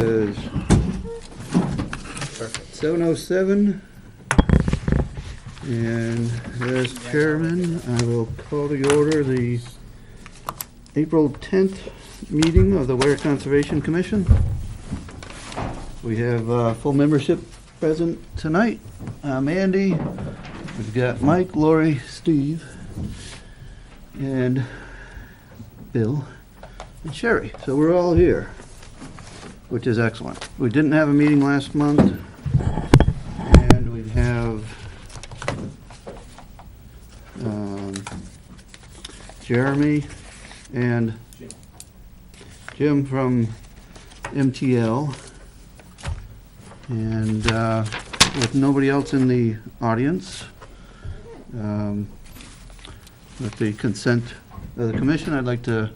is 7:07. And as chairman, I will call to order the April 10th meeting of the Weare Conservation Commission. We have full membership present tonight. I'm Andy. We've got Mike, Lori, Steve, and Bill, and Sherry. So we're all here, which is excellent. We didn't have a meeting last month, and we have Jeremy and Jim from MTL, and with nobody else in the audience, with the consent of the commission, I'd like to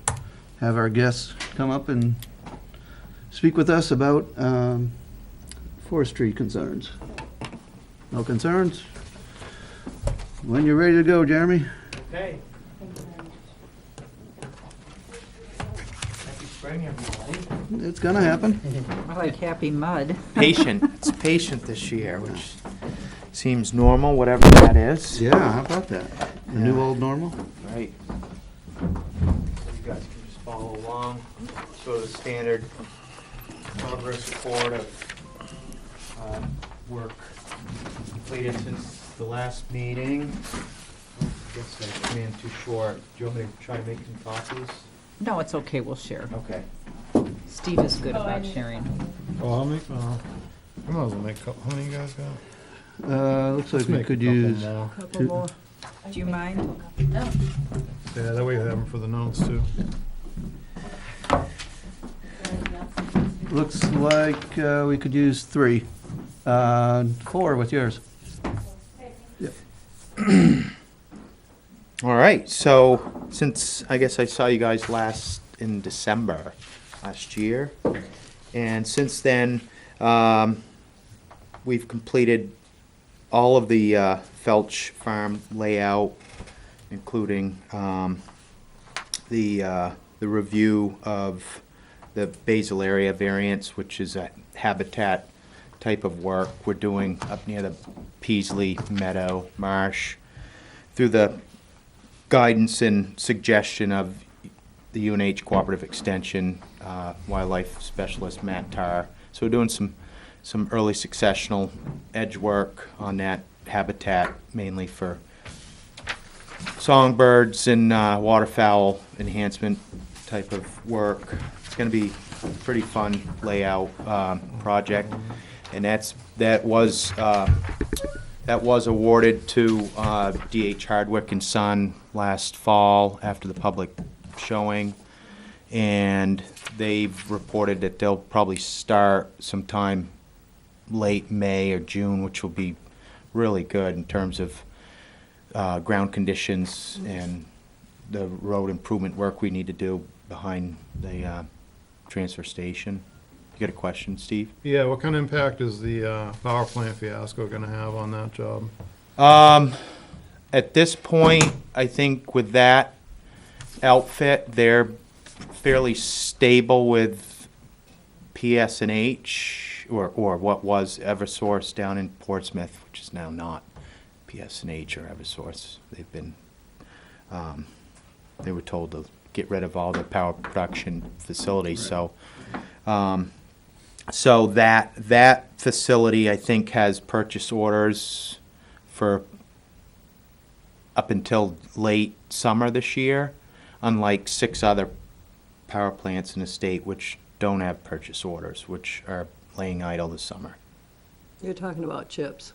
have our guests come up and speak with us about forestry concerns. No concerns? When you're ready to go, Jeremy. Okay. Happy spring, everybody. It's gonna happen. I like happy mud. Patient. It's patient this year, which seems normal, whatever that is. Yeah, how about that? The new Yeah. old normal? Right. So you guys can just follow along. Sort of the standard progress report of work completed since the last meeting. I guess I ran too short. Do you want me to try to make some copies? No, it's okay, we'll share. Okay. Steve is good about sharing. Well, I'll make, I might as well make a couple. How many you guys got? Looks like Let's we make a could couple use, more. Couple more. Do you mind? Yeah, that way you have them for the notes too. looks like we could use 3. 4 with yours. All right, so since I guess I saw you guys last in December last year, and since then we've completed all of the Felch Farm layout, including the review of the basal area variance, which is a habitat type of work we're doing up near the Peasley Meadow Marsh, through the guidance and suggestion of the UNH Cooperative Extension Wildlife Specialist Matt Tarr. So we're doing some early successional edge work on that habitat, mainly for songbirds and waterfowl enhancement type of work. It's going to be a pretty fun layout project, and that was awarded to D.H. Hardwick and Son last fall after the public showing, and they've reported that they'll probably start sometime late May or June, which will be really good in terms of ground conditions and the road improvement work we need to do behind the transfer station. You got a question, Steve? Yeah, what kind of impact is the power plant fiasco going to have on that job? At this point, I think with that outfit, they're fairly stable with PSNH, or what was Eversource down in Portsmouth, which is now not PSNH or Eversource. They've been, they were told to get rid of all the power production facilities. Right. So that facility, I think, has purchase orders for up until late summer this year, unlike 6 other power plants in the state which don't have purchase orders, which are laying idle this summer. You're talking about chips.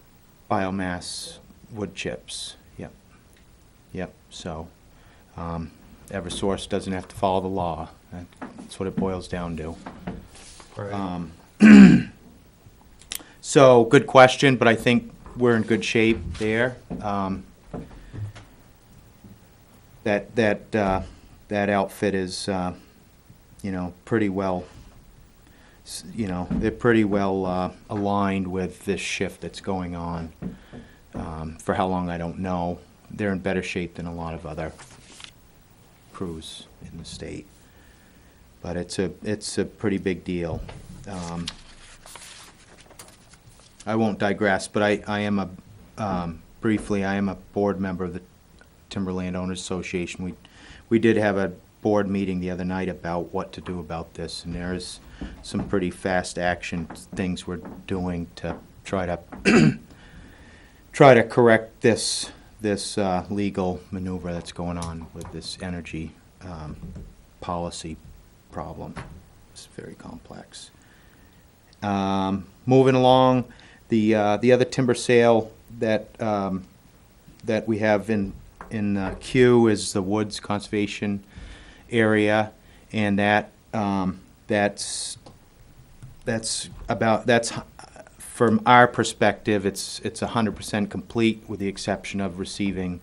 Biomass wood chips, yep. So Eversource doesn't have to follow the law. That's what it boils down to. Right. So, good question, but I think we're in good shape there. That outfit is, pretty well, they're pretty well aligned with this shift that's going on. For how long, I don't know. They're in better shape than a lot of other crews in the state. But it's a pretty big deal. I won't digress, but I am briefly, I am a board member of the Timberland Owners Association. We did have a board meeting the other night about what to do about this, and there is some pretty fast action things we're doing to try to try to correct this legal maneuver that's going on with this energy policy problem. It's very complex. Moving along, the other timber sale that that we have in queue is the Woods Conservation Area, and that's from our perspective, it's 100% complete with the exception of receiving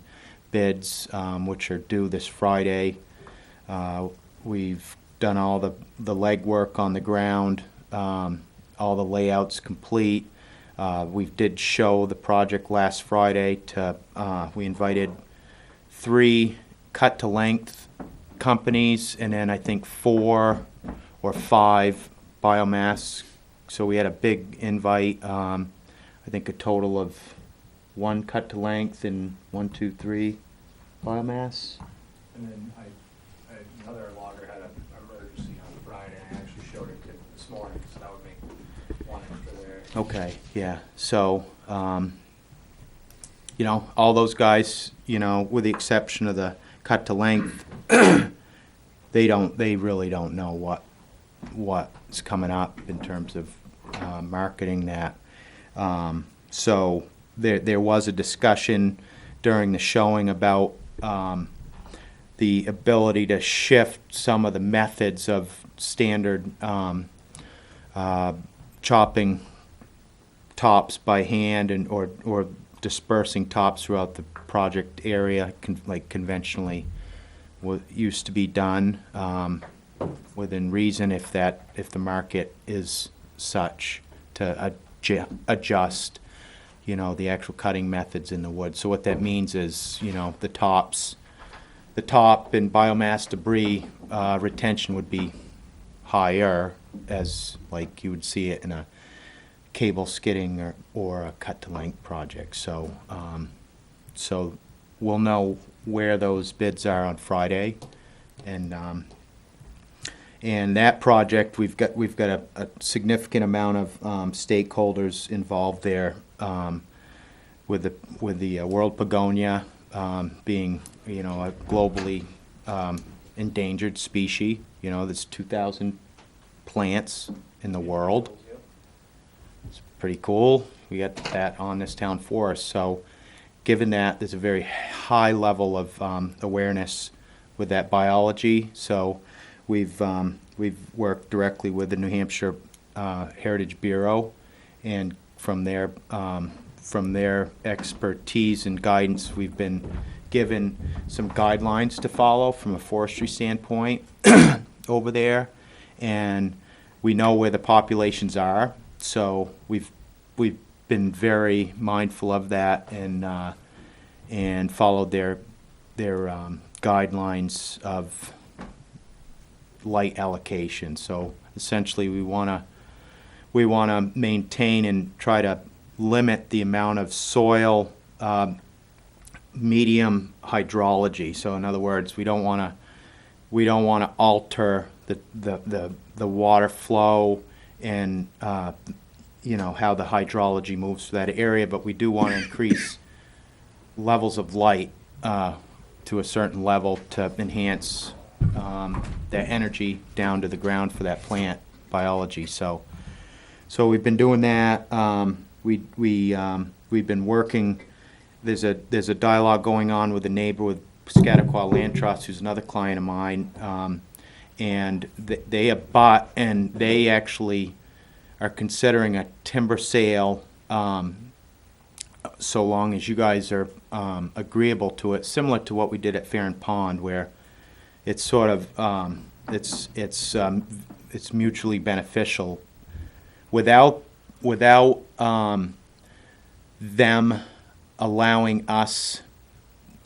bids, which are due this Friday. We've done all the legwork on the ground, all the layouts complete. We did show the project last Friday to, we invited 3 cut-to-length companies and then I think 4 or 5 biomass. So we had a big invite, I think a total of 1 cut-to-length and 1, 2, 3 biomass. And then another logger had an emergency on Friday, I actually showed it to this morning, so that would make 1 extra there. Okay, yeah, so, you know, all those guys, you know, with the exception of the cut to length, they really don't know what's coming up in terms of marketing that. So there was a discussion during the showing about the ability to shift some of the methods of standard chopping tops by hand and or dispersing tops throughout the project area, like conventionally used to be done, within reason if the market is such to adjust, you know, the actual cutting methods in the wood. So what that means is, you know, the top and biomass debris retention would be higher, as like you would see it in a cable skidding or a cut-to-length project. So, so we'll know where those bids are on Friday, and that project we've got a significant amount of stakeholders involved there, with the world begonia being, you know, a globally endangered species. You know, there's 2,000 plants in the world. It's pretty cool. We got that on this town forest. So given that, there's a very high level of awareness with that biology. So we've worked directly with the New Hampshire Heritage Bureau, and from their expertise and guidance, we've been given some guidelines to follow from a forestry standpoint over there, and we know where the populations are. So we've been very mindful of that and followed their guidelines of light allocation. So essentially, we want to maintain and try to limit the amount of soil medium hydrology. So in other words, we don't want to alter the water flow and you know, how the hydrology moves through that area, but we do want to increase levels of light to a certain level to enhance the energy down to the ground for that plant biology. So we've been doing that. We've been working. There's a dialogue going on with a neighbor with Scatterquaw Land Trust, who's another client of mine, and they abut, and they actually are considering a timber sale, so long as you guys are agreeable to it, similar to what we did at Farron Pond, where it's sort of it's mutually beneficial, without them allowing us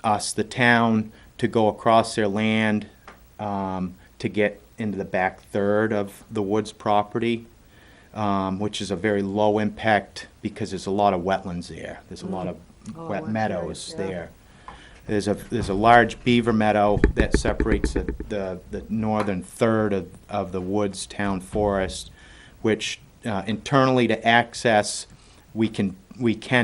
the town to go across their land to get into the back third of the Woods property. which is a very low impact because there's a lot of wetlands there. There's a lot of Oh, wet wet meadows areas, yeah. there. There's a large beaver meadow that separates the northern third of the Woods Town Forest, which internally to access, we can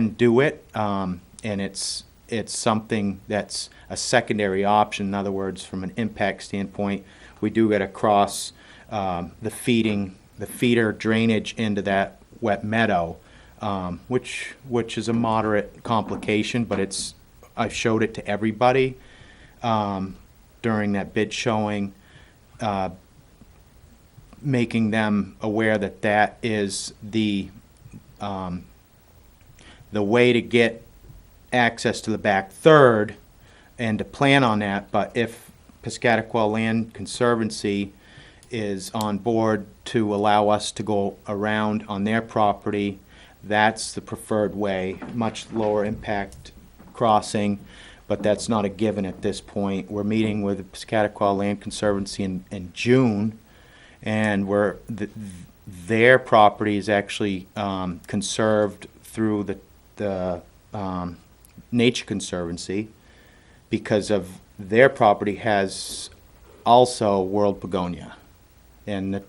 do it, and it's something that's a secondary option. In other words, from an impact standpoint, we do get across the feeder drainage into that wet meadow, which is a moderate complication, but I showed it to everybody during that bid showing, making them aware that that is the way to get access to the back third and to plan on that. But if Piscataqua Land Conservancy is on board to allow us to go around on their property, that's the preferred way, much lower impact crossing, but that's not a given at this point. We're meeting with the Piscataqua Land Conservancy in June, and their property is actually conserved through the Nature Conservancy, because of their property has also world begonia, and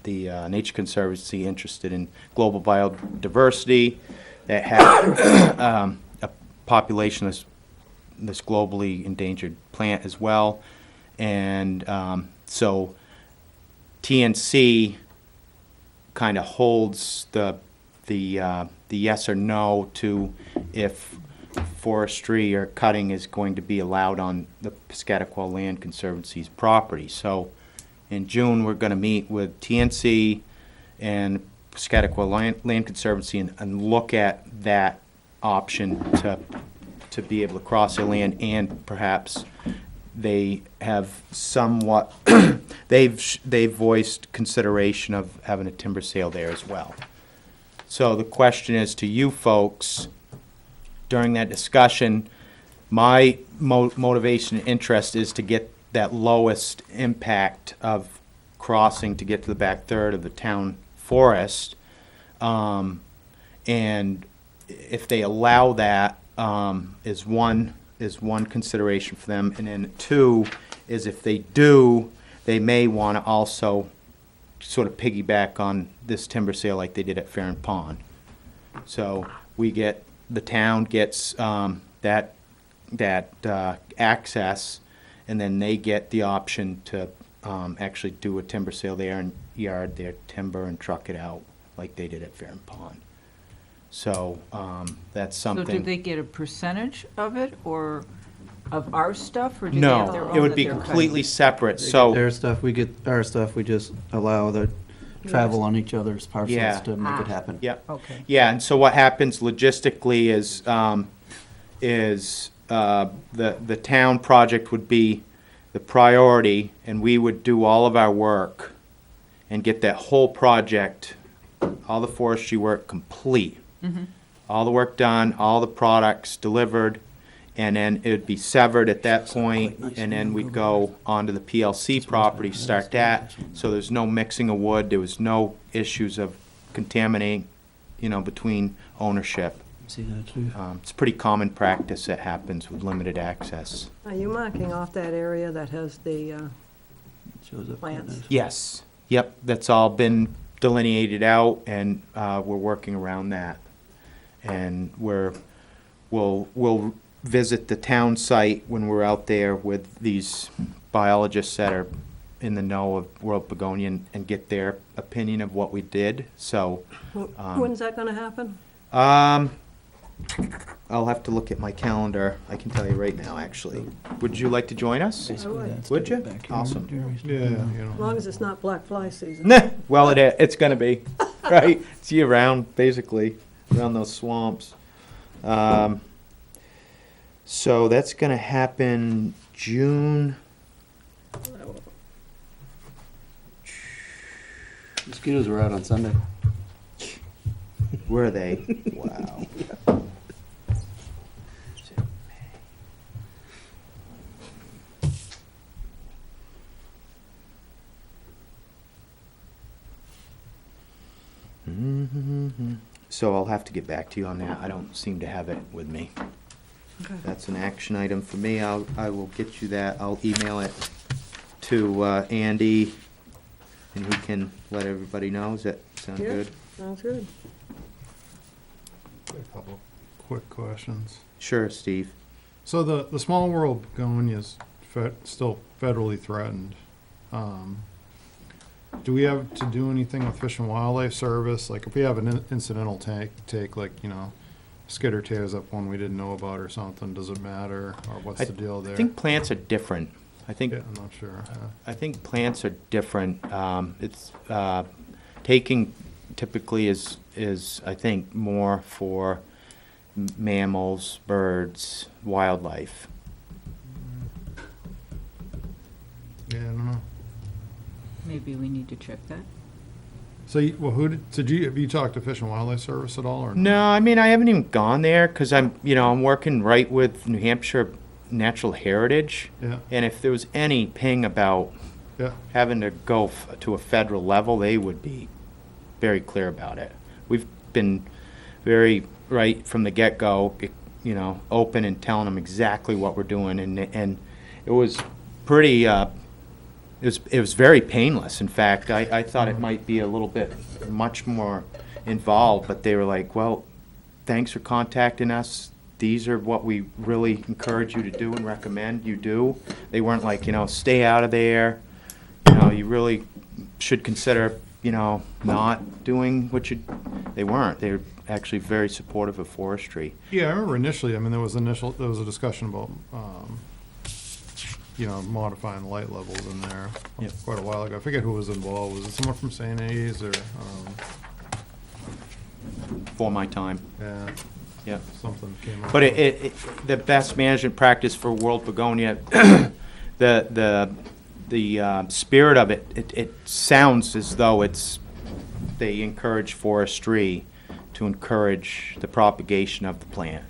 the Nature Conservancy interested in global biodiversity that have a population of this globally endangered plant as well, and so TNC kind of holds the yes or no to if forestry or cutting is going to be allowed on the Piscataqua Land Conservancy's property. So in June, we're going to meet with TNC and Piscataqua Land Conservancy and look at that option to be able to cross their land, and perhaps they have somewhat they've voiced consideration of having a timber sale there as well. So the question is to you folks, during that discussion, my motivation and interest is to get that lowest impact of crossing to get to the back third of the town forest. And if they allow that, is one consideration for them. And then two is if they do, they may want to also sort of piggyback on this timber sale like they did at Farron Pond. So the town gets that access, and then they get the option to actually do a timber sale there and yard their timber and truck it out like they did at Farron Pond. So that's So something. do they get a percentage of it, or of our stuff, or do they have their No, own it would that be they're cutting? completely separate. They get So their stuff, we get our stuff, we just allow the travel on each other's Yeah. parcels to make it happen. yeah. Okay. Yeah, and so what happens logistically is the town project would be the priority, and we would do all of our work and get that whole project, all the forestry work complete. All the work done, all the products delivered, and then it would be severed at that point, and then we'd go onto the PLC property, start that. So there's no mixing of wood, there was no issues of contaminating, between ownership. See that too? It's pretty common practice that happens with limited access. Are you marking off that area that has the, Shows up Plants. nice. Yes, yep, that's all been delineated out, and we're working around that. And we'll visit the town site when we're out there with these biologists that are in the know of world begonia and get their opinion of what we did. So when's that gonna happen? I'll have to look at my calendar. I can tell you right now, actually. Would you like to join us? Basically, that's Would you? back here. Awesome. As long as it's not black fly season. Nah, well, it's gonna be, right? It's year round, basically, around those swamps. So that's gonna happen June. Mosquitoes were out on Sunday. Were they? Wow. So I'll have to get back to you on that. I don't seem to have it with me. Okay. That's an action item for me. I will get you that. I'll email it to Andy, and he can let everybody know. Does that sound Yeah. good? Sounds good. A couple quick questions. Sure, Steve. So the small world begonia is still federally threatened. Do we have to do anything with Fish and Wildlife Service? Like if we have an incidental take like, you know, skidder tears up one we didn't know about or something, does it matter? Or what's the deal there? I think plants are different. I think Yeah, I'm not sure. I think plants are different. It's taking typically is I think more for mammals, birds, wildlife. Yeah, I don't know. Maybe we need to check that. So, have you talked to Fish and Wildlife Service at all, or? No, I mean I haven't even gone there because I'm working right with New Hampshire Natural Heritage, Yeah, and if there was any ping about yeah, having to go to a federal level, they would be very clear about it. We've been very right from the get-go, open and telling them exactly what we're doing, and it was pretty. It was very painless. In fact, I thought it might be a little bit much more involved, but they were like, "Well, thanks for contacting us. These are what we really encourage you to do and recommend you do." They weren't like, stay out of there. You really should consider, not doing what you. They weren't. They were actually very supportive of forestry. yeah. I remember initially. I mean, there was a discussion about, modifying the light levels in there Yeah. quite a while ago. I forget who was involved. Was it someone from St. A's or? For my time. Yeah, Yeah. something came up. But the best management practice for World Begonia, the spirit of it sounds as though they encourage forestry to encourage the propagation of the plant.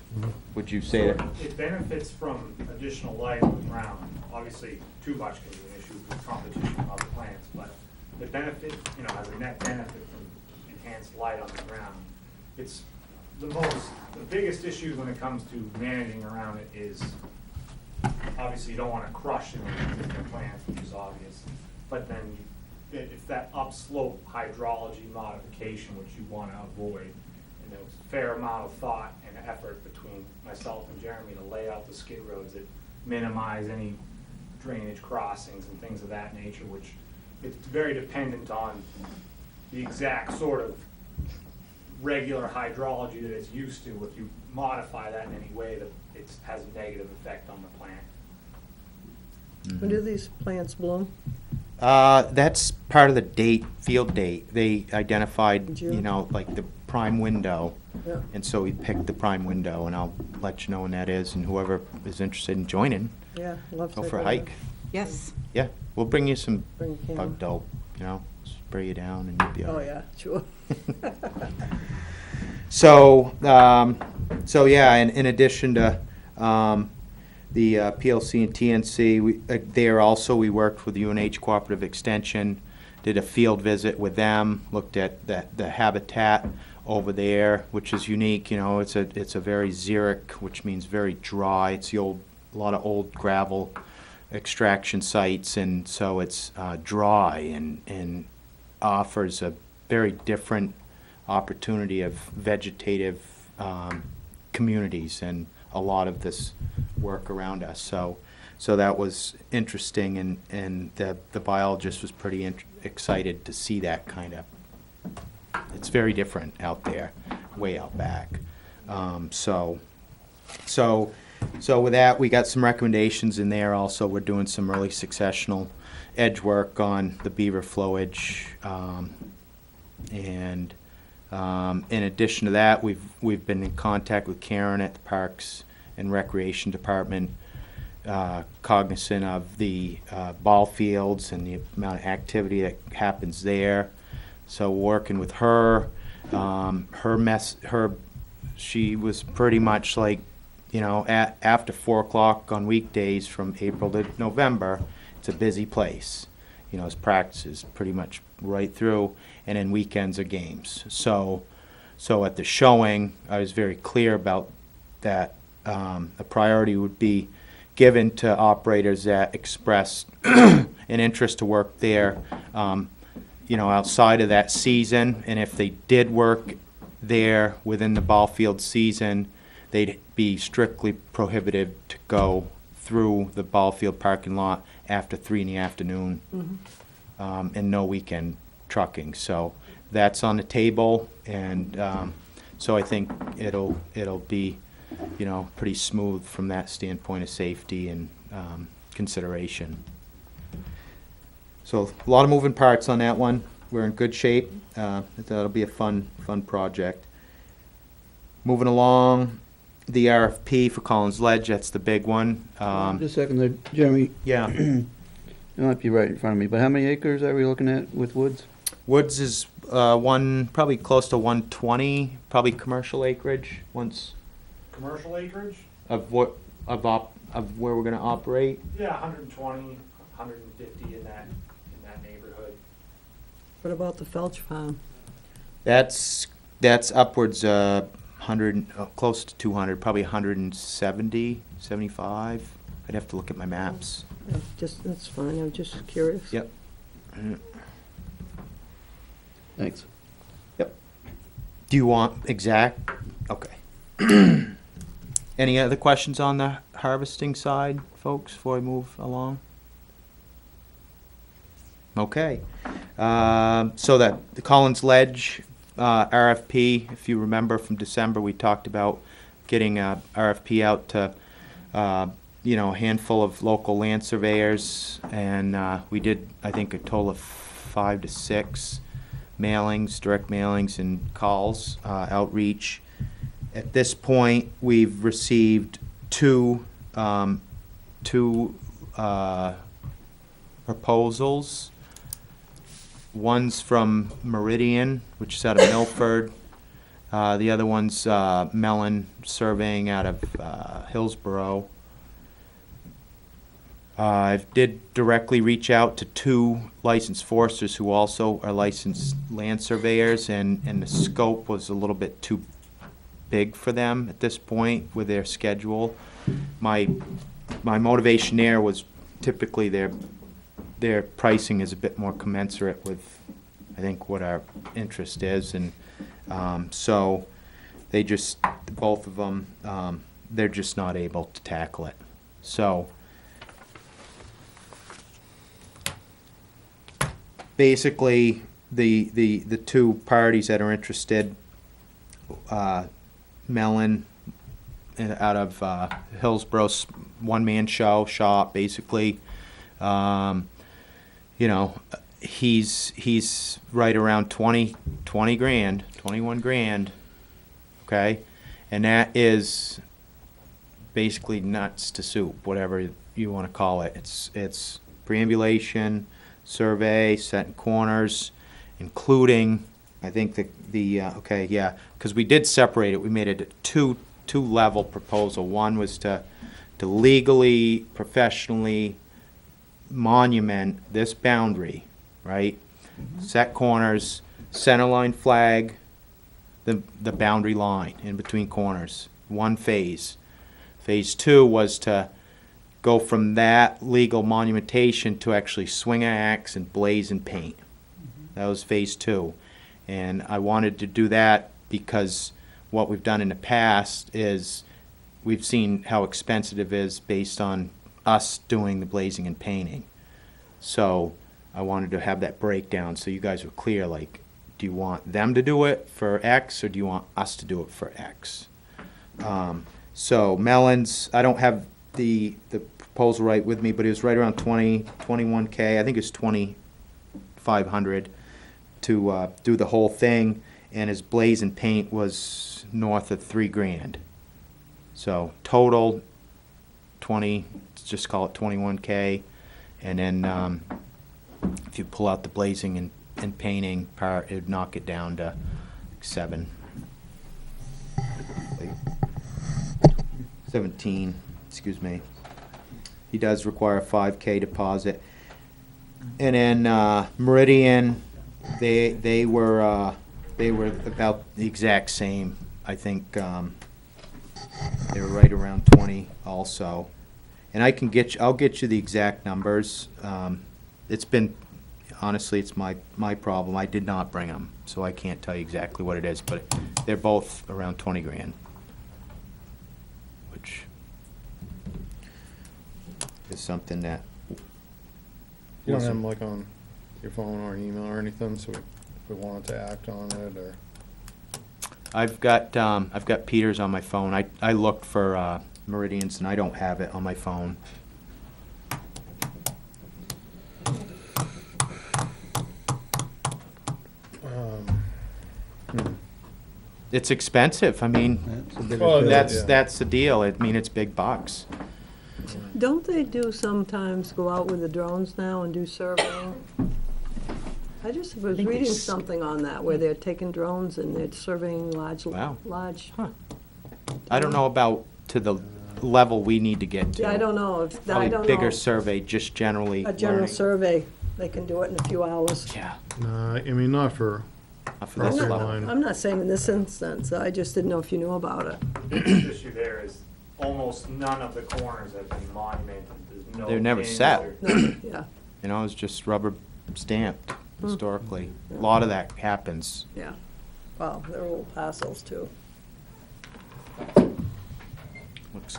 Would you say that? It benefits from additional light on the ground. Obviously, too much can be an issue with competition of the plants, but the benefit, as a net benefit from enhanced light on the ground, it's the biggest issue when it comes to managing around it is, obviously you don't want to crush existing plants, which is obvious, but then it's that upslope hydrology modification which you want to avoid. And there was a fair amount of thought and effort between myself and Jeremy to lay out the skid roads that minimize any drainage crossings and things of that nature, which it's very dependent on the exact sort of regular hydrology that it's used to. If you modify that in any way, that it has a negative effect on the plant. When do these plants bloom? That's part of the field date. They identified, June? like the prime window. Yeah. And so we picked the prime window, and I'll let you know when that is, and whoever is interested in joining, Yeah, love to. go take for a look. hike. Yes. Yeah, we'll bring you some Bring a camera. bug dope, spray you down, and you'll be all Oh, right. yeah, sure. So, yeah, and in addition to the PLC and TNC, we worked with UNH Cooperative Extension, did a field visit with them, looked at the habitat over there, which is unique. It's a very xeric, which means very dry. It's a lot of old gravel extraction sites, and so it's dry and offers a very different opportunity of vegetative communities and a lot of this work around us. So that was interesting, and the biologist was pretty excited to see that kind of. It's very different out there, way out back. So with that, we got some recommendations in there. Also, we're doing some early successional edge work on the beaver flowage, and in addition to that, we've been in contact with Karen at the Parks and Recreation Department, cognizant of the ball fields and the amount of activity that happens there. So working with her, she was pretty much like, after 4 o'clock on weekdays from April to November, it's a busy place. you know, his practices pretty much right through, and then weekends are games. So at the showing, I was very clear about that. A priority would be given to operators that expressed an interest to work there, you know, outside of that season. And if they did work there within the ball field season, they'd be strictly prohibited to go through the ball field parking lot after 3 in the afternoon, and no weekend trucking. So that's on the table, and so I think it'll be, you know, pretty smooth from that standpoint of safety and consideration. So a lot of moving parts on that one. We're in good shape. That'll be a fun project. Moving along, the RFP for Collins Ledge, that's the big one. Just a second there, Jeremy, Yeah, it might be right in front of me, but how many acres are we looking at with Woods? Woods is probably close to 120, probably commercial acreage once Commercial acreage? of where we're gonna operate. Yeah, 120, 150 in that neighborhood. What about the Felch Farm? That's upwards 100, close to 200, probably 170, 75. I'd have to look at my maps. That's fine, I'm just curious. Yep. Thanks. Yep. Do you want exact? Okay. Any other questions on the harvesting side, folks, before I move along? Okay. So that the Collins Ledge RFP, if you remember from December, we talked about getting a RFP out to you know, a handful of local land surveyors, and we did, I think, a total of 5 to 6 mailings, direct mailings and calls, outreach. At this point, we've received two proposals. One's from Meridian, which is out of Milford. The other one's Mellon Surveying out of Hillsborough. I did directly reach out to 2 licensed foresters who also are licensed land surveyors, and the scope was a little bit too big for them at this point with their schedule. My motivation there was typically their pricing is a bit more commensurate with, I think, what our interest is, and so they just, both of them, they're just not able to tackle it. So basically, the 2 parties that are interested, Mellon out of Hillsborough, one-man shop, basically. You know, he's right around 20 grand, 21 grand, okay? And that is basically nuts to soup, whatever you want to call it. It's preambulation, survey, setting corners, including, I think okay, yeah, because we did separate it. We made it a two-level proposal. One was to legally, professionally monument this boundary, right? Set corners, center line flag, the boundary line in between corners. One phase. Phase 2 was to go from that legal monumentation to actually swing an axe and blaze and paint. That was phase 2. And I wanted to do that because what we've done in the past is we've seen how expensive it is based on us doing the blazing and painting. So I wanted to have that breakdown so you guys were clear, like, do you want them to do it for X or do you want us to do it for X? So Mellon's, I don't have the proposal right with me, but it was right around 21K. I think it's 2,500 to do the whole thing, and his blaze and paint was north of 3 grand. So total 20, just call it 21K, and then if you pull out the blazing and painting part, it'd knock it down to like 17, excuse me. He does require a 5K deposit. And then Meridian, they were about the exact same. I think they were right around 20 also. And I'll get you the exact numbers. It's been, honestly, it's my problem. I did not bring them, so I can't tell you exactly what it is, but they're both around 20 grand. Which is something that. You don't have them like on your phone or an email or anything, so if we wanted to act on it, or? I've got Peter's on my phone. I looked for Meridians and I don't have it on my phone. It's expensive. I mean, That's a bit Oh, of- yeah. that's the deal. I mean, it's big bucks. Don't they do sometimes go out with the drones now and do surveying? I just was think reading it's- something on that, where they're taking drones and they're surveying Wow. large. I don't know about to the level we need to get to. Yeah, I don't know, I Probably don't bigger know. survey, just generally A general learning. survey, they can do it in a few hours. Yeah, Nah, I mean, not for, not for I'll this say level. mine. I'm not saying in this instance, I just didn't know if you knew about it. The biggest issue there is almost none of the corners have been monumented. There's no. They're never pins set. or- No, yeah, You know, it's just rubber stamped Hmm. historically. A lot of that happens. yeah. Well, they're old parcels too. Looks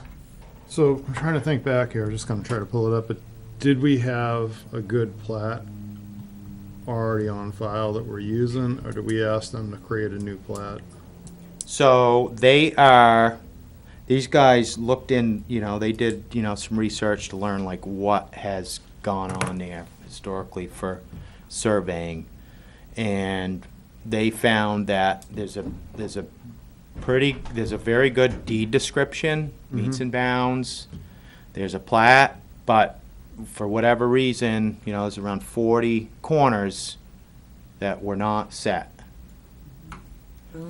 so I'm trying to think back here, I'm just gonna try to pull it up, but did we have a good plat already on file that we're using, or did we ask them to create a new plat? So these guys looked in, they did, some research to learn like what has gone on there historically for surveying. And they found that there's a very good deed description, meets and bounds. There's a plat, but for whatever reason, there's around 40 corners that were not set.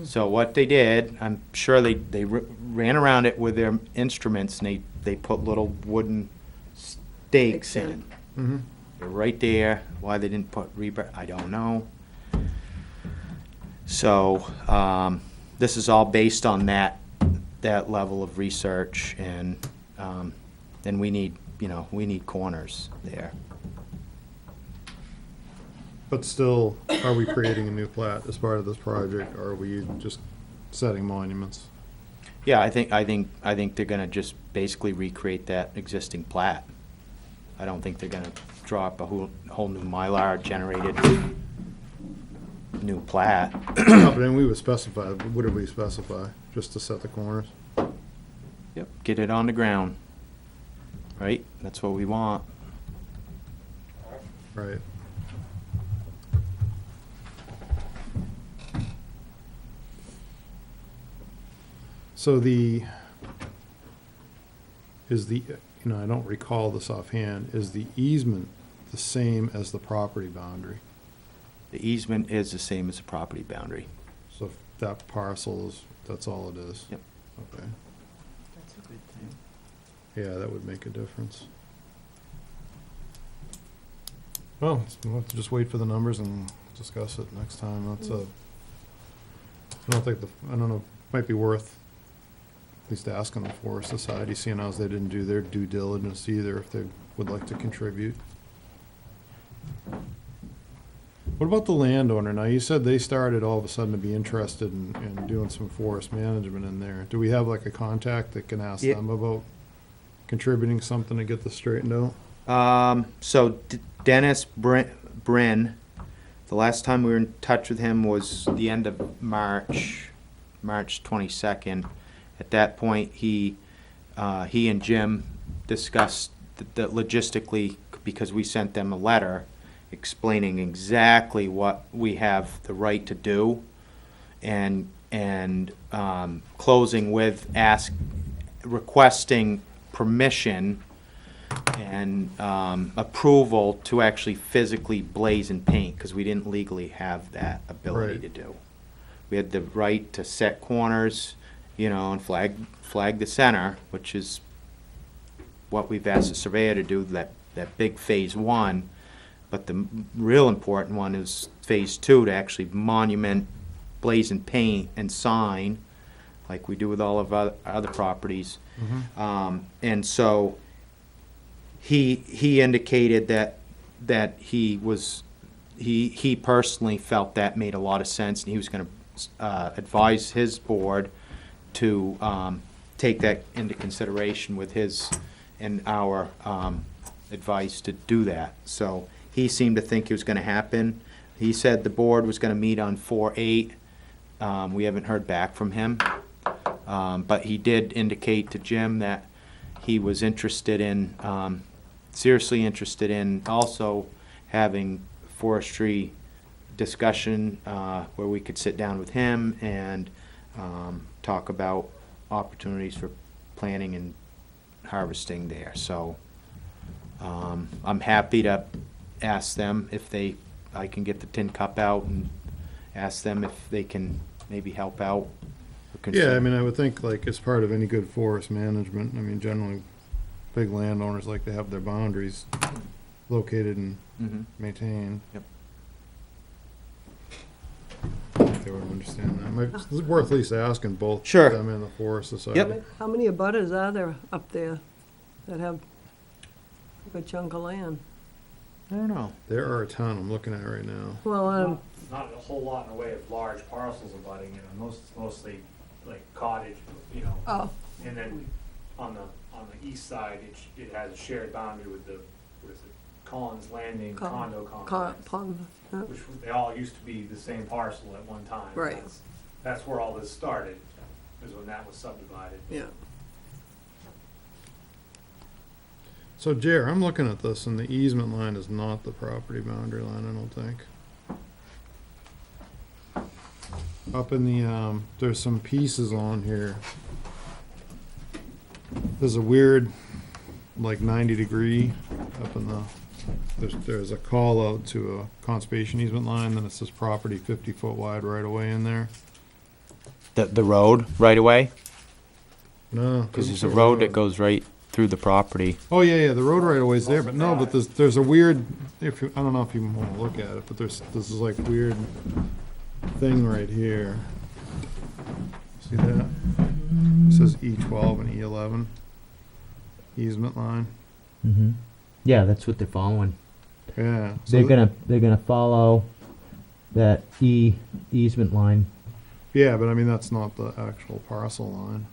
So what they did, I'm sure they ran around it with their instruments, and they put little wooden stakes Stakes in. in. Mm-hmm. They're right there. Why they didn't put rebar, I don't know. So this is all based on that level of research, and then we need corners there. But still, are we creating a new plat as part of this project, or are we just setting monuments? Yeah, I think they're gonna just basically recreate that existing plat. I don't think they're gonna draw up a whole new Mylar generated new plat. No, but then we would specify, what did we specify? Just to set the corners? Yep, get it on the ground. Right? That's what we want. Right. So I don't recall this offhand, is the easement the same as the property boundary? The easement is the same as the property boundary. So if that parcel is, that's all it is? Yep. Okay. That's a good thing. Yeah, that would make a difference. Well, we'll have to just wait for the numbers and discuss it next time. That's I don't know, might be worth at least asking the Forest Society, seeing as they didn't do their due diligence either, if they would like to contribute. What about the landowner? Now, you said they started all of a sudden to be interested in doing some forest management in there. Do we have like a contact that can ask Yeah. them about contributing something to get this straightened out? So Dennis Bryn, the last time we were in touch with him was the end of March 22nd. At that point, he and Jim discussed the logistically, because we sent them a letter explaining exactly what we have the right to do, and closing with requesting permission and approval to actually physically blaze and paint, because we didn't legally have that ability Right. to do. We had the right to set corners, and flag the center, which is what we've asked the surveyor to do, that big phase one. But the real important one is phase 2, to actually monument, blazon paint, and sign, like we do with all of our other properties. And so he indicated that he personally felt that made a lot of sense, and he was gonna advise his board to take that into consideration with his and our advice to do that. So he seemed to think it was gonna happen. He said the board was gonna meet on 4/8. We haven't heard back from him. But he did indicate to Jim that he was interested in, seriously interested in also having forestry discussion where we could sit down with him and talk about opportunities for planting and harvesting there. So I'm happy to ask them if I can get the tin cup out and ask them if they can maybe help out. Or Yeah, consider- I mean, I would think like as part of any good forest management, I mean, generally, big landowners like to have their boundaries located and Mhm. maintained. Yep. I think they would understand that. It's worth at least asking both Sure. them and the Forest Society. Yep. How many abutters are there up there that have a chunk of land? I don't know. There are a ton, I'm looking at right now. Well, Not a whole lot in the way of large parcels abutting, mostly like cottage, oh, and then on the east side, it has a shared boundary with the, what is it, Collins Landing condo complex, pond, yeah. which they all used to be the same parcel at one time. Right. That's where all this started, is when that was subdivided. Yeah. So Jer, I'm looking at this and the easement line is not the property boundary line, I don't think. Up in the, there's some pieces on here. There's a weird, like 90-degree up in the, there's a call out to a conservation easement line, then it says property 50-foot wide right away in there. The road right away? No. Because there's a road that goes right through the property. Oh, yeah, the road right away is there, but no, but there's a weird, I don't know if you want to look at it, but this is like weird thing right here. See that? It says E12 and E11 easement line. Mm-hmm. Yeah, that's what they're following. Yeah. They're gonna follow that easement line. Yeah, but I mean, that's not the actual parcel line.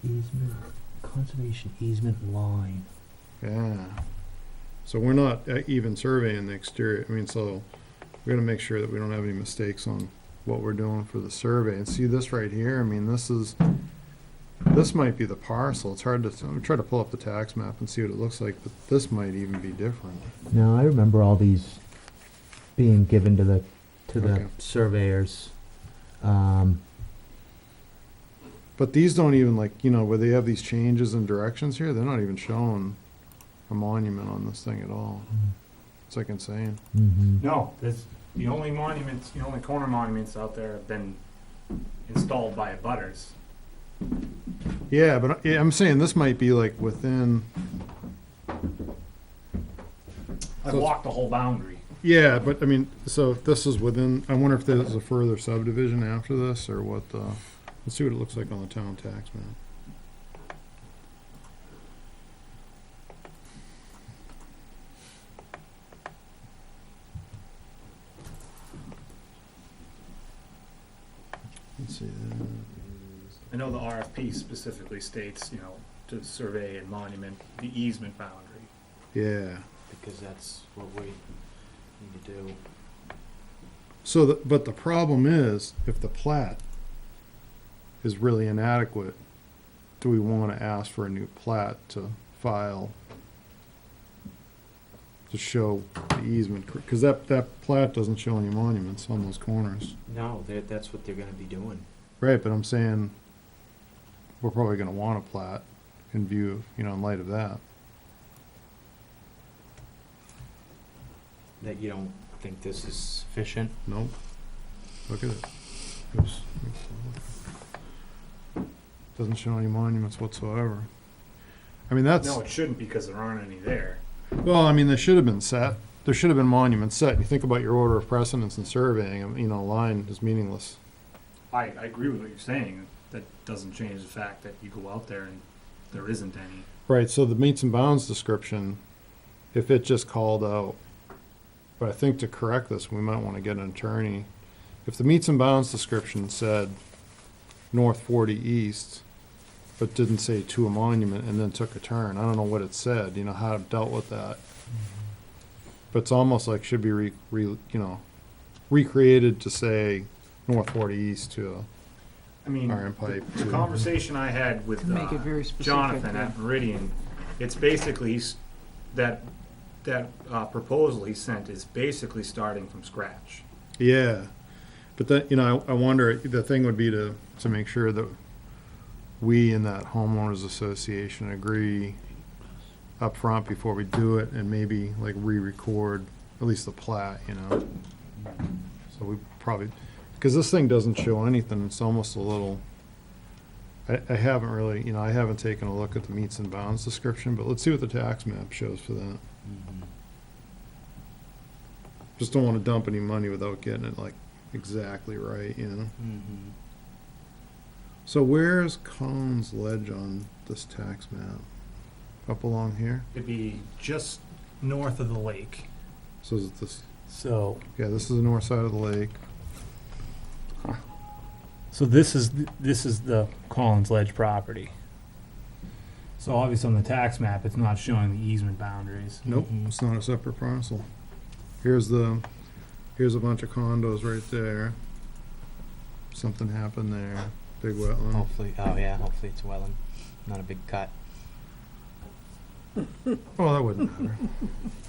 Easement, conservation easement line. Yeah. So we're not even surveying the exterior. I mean, so we gotta make sure that we don't have any mistakes on what we're doing for the survey. And see this right here? I mean, this might be the parcel. It's hard to, I'm trying to pull up the tax map and see what it looks like, but this might even be different. Now, I remember all these being given to the Okay. surveyors. But these don't even where they have these changes in directions here, they're not even showing a monument on this thing at all. It's like insane. Mm-hmm. No, the only corner monuments out there have been installed by abutters. Yeah, but I'm saying this might be like within, I've walked the whole boundary. yeah, but I mean, so if this is within, I wonder if there's a further subdivision after this or what let's see what it looks like on the town tax map. Let's see. I know the RFP specifically states, to survey and monument the easement boundary. Yeah. Because that's what we need to do. So, but the problem is, if the plat is really inadequate, do we want to ask for a new plat to file to show the easement? Because that plat doesn't show any monuments on those corners. No, that's what they're gonna be doing. Right, but I'm saying we're probably going to want a plat in view, in light of that. That you don't think this is sufficient? Nope. Look at it. Oops. Doesn't show any monuments whatsoever. I mean, that's, No, it shouldn't because there aren't any there. well, I mean, there should have been set, there should have been monuments set. You think about your order of precedence in surveying, you know, a line is meaningless. I agree with what you're saying. That doesn't change the fact that you go out there and there isn't any. Right, so the meets and bounds description, if it just called out, but I think to correct this, we might want to get an attorney. If the meets and bounds description said North 40 East, but didn't say to a monument and then took a turn, I don't know what it said, you know, how it dealt with that. But it's almost like should be recreated to say North 40 East to I mean, Iron Pipe. the conversation I had with To make it very specific, Jonathan yeah. at Meridian, it's basically that proposal he sent is basically starting from scratch. Yeah, but that, you know, I wonder, the thing would be to make sure that we in that homeowners association agree up front before we do it, and maybe like re-record at least the plat, you know? So we probably, because this thing doesn't show anything, it's almost a little, I haven't really, you know, I haven't taken a look at the meets and bounds description, but let's see what the tax map shows for that. Just don't want to dump any money without getting it like exactly right, you know? So where's Collins Ledge on this tax map? Up along here? It'd be just north of the lake. So is it this, So, yeah, this is the north side of the lake. so this is the Collins Ledge property. So obviously on the tax map, it's not showing the easement boundaries. Nope, it's not a separate parcel. Here's a bunch of condos right there. Something happened there, big wetland. Hopefully, hopefully it's a wetland, not a big cut. Oh, that wouldn't matter,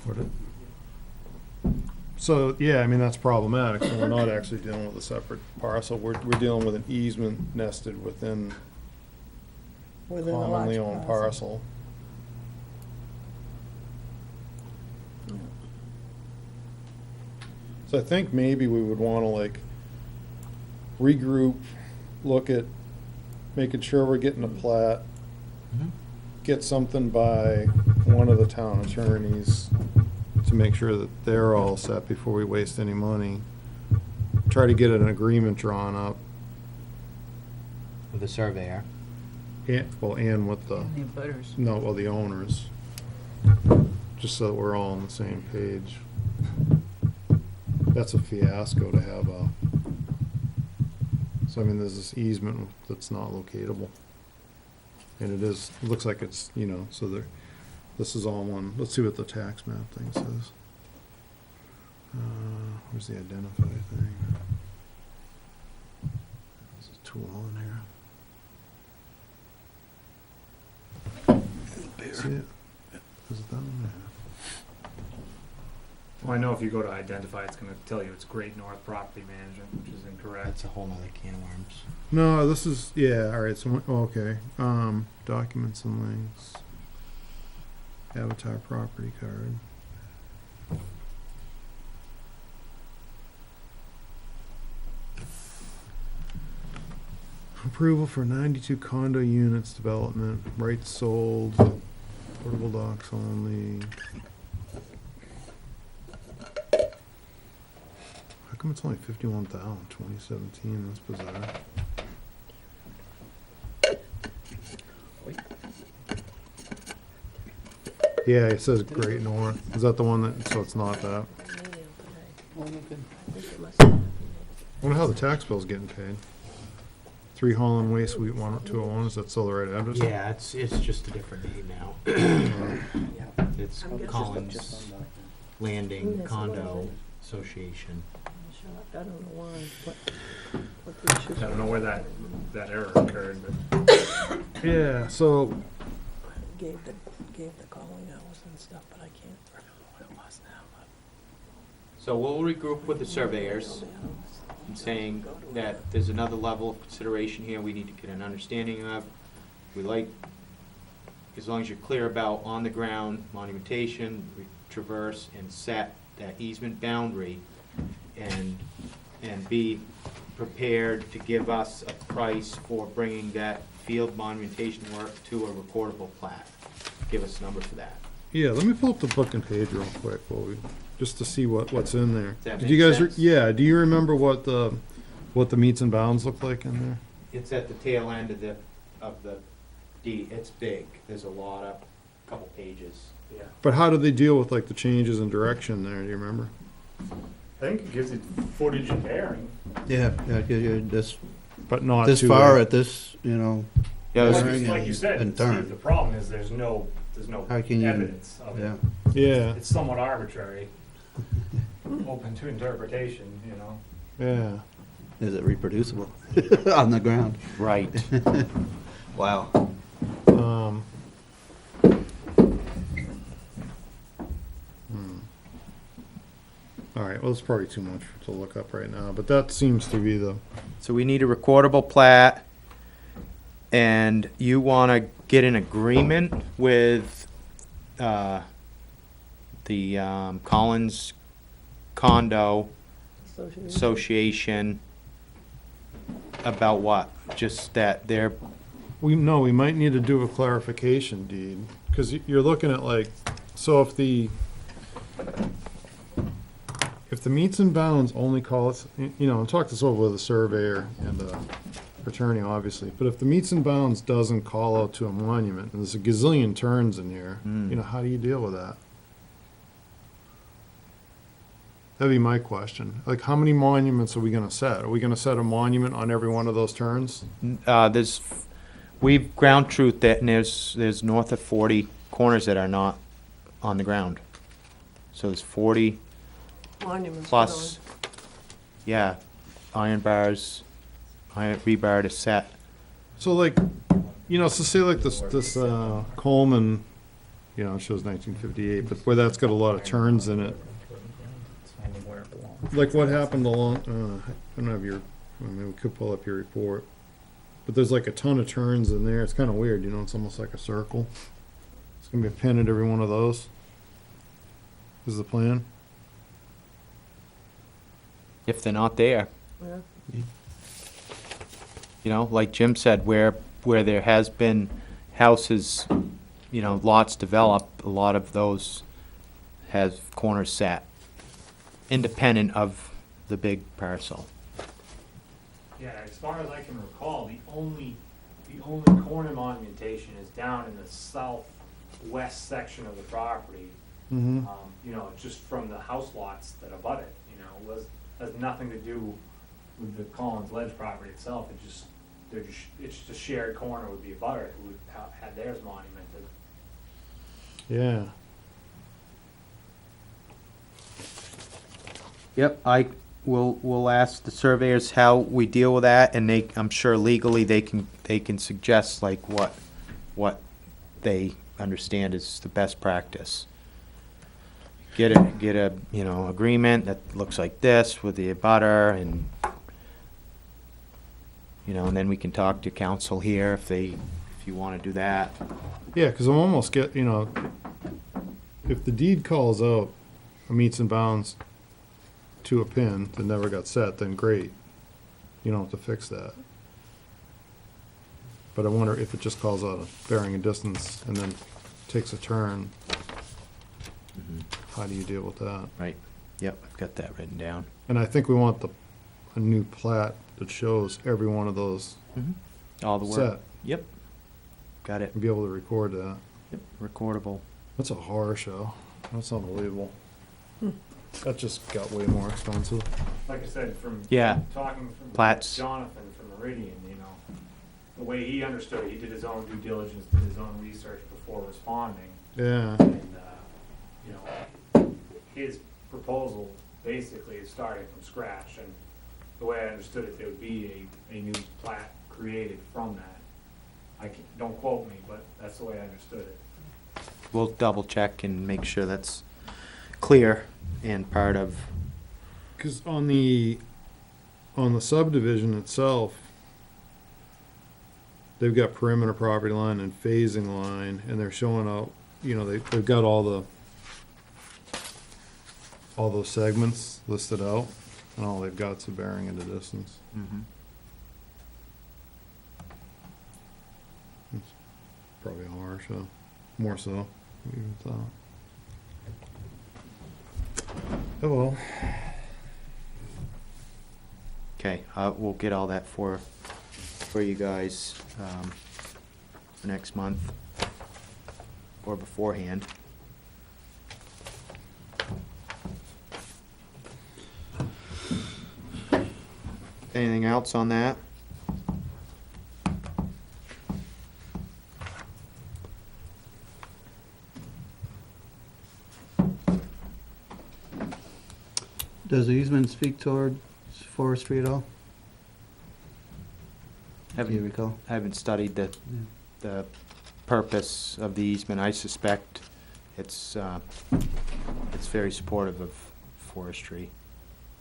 would it? So, yeah, I mean, that's problematic, so we're not actually dealing with a separate parcel, we're dealing with an easement nested within Within a large commonly owned parcel. So I think maybe we would wanna like regroup, look at making sure we're getting a plat, get something by one of the town attorneys to make sure that they're all set before we waste any money. Try to get an agreement drawn up, With a surveyor. and with the, And the butters. no, well, the owners, just so that we're all on the same page. That's a fiasco to have a, so I mean, there's this easement that's not locatable. And it looks like it's, you know, so there, this is all one, let's see what the tax map thing says. Where's the identify thing? There's a tool in here. See it? Is it that one? Yeah. Well, I know if you go to identify, it's gonna tell you it's Great North Property Management, which is incorrect. That's a whole nother can of worms. No, this is, yeah, all right, so, okay, documents and links. Avatar property card. Approval for 92 condo units development, rights sold, portable docks only. How come it's only 51,000, 2017, that's bizarre. Yeah, it says Great North. Is that the one that, so it's not that? I wonder how the tax bill's getting paid. 3 Holland Way, Suite 201, is that still the right address? Yeah, it's just a different name now. It's Collins Landing Condo Association. I don't know why, what the issue. I don't know where that error occurred, but Yeah, so, Gave the calling hours and stuff, but I can't remember what it was now. So we'll regroup with the surveyors, and saying that there's another level of consideration here we need to get an understanding of. We like, as long as you're clear about on-the-ground monumentation, traverse and set that easement boundary, and be prepared to give us a price for bringing that field monumentation work to a recordable plat. give us a number for that. Yeah, let me pull up the book and page real quick, just to see what's in there. Does that Did you make guys? sense? Yeah. Do you remember what the meets and bounds look like in there? It's at the tail end of the deed. It's big. There's a lot of, couple pages. Yeah. But how do they deal with like the changes in direction there? Do you remember? I think it gives it footage and bearing. Yeah, you're this But not this to far a- at this, you know, Yeah, Like there's- you- like you said, and Steve, turn. the problem is there's no How can you- evidence of it. yeah. Yeah. It's somewhat arbitrary, open to interpretation, you know. Yeah. Is it reproducible on the ground? right. Wow. All right. Well, it's probably too much to look up right now, but that seems to be the. So we need a recordable plat, and you want to get an agreement with the Collins Condo Association about what? Just that they're, We might need to do a clarification deed, because you're looking at like, so if the meets and bounds only call it, and talk this over with a surveyor and attorney, obviously, but if the meets and bounds doesn't call out to a monument, and there's a gazillion turns in here, how do you deal with that? That'd be my question. Like, how many monuments are we gonna set? Are we gonna set a monument on every one of those turns? we've ground truth that, and there's north of 40 corners that are not on the ground. So there's 40 Monuments. plus, yeah, iron bars, iron rebar to set. So like, so say like this Coleman, it shows 1958, but where that's got a lot of turns in it. Like what happened along, I don't have maybe we could pull up your report. But there's like a ton of turns in there. It's kind of weird, it's almost like a circle. It's gonna be a pin at every one of those. This is the plan. If they're not there, Yeah. like Jim said, where there has been houses, lots developed, a lot of those has corners set, independent of the big parcel. Yeah, as far as I can recall, the only corner monumentation is down in the southwest section of the property. Mm-hmm. Just from the house lots that abut it, has nothing to do with the Collins Ledge property itself. It's just a shared corner with the abutter who had theirs monumented. Yeah. Yep, we'll ask the surveyors how we deal with that, and I'm sure legally they can suggest like what they understand is the best practice. Get a agreement that looks like this with the abutter, and and then we can talk to council here if you want to do that. Yeah, because I'm almost if the deed calls out a meets and bounds to a pin that never got set, then great. You don't have to fix that. But I wonder if it just calls out a bearing and distance and then takes a turn, how do you deal with that? Right. Yep, I've got that written down. And I think we want a new plat that shows every one of those All the work. set, Yep. Got it. and be able to record that. Yep. Recordable. That's a horror show. That's unbelievable. That just got way more expensive. Like I said, from Yeah. talking from Plats. Jonathan from Meridian, the way he understood it, he did his own due diligence, did his own research before responding. Yeah. And, his proposal basically is starting from scratch, and the way I understood it, there would be a new plat created from that. Don't quote me, but that's the way I understood it. We'll double check and make sure that's clear and part of. Because on the subdivision itself, they've got perimeter property line and phasing line, and they're showing out, they've got all those segments listed out, and all they've got is a bearing and a distance. Probably a horror show. more so. We even thought. Oh well. Okay, we'll get all that for you guys, for next month, or beforehand. Anything else on that? Does the easement speak towards forestry at all? Do you Haven't, recall? haven't studied the purpose of the easement. I suspect it's very supportive of forestry.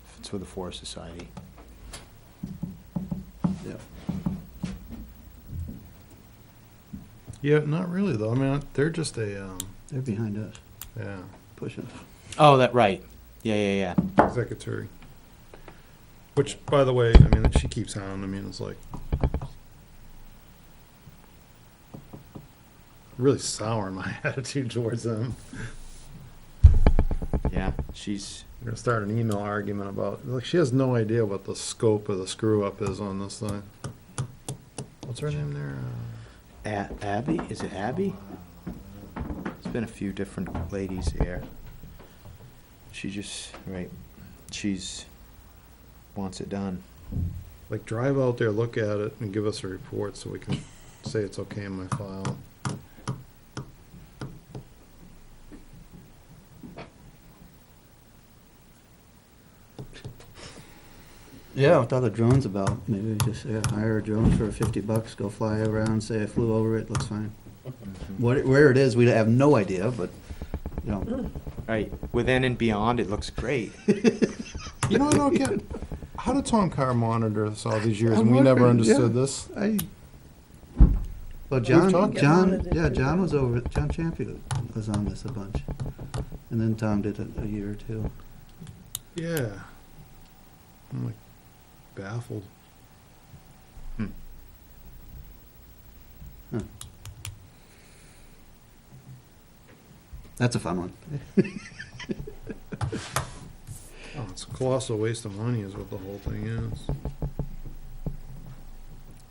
If it's with the Forest Society. Yeah. Yeah, not really though. I mean, they're just a They're behind us, yeah, pushing. Oh, that, right. Yeah. executory. Which, by the way, I mean, she keeps on. I mean, it's like really sour in my attitude towards them. Yeah, she's, We're gonna start an email argument about, like, she has no idea what the scope of the screw up is on this thing. What's her name there? Abby? Is it Abby? There's been a few different ladies here. She just, right, wants it done. Like, drive out there, look at it, and give us a report so we can say it's okay in my file. Yeah, with all the drones about, maybe we just hire a drone for $50, go fly around, say I flew over it, looks fine. Where it is, we have no idea, but, you know. Right, within and beyond, it looks great. You know, I don't get, how did Tom Carr monitor this all these years, I'm and we never wondering, understood yeah. this? Well, talked- John was over, John Champion was on this a bunch. And then Tom did it a year or two. Yeah. I'm like baffled. That's a fun one. Oh, it's a colossal waste of money is what the whole thing is.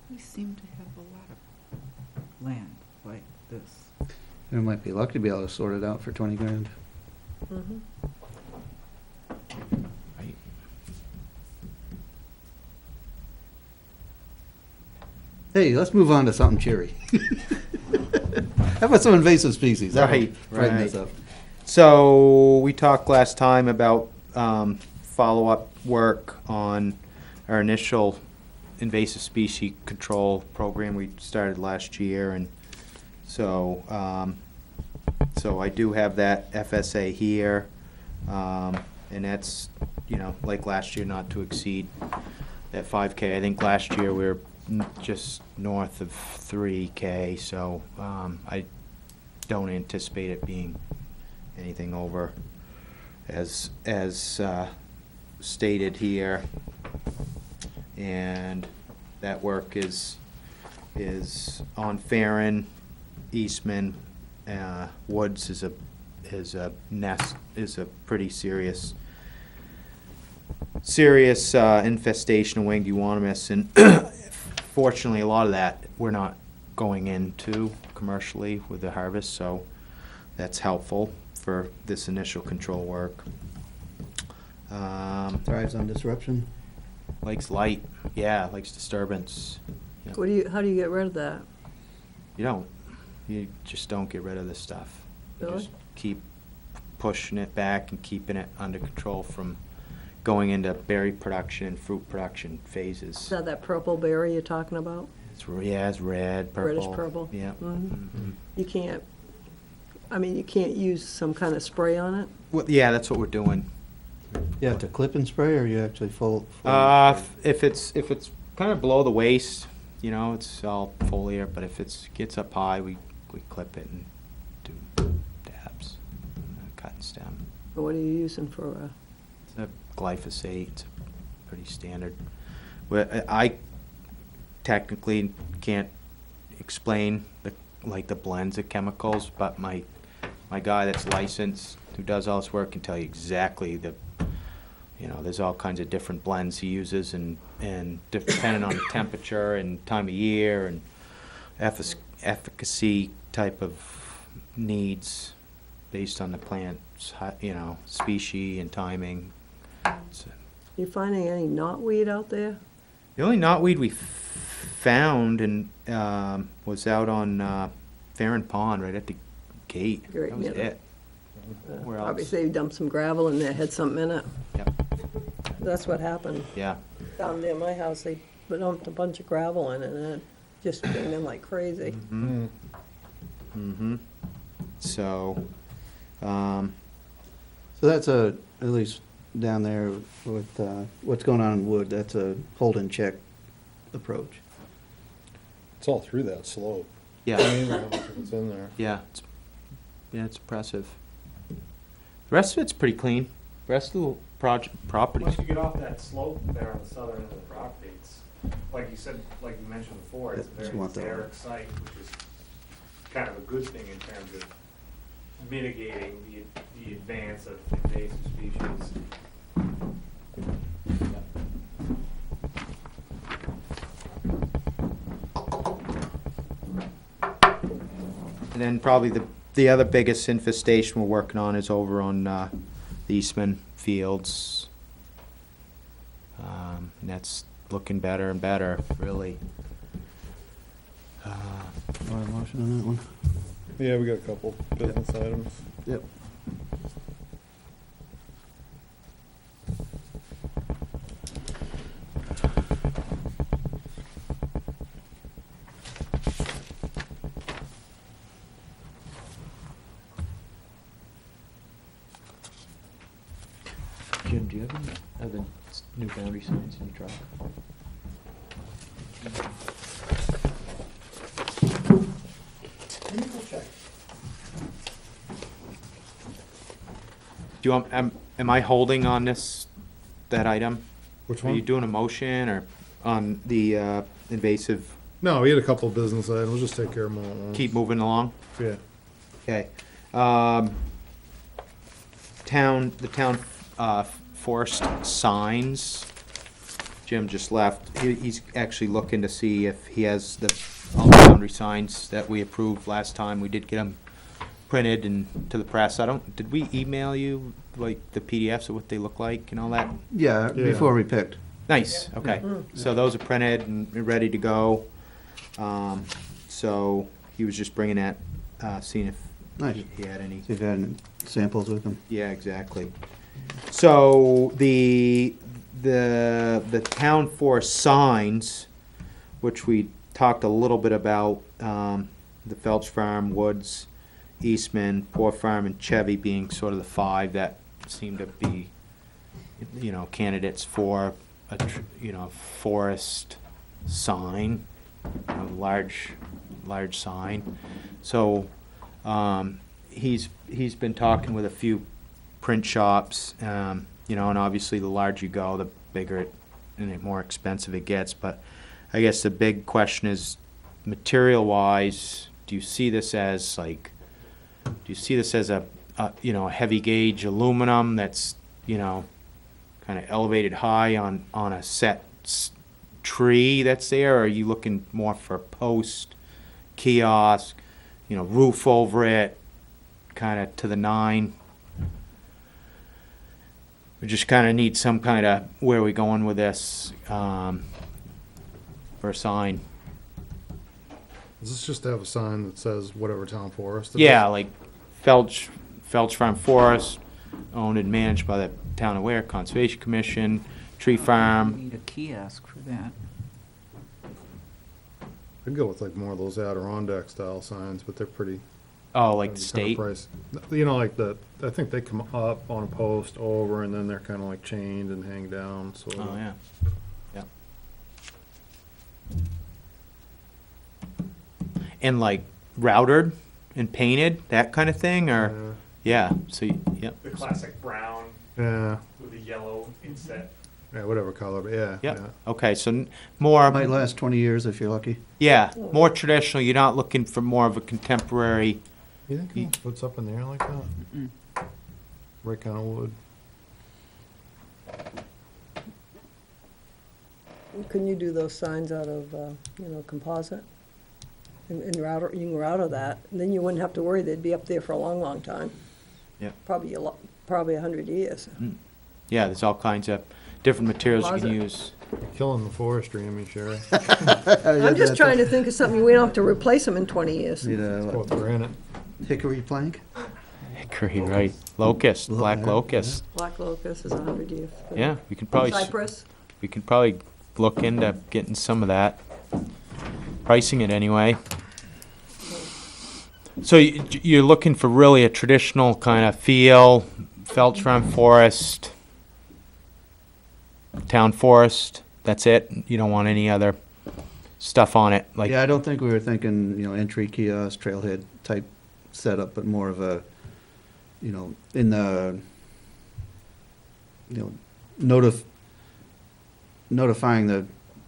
We seem to have a lot of land like this. There might be luck to be able to sort it out for 20 grand. Mhm. Right. Hey, let's move on to something cheery. How about some invasive species? That'll Right, brighten this right. up. So, we talked last time about follow-up work on our initial invasive species control program we started last year, and so, so I do have that FSA here, and that's, you know, like last year, not to exceed that 5K. I think last year we were just north of 3K, so I don't anticipate it being anything over as stated here. And that work is on Farron, Eastman, Woods is a pretty serious infestation of winged euonymus, and fortunately a lot of that we're not going into commercially with the harvest, so that's helpful for this initial control work. Thrives on disruption. Likes light, yeah, likes disturbance. Yeah. How do you get rid of that? You just don't get rid of this stuff. You Really? just keep pushing it back and keeping it under control from going into berry production and fruit production phases. Is that purple berry you're talking about? It's red, purple. Reddish purple? Yeah. Mhm. Mhm. You can't use some kind of spray on it? Well, yeah, that's what we're doing. You have to clip and spray, or you actually full? If it's kind of below the waist, you know, it's all foliar. But if it gets up high, we clip it and do dabs, cut and stem. Or what are you using for, It's a glyphosate. It's pretty standard. Well, I technically can't explain like the blends of chemicals, but my guy that's licensed, who does all this work, can tell you exactly there's all kinds of different blends he uses, and depending on the temperature and time of year and efficacy type of needs based on the plant's, species and timing. You finding any knotweed out there? The only knotweed we found was out on Farron Pond, right at the gate. Great, That was yeah. it. Where else? Obviously, they dumped some gravel in there, had something in it. Yep. That's what happened. Yeah. Down near my house, they dumped a bunch of gravel in it, and it just came in like crazy. Mm-hmm. So, So that's at least down there with what's going on in Wood, that's a hold and check approach. It's all through that slope. yeah, It's in there. yeah, it's impressive. The rest of it's pretty clean. The rest of the property. Once you get off that slope there on the southern end of the property, it's, like you said, like you mentioned before, it's a Just very want that. xeric site, which is kind of a good thing in terms of mitigating the advance of invasive species. And then probably the other biggest infestation we're working on is over on the Eastman Fields. And that's looking better and better, really. Want a motion on that one? Yeah, we got a couple business items. Yep. Jim, do you have any other new boundary signs in your truck? Do you want, am I holding on that item? Which Are you one? doing a motion or on the invasive, No, we had a couple of business items. We'll just take care of them all at once. keep moving along? Yeah. Okay. The town forest signs. Jim just left. He's actually looking to see if he has all the boundary signs that we approved last time. We did get them printed and to the press. Did we email you, like, the PDFs of what they look like and all that? Yeah, Yeah. before we picked. Nice, okay. So those are printed and ready to go. So he was just bringing that, seeing if Nice. he had any. See if you had any samples with them. Yeah, exactly. So the town forest signs, which we talked a little bit about, the Phelps Farm, Woods, Eastman, Poor Farm, and Chevy being sort of the five that seem to be, candidates for a forest sign, large sign. So he's been talking with a few print shops, and obviously the larger you go, the bigger and the more expensive it gets. But I guess the big question is, material-wise, do you see this as a heavy gauge aluminum that's, kind of elevated high on a set tree that's there, or are you looking more for post, kiosk, roof over it, kind of to the nine? We just kind of need some kind of, where are we going with this, for a sign? Does this just have a sign that says whatever town forest? it Yeah, is? like Felch Farm Forest, owned and managed by the Town of Weare Conservation Commission, Tree Farm. Need a kiosk for that. I'd go with like more of those Adirondack style signs, but they're pretty. Oh, like the kinda state? pricey. Like I think they come up on a post over and then they're kind of like chained and hang down, so. Oh, yeah. Yeah. And like routed and painted, that kind of thing, or, yeah, so, yep. The classic brown Yeah, with the yellow inset. Yeah, whatever color, but yeah. Yep. yeah. Okay, so more, Might last 20 years if you're lucky. yeah, more traditional. You're not looking for more of a contemporary. You think it puts up in the air like that? Right kind of wood. Couldn't you do those signs out of, composite? And you're out, you can go out of that, and then you wouldn't have to worry, they'd be up there for a long, long time. Yep. Probably 100 years. Yeah, there's all kinds of different materials you can Composite. use. Killing the forestry, I mean, Sherry. I'm just trying to think of something, we don't have to replace them in 20 years. Need Go a with granite. hickory plank? Hickory, right? Locust, black Yeah, locust. Black locust is 100 years. Yeah, we could probably Cypress, look into getting some of that. Pricing it anyway. So you're looking for really a traditional kind of feel, Feltram forest, town forest. That's it. You don't want any other stuff on it, like. Yeah, I don't think we were thinking, entry kiosk, trailhead type setup, but more of a, in the, notifying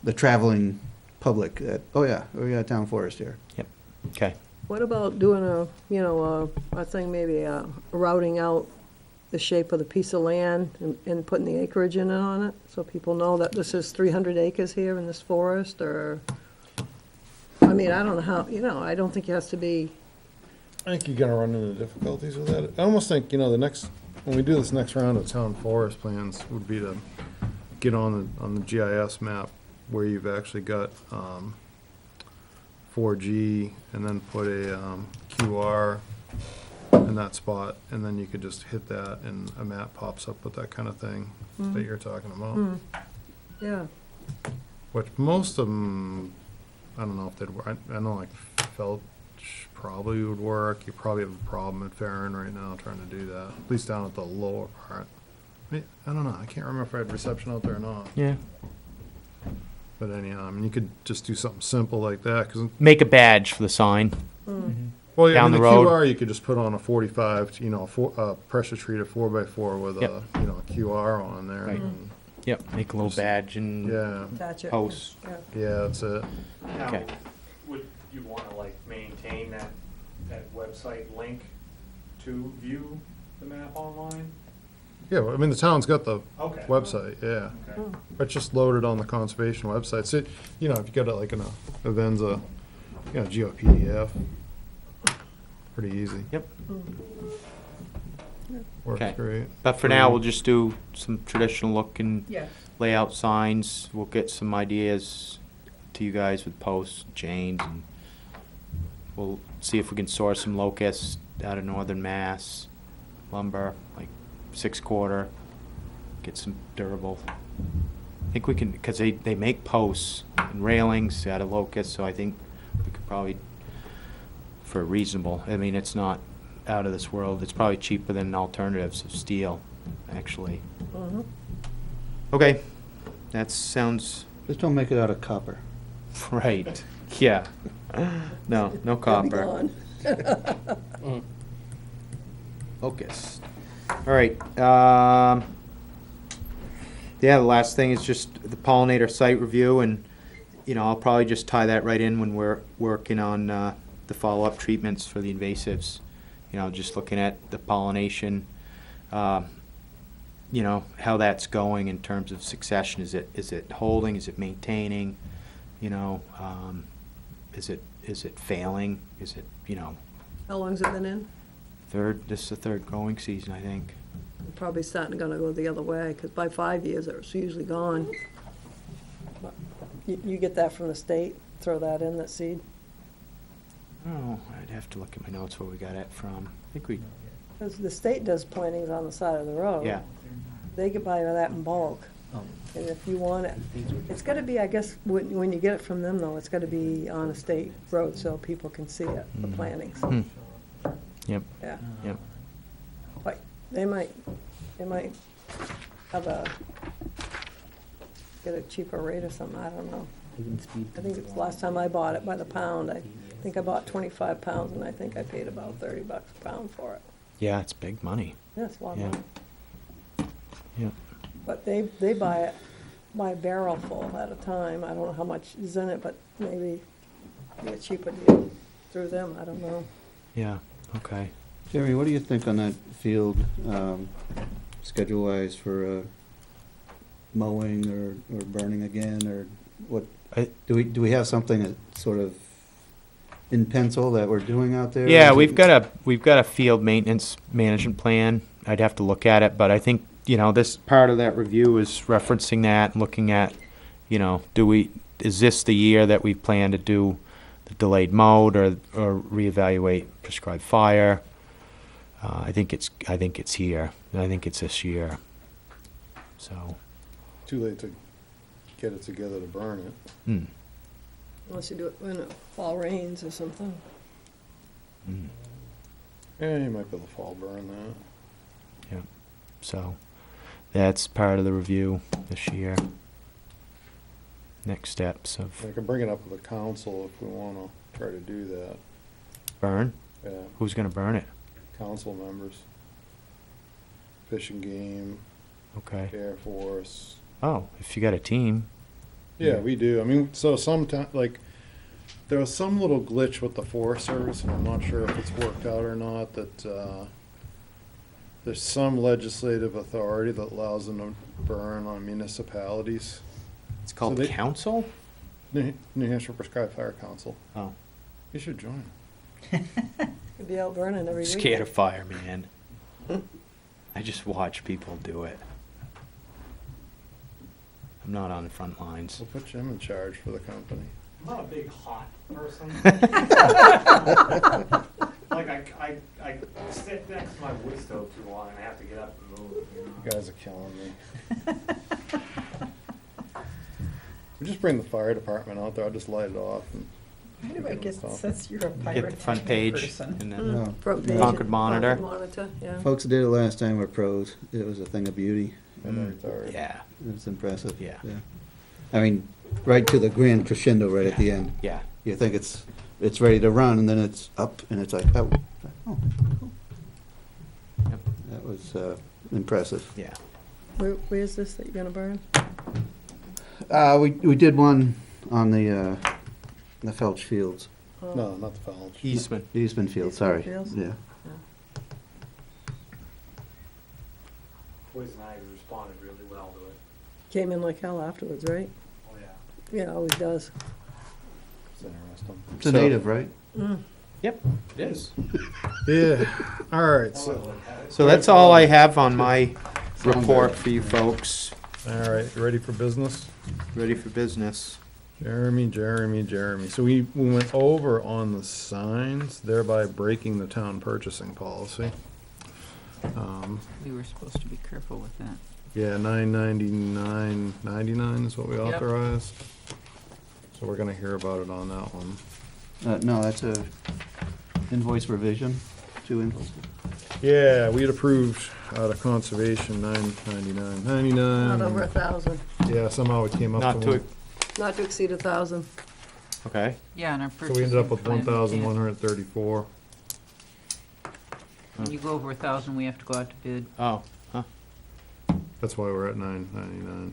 the traveling public that, oh yeah, we got a town forest here. Okay. what about doing a thing, maybe routing out the shape of the piece of land and putting the acreage in it on it, so people know that this is 300 acres here in this forest, or, I don't know how, I don't think it has to be, I think you're gonna run into difficulties with that. I almost think, when we do this next round of town forest plans, would be to get on the GIS map where you've actually got, 4G, and then put a, QR in that spot, and then you could just hit that and a map pops up with that kind of thing that you're talking about. yeah. Which most of them, I don't know if they'd work. I know like Felch probably would work. You probably have a problem at Farron right now trying to do that, at least down at the lower part. I don't know. I can't remember if I had reception out there or not. Yeah. But anyhow, you could just do something simple like that. Cause, Make a badge for the sign. well, yeah, Down the the road. QR you could just put on a 45, pressure treated 4x4 with Yep. a QR on there. Right. And, Yep. Make a little badge and yeah, Attach it. post. Yeah. yeah, that's it. Now, Okay. would you want to maintain that website link to view the map online? Yeah, well, the town's got the Okay. website, yeah. Okay. It's just loaded on the conservation website. So, if you got it like in a Avenza, GeoPDF, pretty easy. Yep. Works Okay. great. But for now, we'll just do some traditional look and Yeah. layout signs. We'll get some ideas to you guys with posts, chains, and we'll see if we can source some locusts out of northern Mass, lumber, like 6/4, get some durable. I think we can, because they make posts and railings out of locusts, so I think we could probably, for reasonable, it's not out of this world, it's probably cheaper than alternatives of steel, actually. Okay, that sounds Just don't make it out of copper. right. Yeah. No They'll be copper. gone. Locust. All right. Yeah, the last thing is just the pollinator site review, and I'll probably just tie that right in when we're working on the follow-up treatments for the invasives. Just looking at the pollination, how that's going in terms of succession. Is it holding? Is it maintaining? Is it failing? Is it How long's it been in? this is the third growing season, I think. Probably gonna go the other way, because by 5 years, it's usually gone. But You get that from the state, throw that in, that seed? Oh, I'd have to look at my notes where we got it from. I think we, Because the state does plantings on the side of the road. yeah. They could buy that in bulk. And if you want it, it's gotta be, I guess, when you get it from them though, it's gotta be on a state road so people can see it, the plantings. Yep, Yeah. yep. Like, they might have get a cheaper rate or something, I don't know. I think it's last time I bought it by the pound, I think I bought 25 pounds and I think I paid about $30 a pound for it. Yeah, it's big money. Yeah, it's a lot of Yeah. money. Yeah. But they buy it buy a barrel full at a time. I don't know how much is in it, but maybe be a cheaper deal through them, I don't know. Yeah, okay. Jerry, what do you think on that field, schedule-wise for mowing or burning again, or what? Do we have something that sort of in pencil that we're doing out there? Yeah, Is we've it- got a field maintenance management plan. I'd have to look at it, but I think, this part of that review is referencing that and looking at, is this the year that we plan to do the delayed mode or reevaluate prescribed fire? I think it's here. I think it's this year. So, Too late to get it together to burn it. mm, Unless you do it when it fall rains or something. mm, Yeah, you might be able to fall burn that. so that's part of the review this year. Next steps of I can bring it up with the council if we wanna try to do that. burn. Yeah, Who's gonna burn it? council members. Fish and Game, Okay. Air Force. Oh, if you got a team. Yeah, we do. I mean, so sometimes, like, there was some little glitch with the Forest Service, and I'm not sure if it's worked out or not, that, there's some legislative authority that allows them to burn on municipalities. It's called they- council? New Hampshire Prescribed Fire Council. Oh. You should join. Could be out burning every I'm week. scared of fire, man. I just watch people do it. I'm not on the front lines. We'll put Jim in charge for the company. I'm not a big hot person. Like, I sit next to my wood stove too long and I have to get up and move, You guys are killing me. We just bring the fire department out there, I'll just light it off and. Why do I give get, them stuff. says you're a Get the front page person? and then Mm, front page. Concord Monitor. Monitor, yeah. Folks that did it last time were pros. It was a thing of beauty. And they're retired. yeah, It was impressive. Yeah. I mean, right to the grand crescendo right at the end. yeah. You think it's ready to run, and then it's up, and it's like, oh, cool. Yep. That was impressive. Yeah. Where's this that you're gonna burn? We did one on the Felch Fields, Oh, No, not the Falls. Eastman. Eastman Field, sorry. Fields? Yeah. Poison ivy responded really well to it. Came in like hell afterwards, right? Oh, yeah. Yeah, always does. It's interesting. It's a So- native, right? Yep, it is. Yeah, all right, so, So that's all I have on my report for you folks. all right, you ready for business? Ready for business. Jeremy. So we went over on the signs, thereby breaking the town purchasing policy. We were supposed to be careful with that. Yeah, $999.99 is what we Yep. authorized. So we're gonna hear about it on that one. No, that's a invoice revision, 2 invoices. Yeah, we had approved out of conservation $999.99. Not over 1,000, Yeah, somehow it came up Not to to, one. not to exceed 1,000. okay. Yeah, and our So purchasing. we ended up with plan, we can't- 1,134. When you go over 1,000, we have to go out to bid. Oh, huh. That's why we're at $999.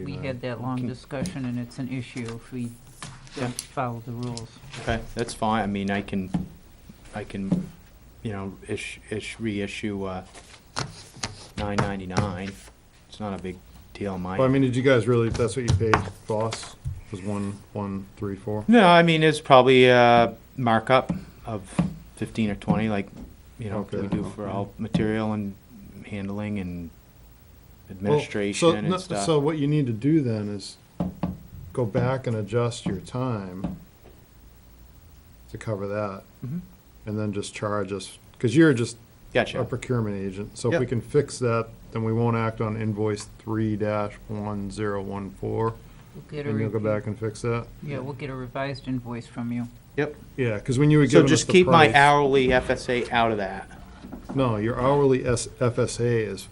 We had that long Can- discussion, and it's an issue if we don't follow the rules. Okay, that's fine. I mean, I can, reissue, $999. It's not a big deal, Well, I Mike. mean, did you guys really, that's what you paid, boss? Was 1,134? No, I mean, it's probably a markup of 15 or 20, like, we Okay. do for all material and handling and Well, administration no, and stuff. So what you need to do then is go back and adjust your time to cover that, Mhm. and then just charge us, because you're just a Gotcha. procurement agent. So if we Yep. can fix that, then we won't act on invoice 3-1014, We'll get a and you'll go review. back and fix that? Yeah, we'll get a revised invoice from you. Yep. Yeah, because when you were So giving us just the keep my price- hourly FSA out of that. No, your hourly FSA is,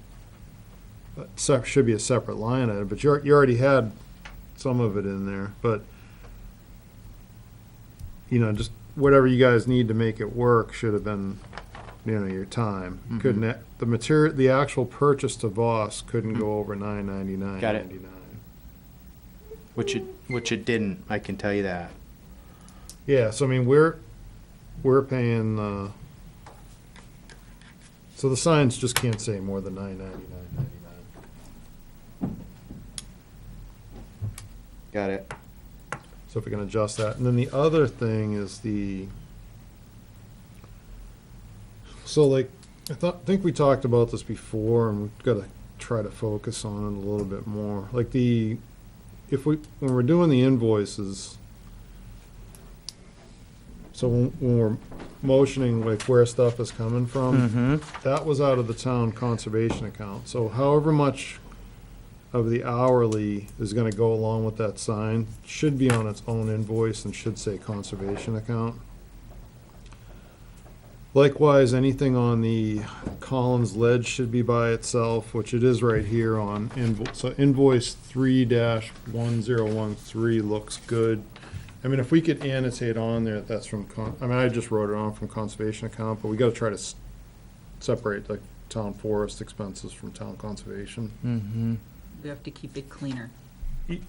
should be a separate line item, but you already had some of it in there, but, just whatever you guys need to make it work should have been, your time. Mhm. Couldn't, the actual purchase to Voss couldn't go over $999.99. Got it. Which it didn't, I can tell you that. Yeah, so I mean, we're paying, so the signs just can't say more than $9.99.99. Got it. So if we can adjust that. And then the other thing is so like, think we talked about this before, and we've got to try to focus on it a little bit more. Like when we're doing the invoices, so when we're motioning like where stuff is coming from, that was out of the town conservation account. So however much of the hourly is gonna go along with that sign should be on its own invoice and should say conservation account. Likewise, anything on the Collins Ledge should be by itself, which it is right here on so invoice 3-1013 looks good. I mean, if we could annotate on there, that's from I just wrote it on from conservation account, but we gotta try to separate like town forest expenses from town conservation. Mm-hmm. We have to keep it cleaner.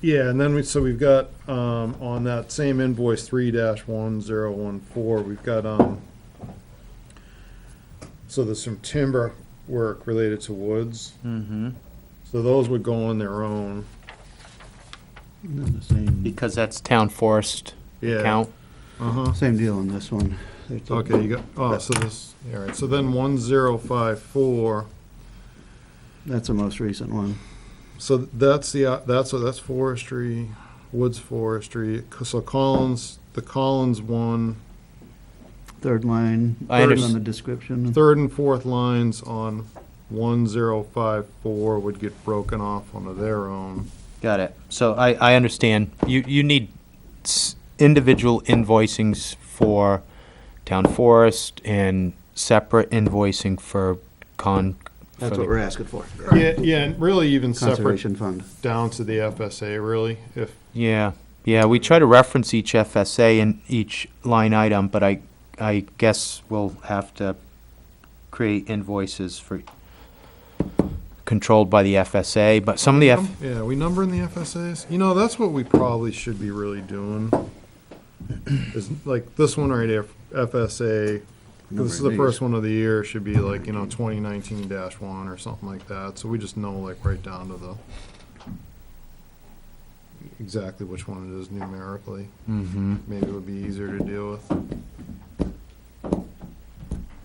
Yeah, and then we've got, on that same invoice 3-1014, we've got, so there's some timber work related to woods. Mm-hmm. So those would go on their own. The same, Because that's town forest Yeah. account. Uh-huh. same deal on this one. Okay, you got, so this, all right, so then 1054, That's the most recent one. so that's that's forestry, woods forestry, so the Collins one, Third line, I third unders- on the description. third and fourth lines on 1054 would get broken off onto their own. Got it. So I understand. You need individual invoicings for town forest and separate invoicing for That's what we're asking for. Yeah, and really even separate Conservation fund. down to the FSA, really, if, Yeah, we try to reference each FSA in each line item, but I guess we'll have to create invoices for controlled by the FSA, but some of the yeah, we number in the FSAs. You know, that's what we probably should be really doing. Is like this one right here, FSA, this is the first one of the year, should be like, 2019-1 or something like that. So we just know like right down to the exactly which one it is numerically. Mm-hmm. Maybe it would be easier to deal with.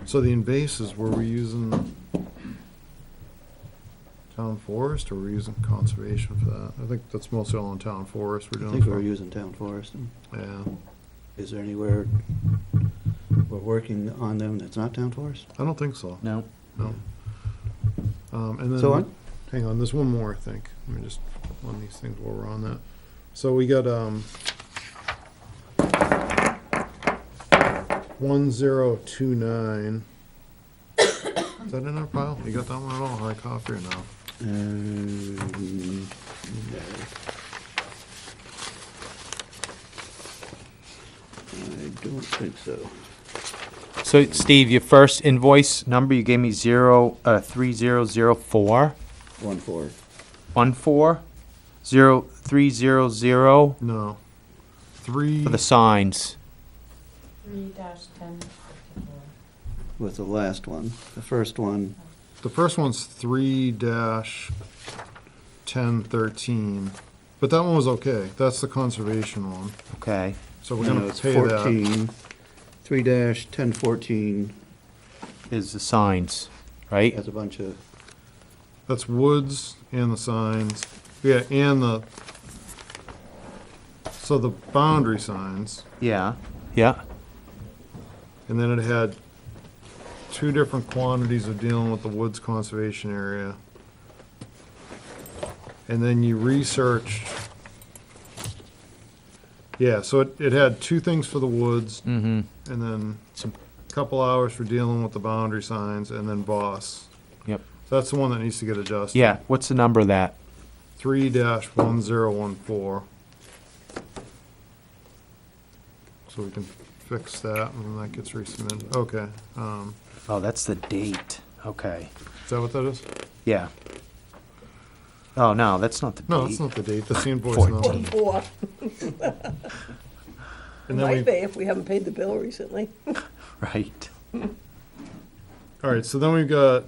So the invasives, were we using town forest or were we using conservation for that? I think that's mostly all in town forest we're I doing. think we're using town forest. Yeah, Is there anywhere we're working on them that's not town forest? I don't think so. No. No. And then, So on? hang on, there's one more, I think. Let me just, one of these things while we're on that. So we got, 1029. Is that in our pile? You got that one at all? Hard copy or no? I don't think so. So Steve, your first invoice number you gave me 3004 1-4. 1400300 No. 3. for the signs. 3-10. With the last one. The first one, The first one's 3-1013, but that one was okay. That's the conservation one. Okay. So we're no, gonna it's pay 14. 3-1014 Is the signs, right? has a bunch of, That's woods and the signs. Yeah, and so the boundary signs, Yeah. and then it had 2 different quantities of dealing with the woods conservation area. And then you researched, yeah, so it had 2 things for the woods, Mm-hmm. and then Some- a couple hours for dealing with the boundary signs, and then boss. Yep. So that's the one that needs to get adjusted. Yeah. What's the number of that? 3-1014. So we can fix that when that gets resubmitted. Okay, Oh, that's the date. Okay. is that what that is? Yeah. Oh, no, that's not the date. No, that's not the date, that's the invoice 14. number. 44. And then Might we, be if we haven't paid the bill recently. Right. all right, so then we've got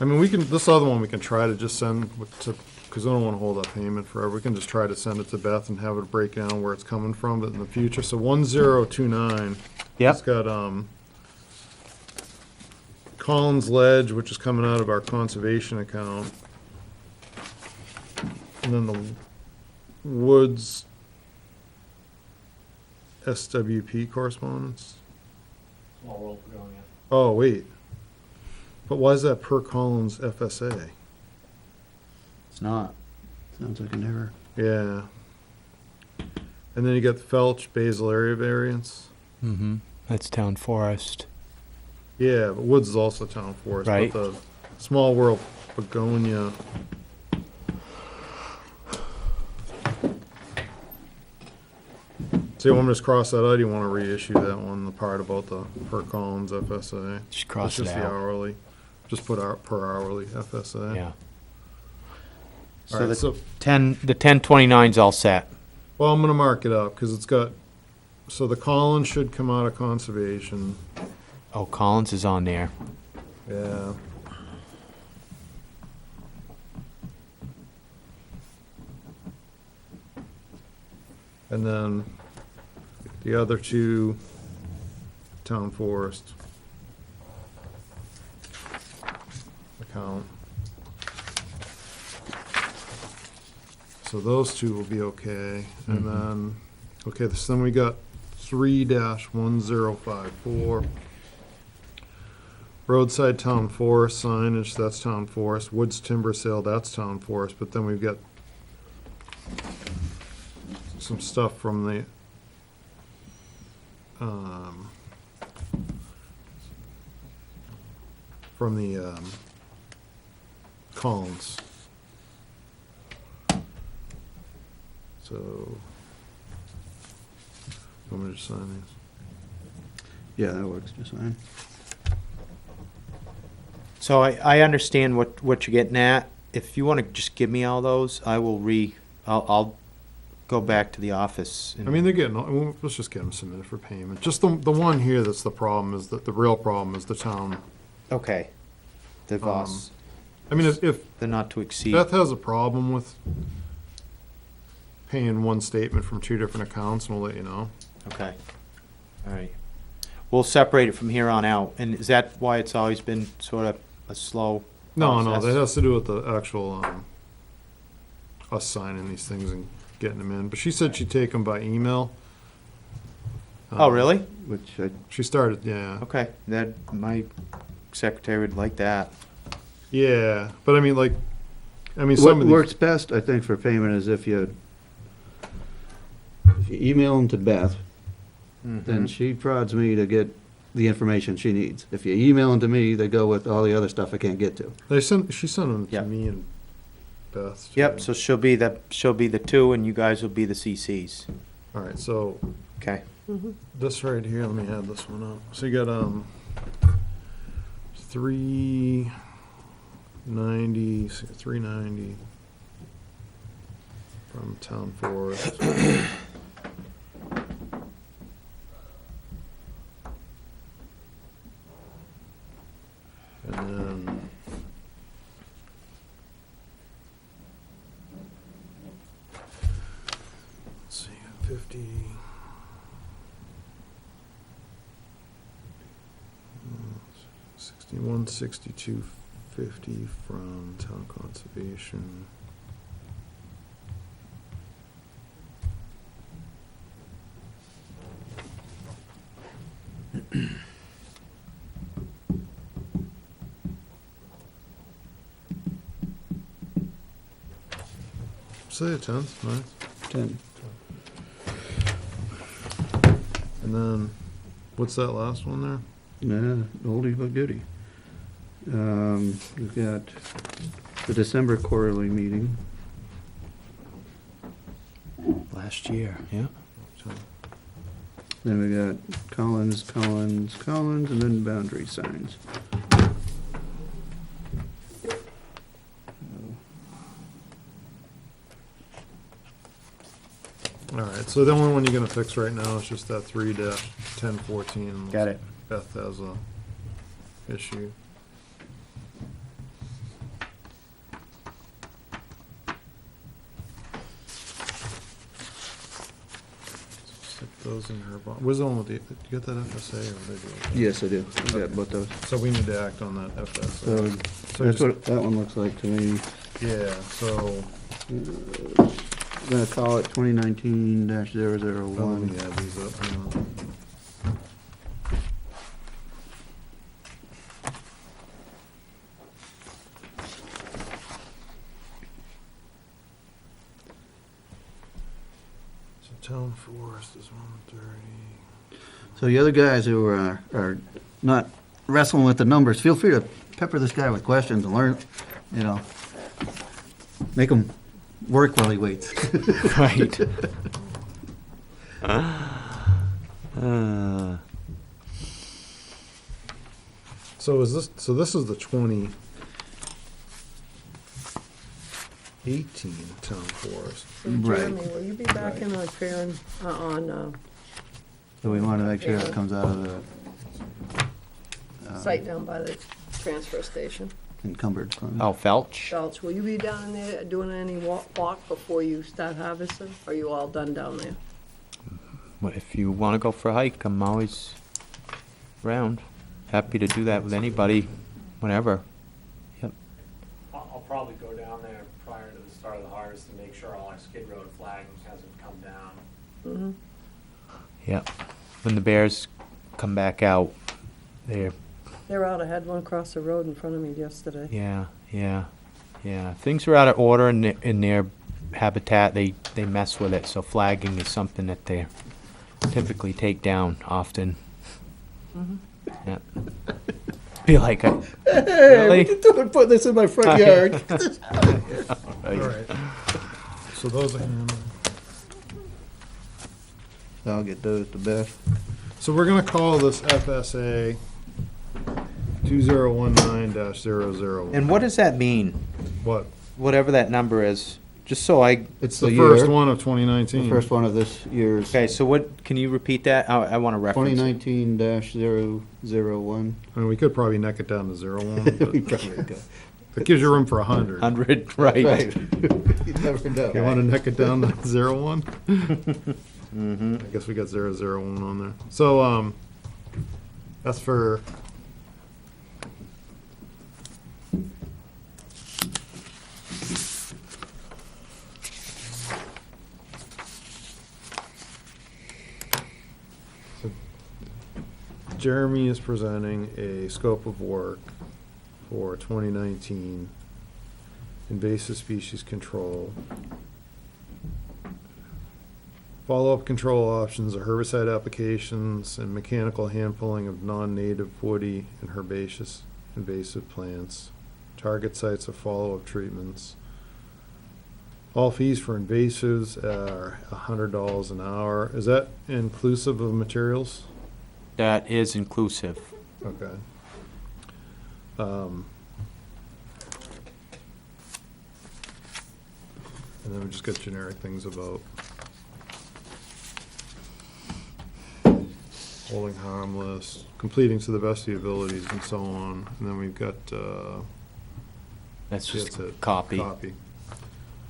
I mean, we can, this other one, we can try to just send to, because I don't want to hold up payment forever. We can just try to send it to Beth and have it break down where it's coming from, but in the future, so 1029. Yep. It's got, Collins Ledge, which is coming out of our conservation account. And then the Woods SWP correspondence. Small world we're going in. Oh, wait. But why is that per Collins FSA? It's not. Sounds like an error. Yeah. And then you got the Felch Basal area variance. Mm-hmm. That's town forest. Yeah, but Woods is also town forest. Right. But the Small World Begonia. So you want me to just cross that out? Or do you want to reissue that one, the part about the per Collins FSA? Just cross It's it just the out. hourly. Just put our per hourly FSA. Yeah. All So right, the so, 1029's all set. well, I'm gonna mark it up, because it's got, so the Collins should come out of conservation. Oh, Collins is on there. Yeah. And then the other two, town forest account. So those two will be okay, and then, okay, so then we got 3-1054. Roadside town forest signage, that's town forest. Woods timber sale, that's town forest, but then we've got some stuff from the, Collins. So, want me to sign these? Yeah, that works just fine. So I understand what you're getting at. If you want to just give me all those, I'll go back to the office. And I mean, they're getting, well, let's just get them submitted for payment. Just the one here that's the problem is that the real problem is the town. okay. The Voss, I mean, if the not to exceed. Beth has a problem with paying one statement from two different accounts, and we'll let you know. Okay. All right. We'll separate it from here on out. And is that why it's always been sort of a slow No, process? that has to do with the actual, us signing these things and getting them in. But she said she'd take them by email. Oh, really? Which She started, yeah. Okay. That my secretary would like that. Yeah, but I mean, like, what some of these. works best, I think, for payment is if you email them to Beth, then she prods me to get the information she needs. If you email them to me, they go with all the other stuff I can't get to. She sent them Yep. to me and Beth. Yep. too. So she'll be the two, and you guys will be the CCs. All right, so Okay. this right here, let me add this one up. So you got, 390 from town forest. And then let's see, 50. 61, 62, 50 from town conservation. Say the 10th, ninth. 10. And then, what's that last one there? Yeah, oldie but goodie. We've got the December quarterly meeting. Last year. Yeah. Then we got Collins, and then boundary signs. All right, so the only one you're gonna fix right now is just that 3-1014. Got it. Beth has a issue. Stick those in her, where's the one with the, did you get that FSA or did you? Yes, I do. I got both those. So we need to act on that FSA. So So that's just- what that one looks like to me. Yeah, so, I'm gonna call it 2019-001. let me add these up, hang on. So town forest is 130. So the other guys who are not wrestling with the numbers, feel free to pepper this guy with questions and learn, you know, make him work while he waits. Right. So is this, so this is the 2018 town forest. So Right. Jeremy, will you be back in on fair and, on, So we want to make sure it comes out of the site down by the transfer station? encumbered fund. Oh, Felch? Belch, will you be down there doing any walk before you start harvesting? Or are you all done down there? Well, if you want to go for a hike, I'm always around. Happy to do that with anybody, whenever. Yep. I'll probably go down there prior to the start of the harvest to make sure all our skid road flagging hasn't come down. Mm-hmm. Yep. When the bears come back out, they're, They're out. I had one cross the road in front of me yesterday. yeah. Things are out of order in their habitat. They mess with it. So flagging is something that they typically take down often. Mhm. Yep. Be like, Hey, Really? what you doing putting this in my front yard? All right. So those are handled. I'll get those to Beth. So we're gonna call this FSA 2019-001. and what does that mean? What? Whatever that number is, just so I. It's The the first year. one of The 2019. first one of this year's Okay, so what? Can you repeat that? I want to reference. 2019-001. I mean, we could probably neck it down to 01, but We probably could. it gives you room for 100. 100, right? Right. You never know. You wanna neck it down to 01? Mm-hmm. I guess we got 001 on there. So, that's for. So Jeremy is presenting a scope of work for 2019 invasive species control. Follow-up control options are herbicide applications and mechanical hand pulling of non-native woody and herbaceous invasive plants. Target sites of follow-up treatments. All fees for invasives are $100 an hour. Is that inclusive of materials? That is inclusive. Okay. And then we just got generic things about holding harmless, completing to the best of your abilities, and so on. And then we've got, That's just that's a it. copy, Copy.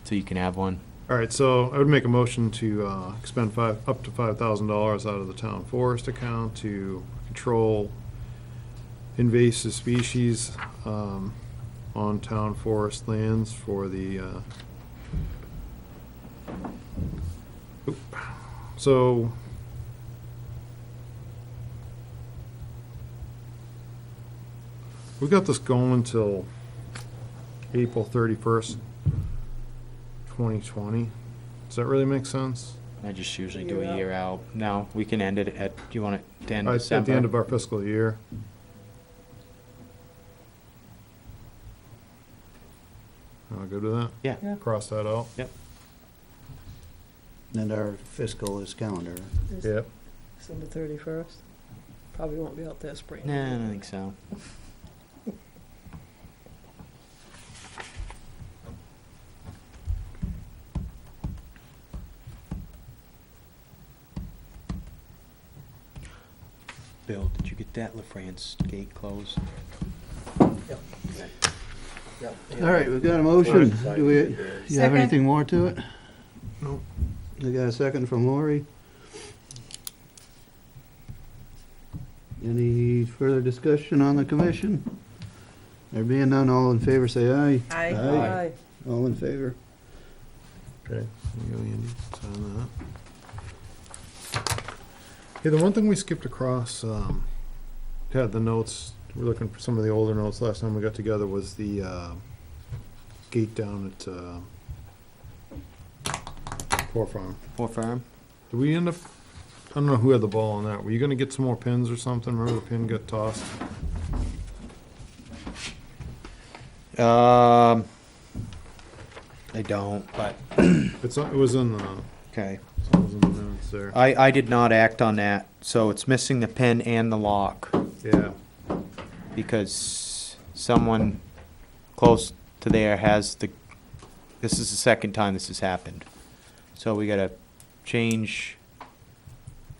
so you can have one. All right, so I would make a motion to expend up to $5,000 out of the town forest account to control invasive species on town forest lands for the, so we got this going till April 31st, 2020. Does that really make sense? I just usually do Year a out. year out. No, we can end it at, do you want it to end At December? the end of our fiscal year. Good with that? Yeah. Yeah. Cross that out? And our fiscal is calendar. Yep. December 31st. Probably won't be out there spraying. Nah, I don't think so. Bill, did you get that LaFrance gate closed? All right, we've got a motion. Do we, you have Second. anything more to it? No. We got a second from Lori. Any further discussion on the commission? There being none, all in favor, say aye. Aye. Aye. All in favor? Okay. There you go, Andy. Sign that. Hey, the one thing we skipped across, had the notes, we're looking for some of the older notes last time we got together, was the, gate down at, Poor Farm. Or farm? Did we end up, I don't know who had the ball on that. Were you gonna get some more pins or something? Remember the pin got tossed? I don't, but, It's, it was in the, okay. it was in the minutes there. I did not act on that, so it's missing the pin and the lock, Yeah. because someone close to there has this is the second time this has happened. So we gotta change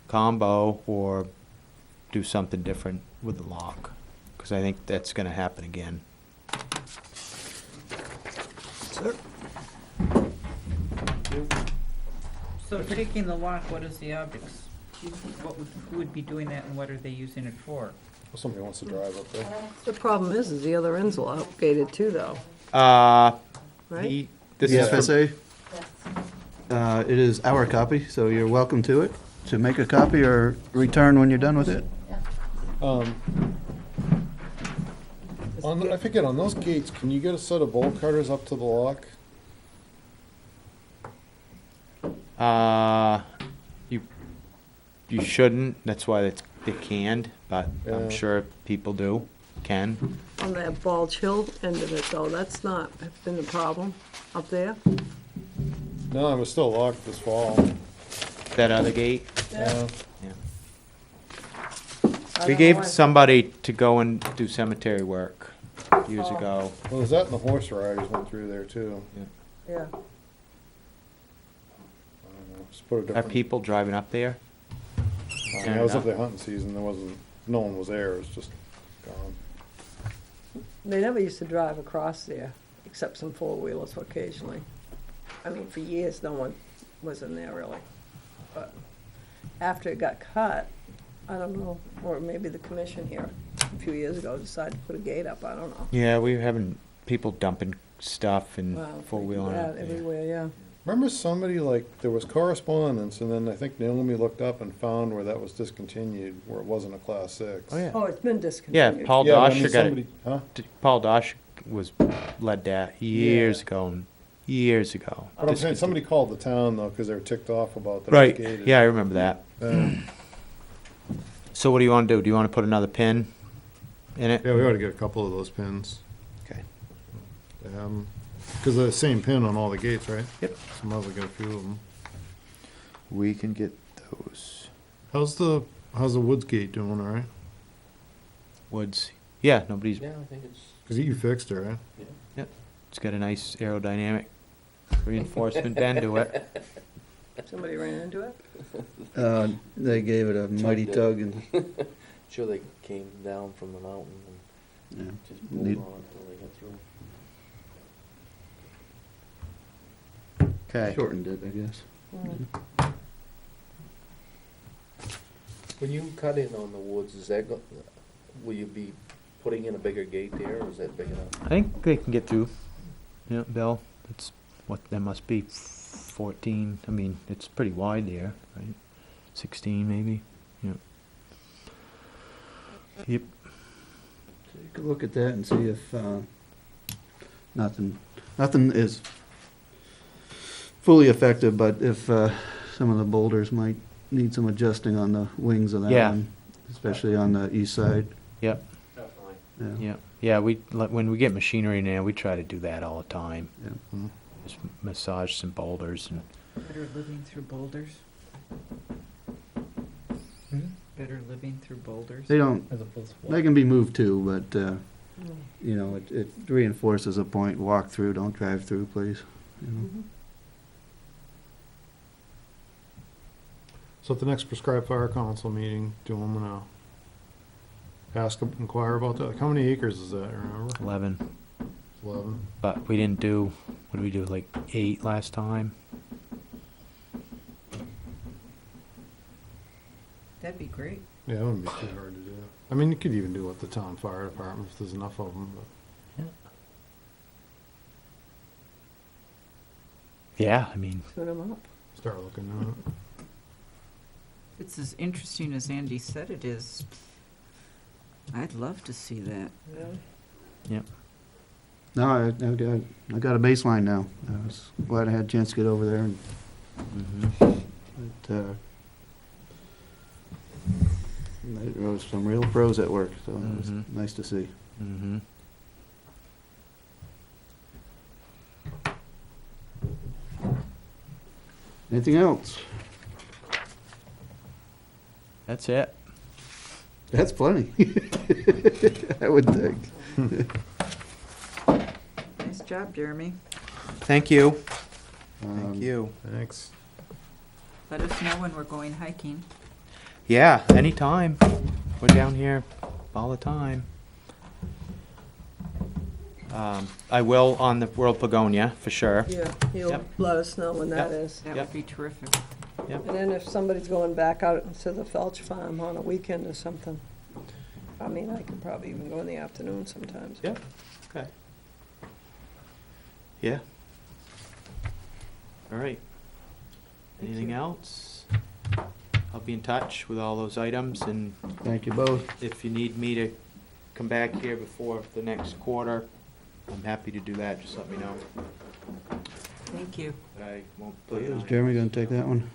combo or do something different with the lock, because I think that's gonna happen again. So taking the lock, what is the objects? Who would be doing that and what are they using it for? Well, somebody wants to drive up there. The problem is the other end's outgated too, though, Uh, right? this The is from, FSA? It is our copy, so you're welcome to it, to make a copy or return when you're done with it. I forget, on those gates, can you get a set of bolt cutters up to the lock? you shouldn't, that's why they're canned, but Yeah. I'm sure people can. On that Balch Hill end of it, though, that's not been the problem up there. No, it was still locked this fall. That other gate? Yeah. Yeah. I We don't know gave why. somebody to go and do cemetery work years Oh. ago. Well, there's that and the horse riders went through there too. Yeah. I don't know, just put a Are different. people driving up there? I mean, I was up there hunting season, there wasn't, no one was there, it was just gone. They never used to drive across there, except some four-wheelers occasionally. I mean, for years, no one was in there really. But after it got cut, I don't know, or maybe the commission here a few years ago decided to put a gate up, I don't know. Yeah, we were having people dumping stuff and Well, four-wheeling yeah, up there. everywhere, yeah. Remember somebody, like, there was correspondence, and then I think Naomi looked up and found where that was discontinued, where it wasn't a class 6. Oh, yeah. Oh, it's been Yeah, discontinued. Paul Yeah, but I mean, Dosher got somebody- it. Huh? Paul Dosh was led that years Yeah. ago, years ago. But I'm saying, somebody called the town though, because they were ticked off about that. Right, it's gated. yeah, I remember that. Uh, So what do you want to do? Do you want to put another pin in it? Yeah, we ought to get a couple of those pins. Okay. Because they're the same pin on all the gates, right? Yep. So might as well get a few of them. We can get those. How's the Woods gate doing, all right? Woods. Yeah, nobody's, Yeah, I think it's, Because you fixed it, right? it's got a nice aerodynamic reinforcement bend to it. Somebody ran into it? They gave it a mighty did. tug and, sure they came down from the mountain yeah. and just pulled on Need- it until they got through. Okay. Shortened it, I guess. When you cut in on the woods, is that will you be putting in a bigger gate there, or is that big enough? I think they can get through. Yeah, Bill, it's what, that must be 14. I mean, it's pretty wide there, right? 16 maybe. Yeah. Yep. Take a look at that and see if, nothing is fully effective, but if, some of the boulders might need some adjusting on the wings of that Yeah. one, especially on the east side, Yep. Definitely. Yeah. Yeah. When we get machinery in there, we try to do that all the time. Yeah. Just massage some boulders and. Better living through boulders? better living through boulders? They don't, As opposed to they can be moved too, but, you know, it reinforces a point, walk through, don't drive through, please. You know. Mhm. So at the next prescribed fire council meeting, do I'm gonna inquire about that. Like, how many acres is that, remember? 11. 11? But we didn't do, what did we do, like 8 last time? That'd be great. Yeah, it wouldn't be too hard to do. I mean, you could even do it with the town fire department if there's enough of them, but. Yeah, I mean, Tune 'em up. Start looking at it. It's as interesting as Andy said it is. I'd love to see that. Yeah. No, I got a baseline now. I was glad I had a chance to get over there and, there was some real pros at work, so it was Mhm. nice to see. mm-hmm. Anything else? That's it. That's plenty. I would think. Nice job, Jeremy. Thank you. Um, Thank you. Thanks. Let us know when we're going hiking. Yeah, anytime. We're down here all the time. I will on the World Pagonia, for sure. Yeah, you'll Yep. let us know when that Yep. is. That Yep. would be terrific. Yep. And then if somebody's going back out to the Felch Farm on a weekend or something, I mean, I could probably even go in the afternoon sometimes. Yep. Okay. Yeah. All right. Thank Anything you. else? I'll be in touch with all those items, and Thank you both. if you need me to come back here before the next quarter, I'm happy to do that. Just let me know. Thank you. But I won't put it Is on. Jeremy gonna take that one?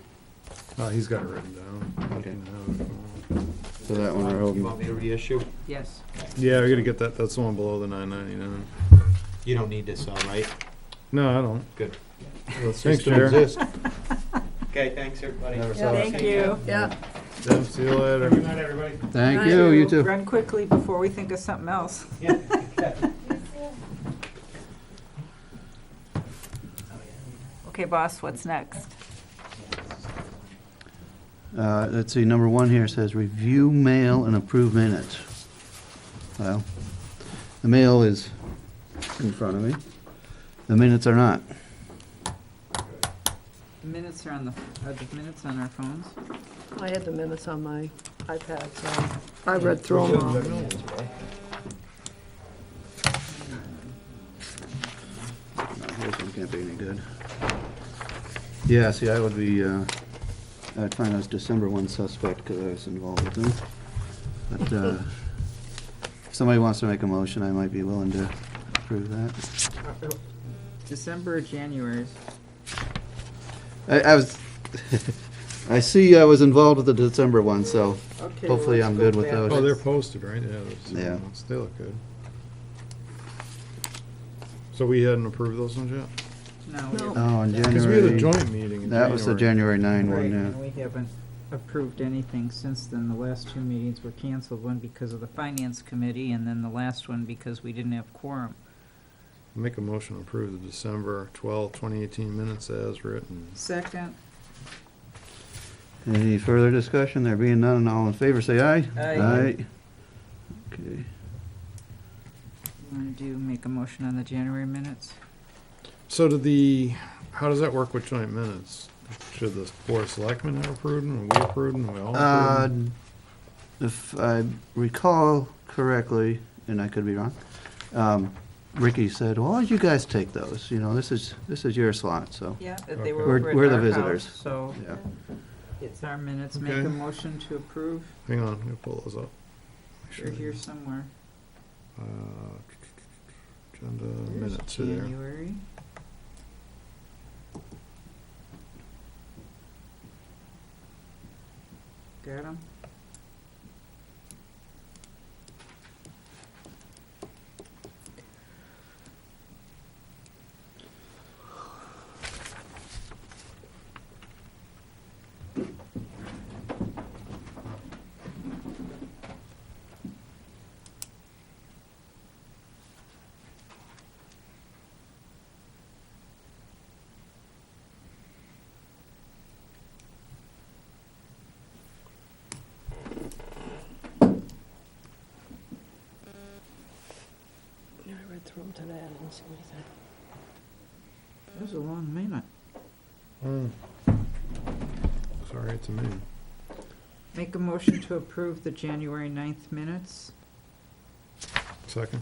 He's got it written down. Okay. You can have it. So that one we're You holding. want me to reissue? Yes. Yeah, we gotta get that, that's the one below the 999. You don't need this, all right? No, I don't. Good. Thanks, Cease to Chair. exist. Okay, thanks, everybody. Never Yeah, saw it. thank you. Yeah. Yeah, see you later. Good night, everybody. Thank Thank you, you you. too. Run quickly before we think of something else. Okay, boss, what's next? Let's see, number 1 here says review mail and approve minutes. Well, the mail is in front of me. The minutes are not. The minutes are the minutes on our phones? I had the minutes on my iPad, so I read through them all. No, this one can't be any good. Yeah, see, I would be, I'd find those December 1 suspect because I was involved with them. But if somebody wants to make a motion, I might be willing to approve that. December or January's? I was, I see I was involved with the December one, so Okay, hopefully let's I'm go good with back. those. Oh, they're posted, right? Yeah. Yeah. They look good. So we hadn't approved those ones yet? No, we No. haven't. Oh, in Because we had a January, joint meeting in that was the January 9 Right, one, and yeah. we haven't approved anything since then. The last 2 meetings were canceled, one because of the finance committee, and then the last one because we didn't have quorum. Make a motion to approve the December 12, 2018 minutes as written. Second, Any further discussion? There being none, and all in favor, say aye. Aye. Okay. you want to make a motion on the January minutes? So how does that work with joint minutes? Should the board of selectmen have approved them, and we approved them, and we all approved them? If I recall correctly, and I could be wrong, Ricky said, well, why don't you guys take those? You know, this is your slot, so, Yeah, but Okay. they were We're- over at we're the our house, visitors. so yeah. it's our minutes. Make Okay. a motion to approve. Hang on, let me pull those up. Make They're sure here they- somewhere. Agenda There's minutes here. January. Got 'em? to that, I didn't see anything. That was a long minute. Sorry, it's a me. Make a motion to approve the January 9th minutes. Second?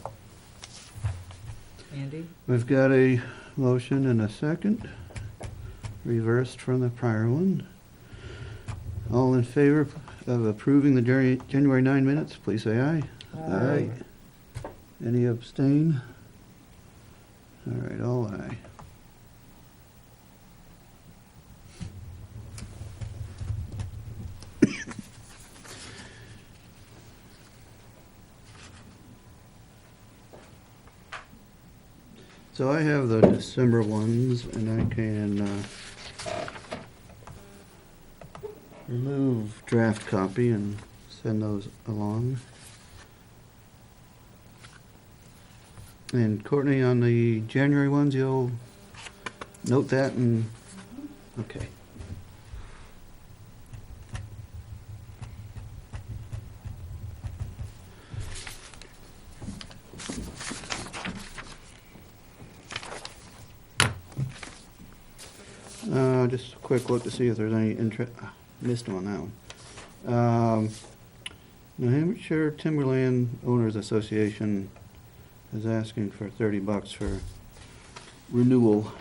Andy? We've got a motion and a second, reversed from the prior one. All in favor of approving the January 9 minutes, please say aye. Aye. Any abstain? All right, all aye. So I have the December ones, and I can remove draft copy and send those along. And Courtney, on the January ones, you'll note that and, okay. Just a quick look to see if there's any interest, missed one now. New Hampshire Timberland Owners Association is asking for $30 for renewal.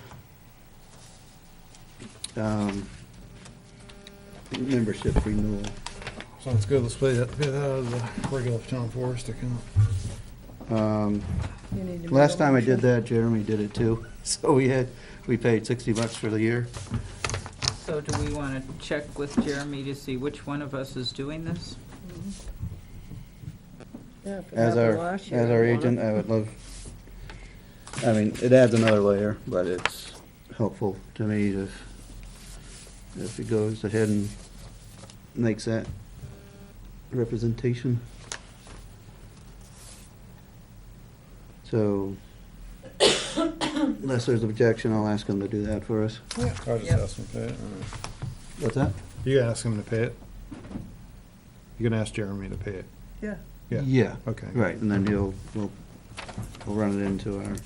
Membership renewal. Sounds good, let's pay that out of the regular town forest account. You need to make Last a time I motion. did that, Jeremy did it too. So we paid $60 for the year. So do we want to check with Jeremy to see which one of us is doing this? Yeah, if it As happened our, last year, as I our want agent, it. I would love, I mean, it adds another layer, but it's helpful to me if he goes ahead and makes that representation. So, unless there's objection, I'll ask him to do that for us. I'll just Yep. ask him to pay it. All right. What's that? You can ask him to pay it? You can ask Jeremy to pay it? Yeah. Yeah. Okay. Right, and then we'll run it into our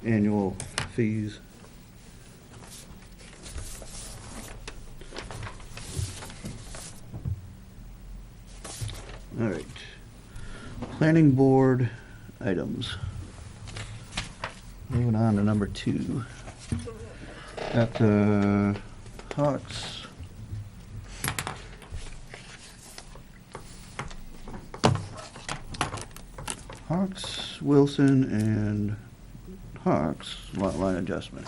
annual fees. All right. Planning board items. Moving on to number 2. At the Hawks. Hawks, Wilson, and Hawks lot line adjustment.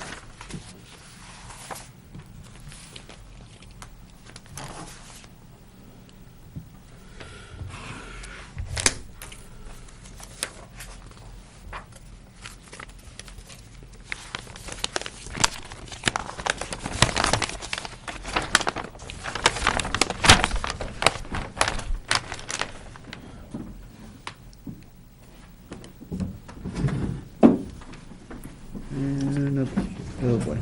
And, oh boy,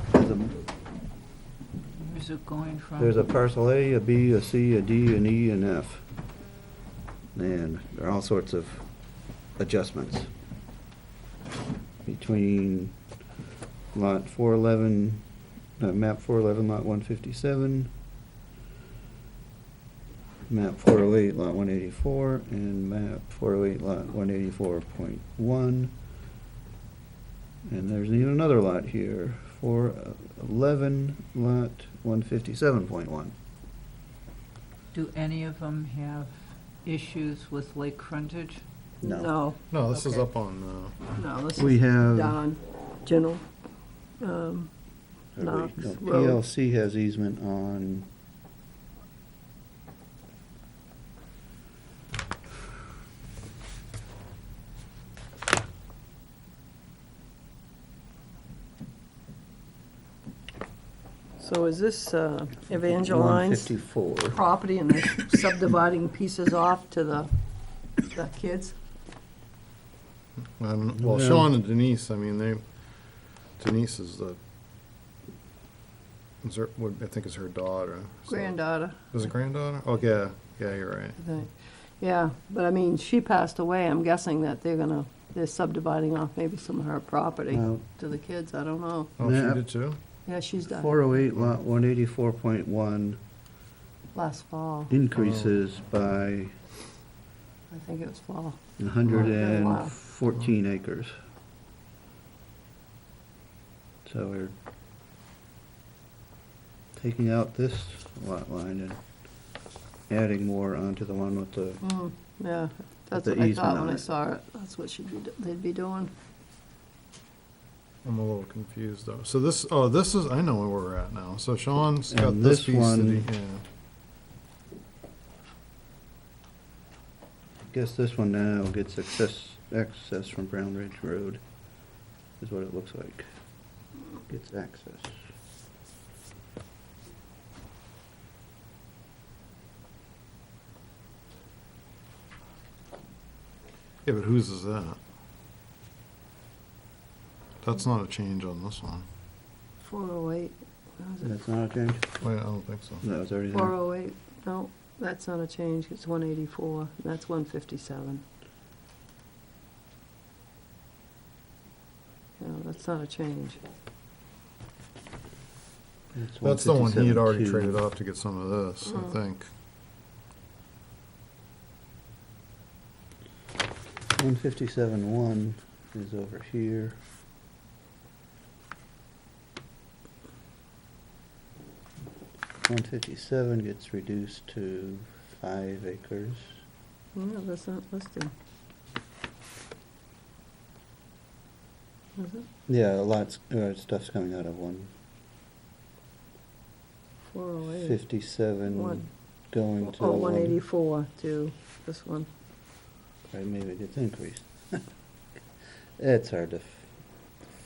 Where's it going from? there's a parcel A, a B, a C, a D, an E, and F. And there are all sorts of adjustments between lot 411, map 411, lot 157, map 408, lot 184, and map 408, lot 184.1. And there's even another lot here, 411, lot 157.1. Do any of them have issues with lake frontage? No, No, this is Okay. up on, no, this We is have, Don, General. no, Knox Road. PLC has easement on, So is this Evangeline's 154. property and they're subdividing pieces off to the kids? I don't know, well, Yeah. Sean and Denise, I mean, Denise is I think is her daughter. so- Granddaughter, Is it granddaughter? Oh, yeah, you're right. I think. Yeah, but I mean, she passed away. I'm guessing that they're gonna they're subdividing off maybe some of her property Well- to the kids, I don't know. Oh, she Yeah. did too? Yeah, she's done 408 lot 184.1 last fall. increases by I think it was fall. 114 acres. So we're taking out this lot line and adding more onto the one with the, Yeah, that's the what I easement thought on when I it. saw it. That's what they'd be doing. I'm a little confused though. So this, oh, this is, I know where we're at now. So Sean's got And this this piece to be, one- yeah. I guess this one now gets access from Brown Ridge Road, is what it looks like. Gets access. Yeah, but whose is that? That's not a change on this one. 408, what was it? That's not a change? Wait, I don't think so. That was already there. 408, no, that's not a change, it's 184, and that's 157. No, that's not a change. That's the one he had already 157.2. traded off to get some of this, I think. 157.1 is over here. One 57 gets reduced to 5 acres. No, that's not listed. Is it? Yeah, lots, stuff's coming out of 408. 157 One. going to. Oh, 184 to this one. Right, maybe it gets increased. It's hard to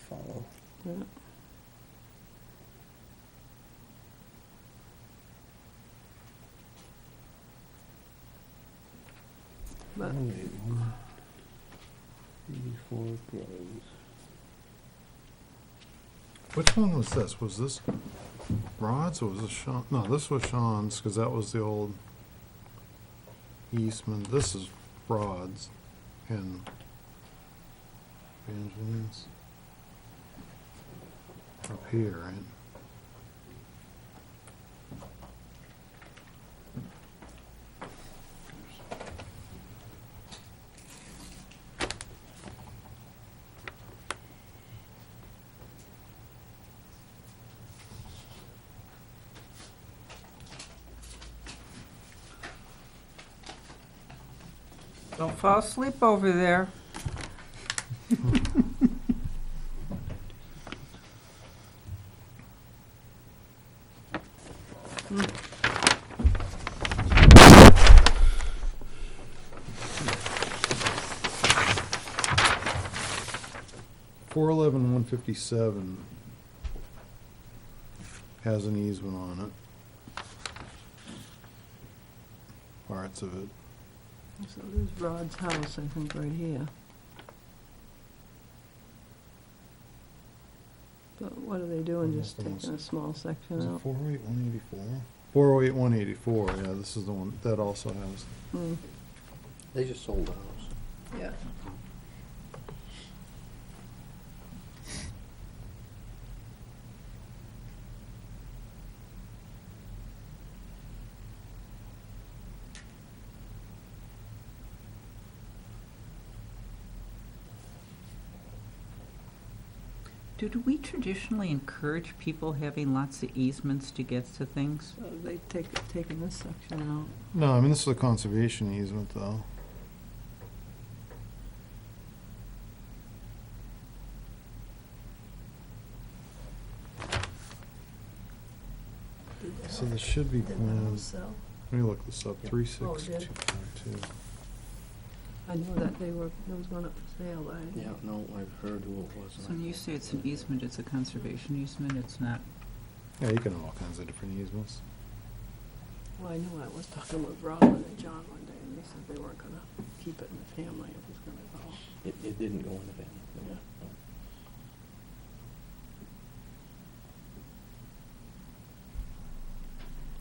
follow. Yeah. But 84 grows. Which one was this? Was this Rod's or was this Sean? No, this was Sean's, because that was the old Eastman. This is Rod's and Evangeline's. Up here, right? Don't fall asleep over there. Four 157 has an easement on it. Parts of it. so there's Rod's house, I think, right here. But what are they doing, just Almost taking a small section Is it out? 408 184? 408 184, yeah, this is the one that also has. Hmm, They just sold the house. yeah. Do we traditionally encourage people having lots of easements to get to things? So they taking this section out. No, I mean, this is a conservation easement, though. So this should be Did that planned. house sell? Let me look this up, Oh, 36252. I knew that there was one up for sale, but I didn't. Yeah, no, I've heard who it was. So when you say it's an easement, it's a conservation easement, it's not, Yeah, you can have all kinds of different easements. Well, I knew I was talking with Robin and John one day, and they said they weren't gonna keep it in the family, it was gonna go. It didn't go in the van. Yeah.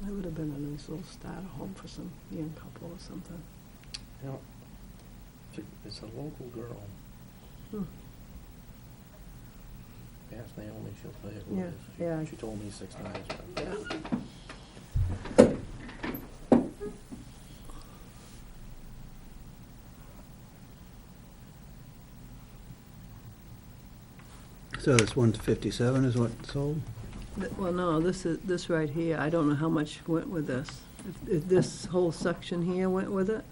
That would have been a nice little starter home for some young couple or something. You know, it's a local girl. Ask Naomi, she'll tell you who Yeah, it is. yeah. She told me 6 times, but. Yeah. So this 157 is what sold? Well, no, this right here, I don't know how much went with this. If this whole section here went with it?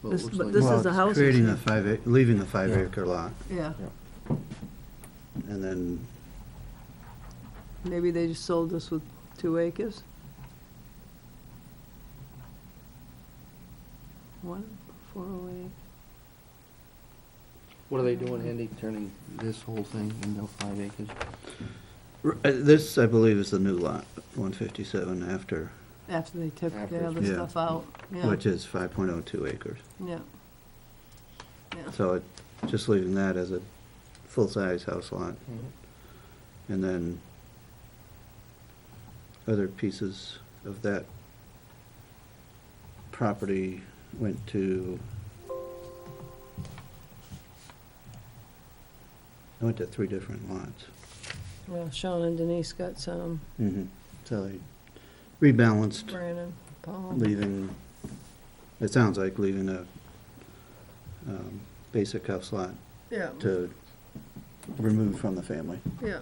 Well, it This- looks but like- this Well, is the it's houses creating here. a leaving a 5 Yeah. acre lot, Yeah, and then, maybe they just sold this with 2 acres? What, 408? What are they doing, Andy, turning this whole thing into 5 acres? this, I believe, is the new lot, 157 after, After they took After the it's- other Yeah. stuff out, yeah, which is 5.02 acres. yeah. Yeah, So it, just leaving that as a full-size house lot, Mhm. and then other pieces of that property went to, I went to 3 different lots. well, Sean and Denise got some, So they rebalanced, Brandon, Paul. leaving, it sounds like leaving a basic house lot Yeah, to remove from the family. yeah.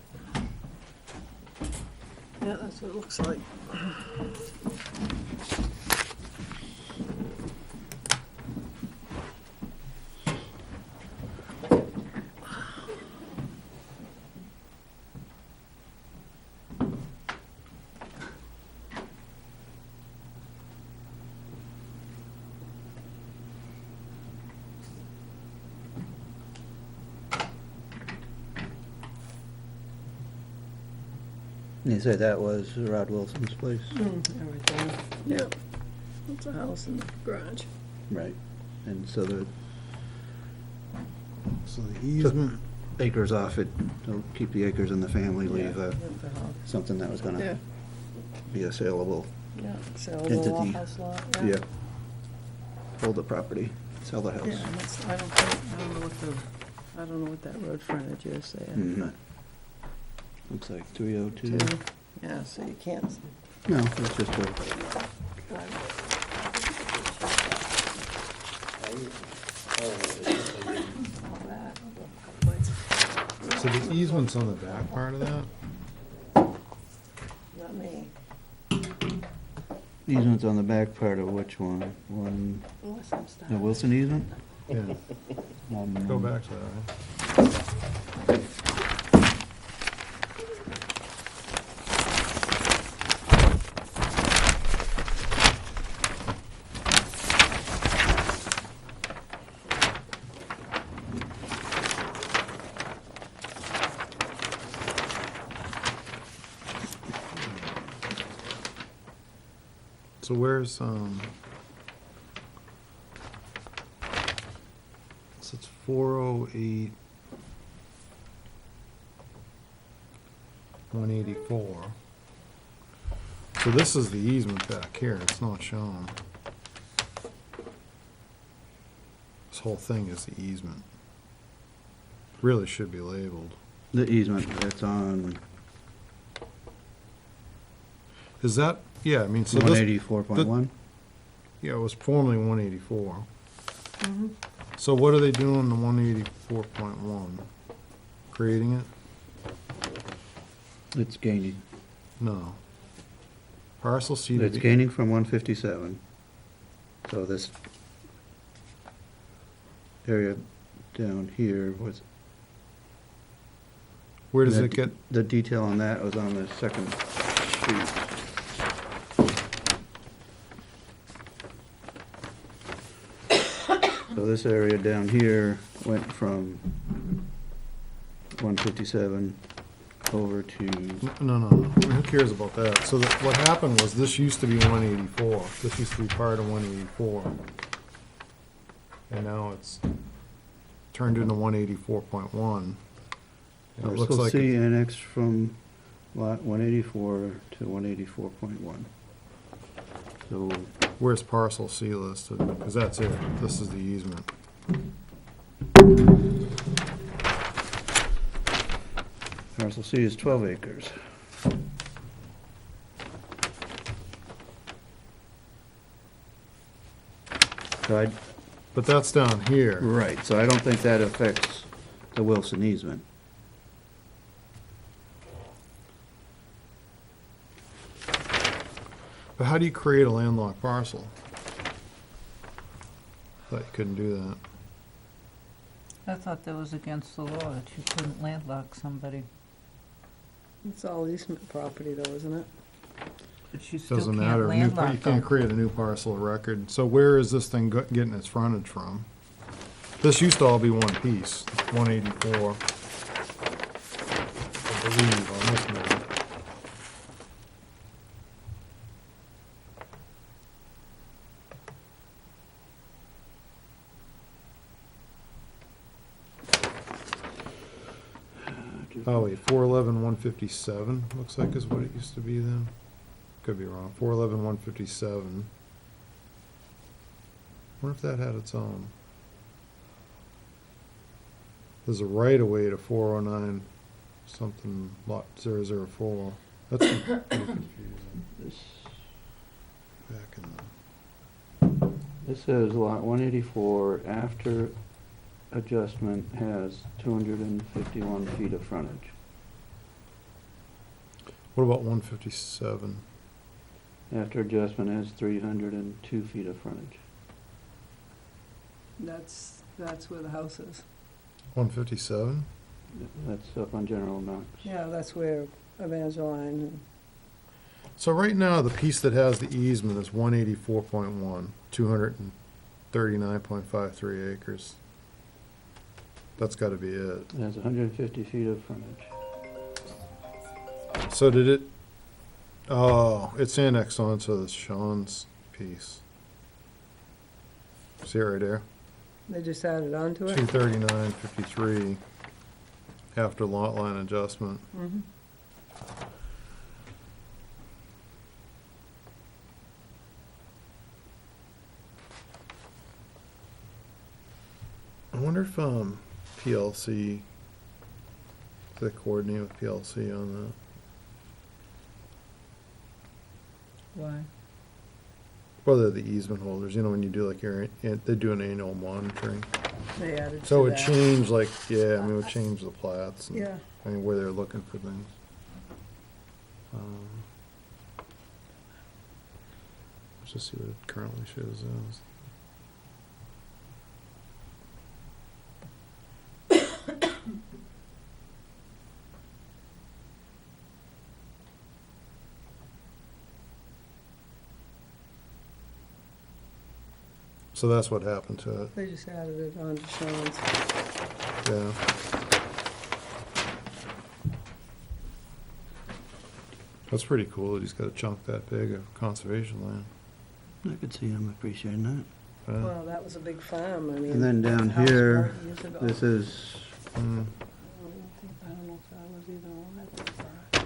Yeah, that's what it looks like. You say that was Rod Wilson's place? Everything, yeah. It's a house and a garage. Right. And so the So the easement, acres off it, to keep the acres in the family, leave Yeah, the house. something that was Yeah, gonna be a saleable, yeah, saleable Entity. house lot, yeah. Hold the property, sell the Yeah, house. and that's, I don't know what that road frontage is there. Mhm. Looks like 302. Two. Yeah, so you can't No, it's just a, drive. all that. so the easement's on the back part of that? Not me. easement's on the back part of which one? Unless I'm stuck. The Wilson easement? Yeah, Um, go back to that. So where's, so it's 408, 184. So this is the easement back here, it's not shown. This whole thing is the easement. Really should be labeled. The easement, that's on Is that, yeah, I mean, so this, 184.1? yeah, it was formerly 184. Mhm. So what are they doing in the 184.1? Creating it? It's gaining. No. Parcel C to It's be, gaining from 157. So this area down here was. where does the- it get, The detail on that was on the second sheet. So this area down here went from 157 over to, no, who cares about that? So what happened was this used to be 184. This used to be part of 184. And now it's turned into 184.1. And it looks so like, C annexed from lot 184 to 184.1. So where's parcel C listed? Because that's it. This is the easement. Parcel C is 12 acres. So I, But that's down here. right, so I don't think that affects the Wilson easement. But how do you create a landlocked parcel? Thought you couldn't do that. I thought that was against the law, that you couldn't landlock somebody, It's all easement property though, isn't it? but you still Doesn't can't matter. You landlock can't them. create a new parcel of record. So where is this thing getting its frontage from? This used to all be one piece, 184. I believe on this map. Oh wait, 411, 157, looks like is what it used to be then. Could be wrong. 411, 157. Wonder if that had its own. There's a right of way to 409 something lot 004. That's pretty confusing. This, Back in the, this says lot 184 after adjustment has 251 feet of frontage. what about 157? After adjustment has 302 feet of frontage. That's where the house is. 157? That's up on General Knox. Yeah, that's where Evangeline and So right now, the piece that has the easement is 184.1, 239.53 acres. That's gotta be it. It has 150 feet of frontage. So did it, oh, it's annexed onto the Sean's piece. See it right there? they just added on to it? 239.53 after lot line adjustment. Mhm. I wonder if, PLC, they coordinate with PLC on that. Why? Well, they're the easement holders, you know, when you do like they do an annual monitoring. They added to So it that. changed like, yeah, I mean, it would change the plats and, Yeah, I mean, where they're looking for things. Let's just see what it currently shows as. So that's what happened to it, they just added it on to Sean's. yeah. That's pretty cool that he's got a chunk that big of conservation land. I could see him appreciating that. Yeah. Well, that was a big farm, I mean. And then down house here, burnt years ago. this is, I Mm. don't know if that was even on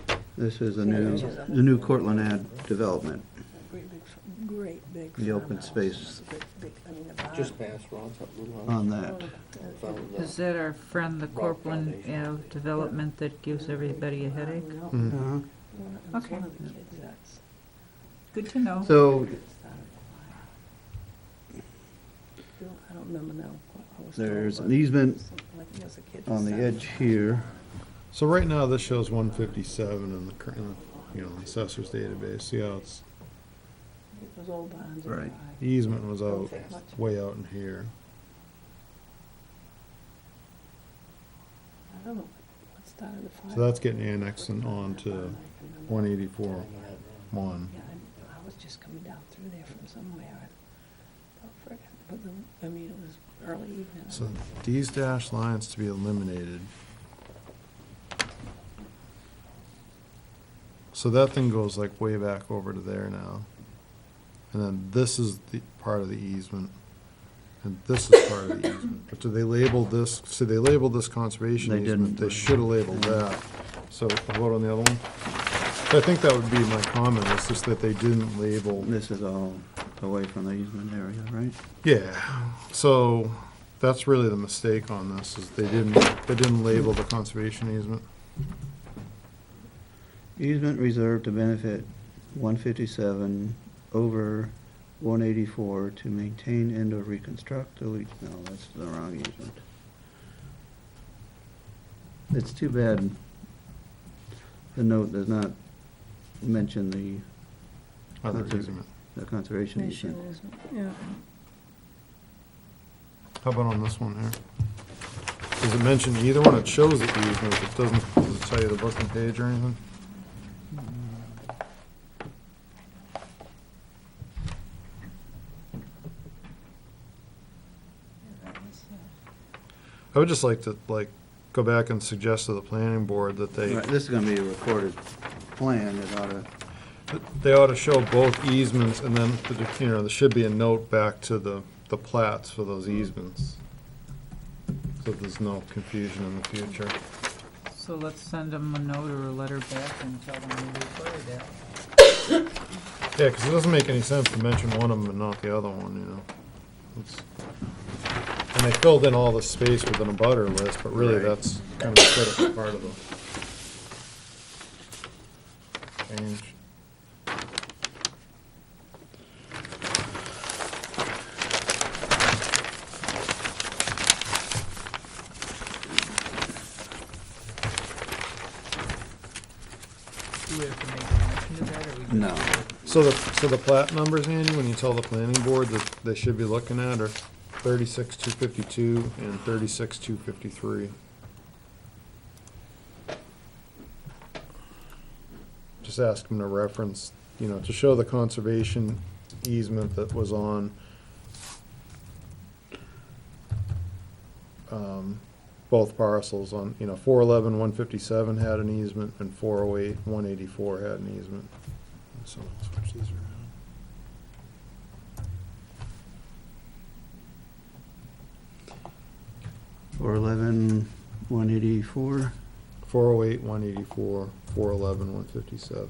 that. this is Yeah, the new Cortland Ave development. Great big The open farmhouse. space I mean, the barn. Just past Ron's little house. on that. Found the- Is that our friend, the Cortland Ave development that gives everybody a headache? Mhm. Uh-huh. Okay. Good to know. So I don't remember now. what I was there's told, an but easement something like he was a kid on the who edge here. So right now, this shows 157 in the, you know, the assessor's database. See how it's, It was old barns. and Right. dry. the easement was Don't out, take much. way out in here. I don't know what started the fire. So that's getting annexed and on to 184.1. Yeah, I was just coming down through there from somewhere. Oh, frick. But I mean, it was early evening. So these dashed lines to be eliminated. So that thing goes like way back over to there now. And then this is the part of the easement. And this is part of the easement. But do they label this, so they labeled this conservation They easement, didn't. they should have labeled that. So what on the other one? So I think that would be my comment, it's just that they didn't label. This is all away from the easement area, right? Yeah, so that's really the mistake on this, is they didn't label the conservation easement. Easement reserved to benefit 157 over 184 to maintain and/or reconstruct, delete, no, that's the wrong easement. It's too bad the note does not mention the Other Conser- easement. the conservation easement. Yeah. How about on this one here? Does it mention either one? It shows the easement, it doesn't, does it tell you the book and page or anything? I would just like to, go back and suggest to the planning board that Right, this is gonna be a recorded plan, it oughta, show both easements, and then, there should be a note back to the plats for those easements. So there's no confusion in the future. So let's send them a note or a letter back and tell them we require that. Yeah, because it doesn't make any sense to mention one of them and not the other one, It's- And they filled in all the space within a butter list, but really Right. that's kind of a critical part of the change. Do we have to make a motion to that, or we just? no. So the plat numbers, Andy, when you tell the planning board that they should be looking at are 36,252 and 36,253. Just ask them to reference, to show the conservation easement that was on both parcels on, 411, 157 had an easement, and 408, 184 had an easement. So let's switch these around. 411, 184. 408, 184, 411, 157.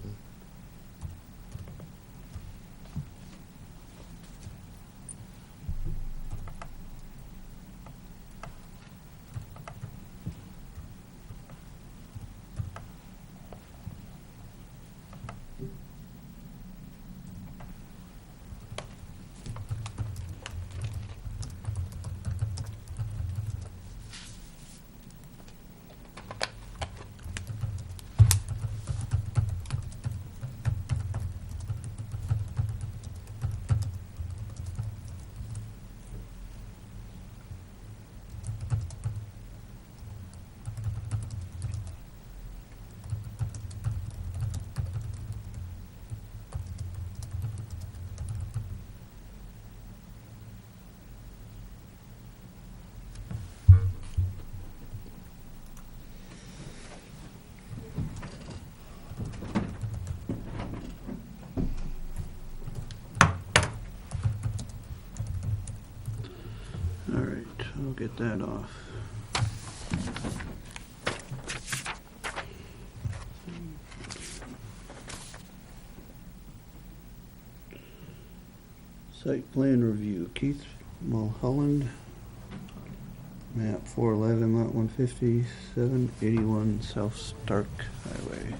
All right, I'll get that off. Site plan review, Keith Mulholland, map 411, lot 157, 81 South Stark Highway.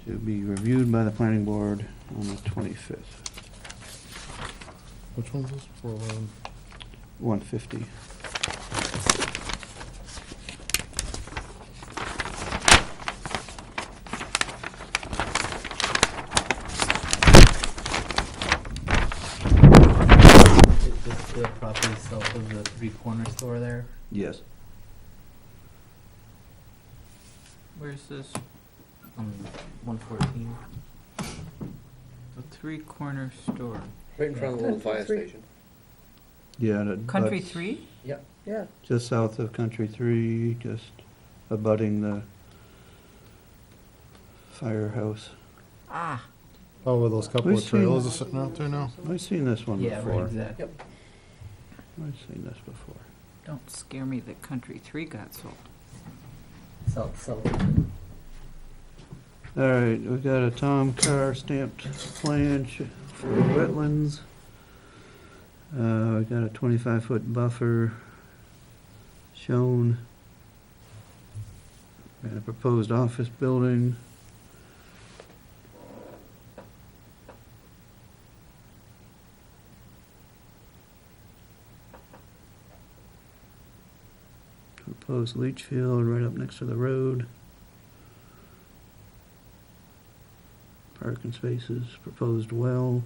To be reviewed by the planning board on the 25th, Which one's this? 411. 150. Is this the property south of the three-corner store there? Yes. Where's this? 114? The three-corner store. Right in front of the little fire Three. station. Yeah. that Country butts 3? Yep. Yeah, Just south of Country 3, just abutting the firehouse. Ah, Oh, where those couple We've of trailers seen- are sitting out there now? I've seen this one Yeah, right, before. exactly. Yep. I've seen this before. don't scare me that Country 3 got sold. South. All right, we've got a Tom Carr stamped plan for wetlands. We've got a 25-foot buffer shown. And a proposed office building. Proposed leach field right up next to the road. Parking spaces, proposed well.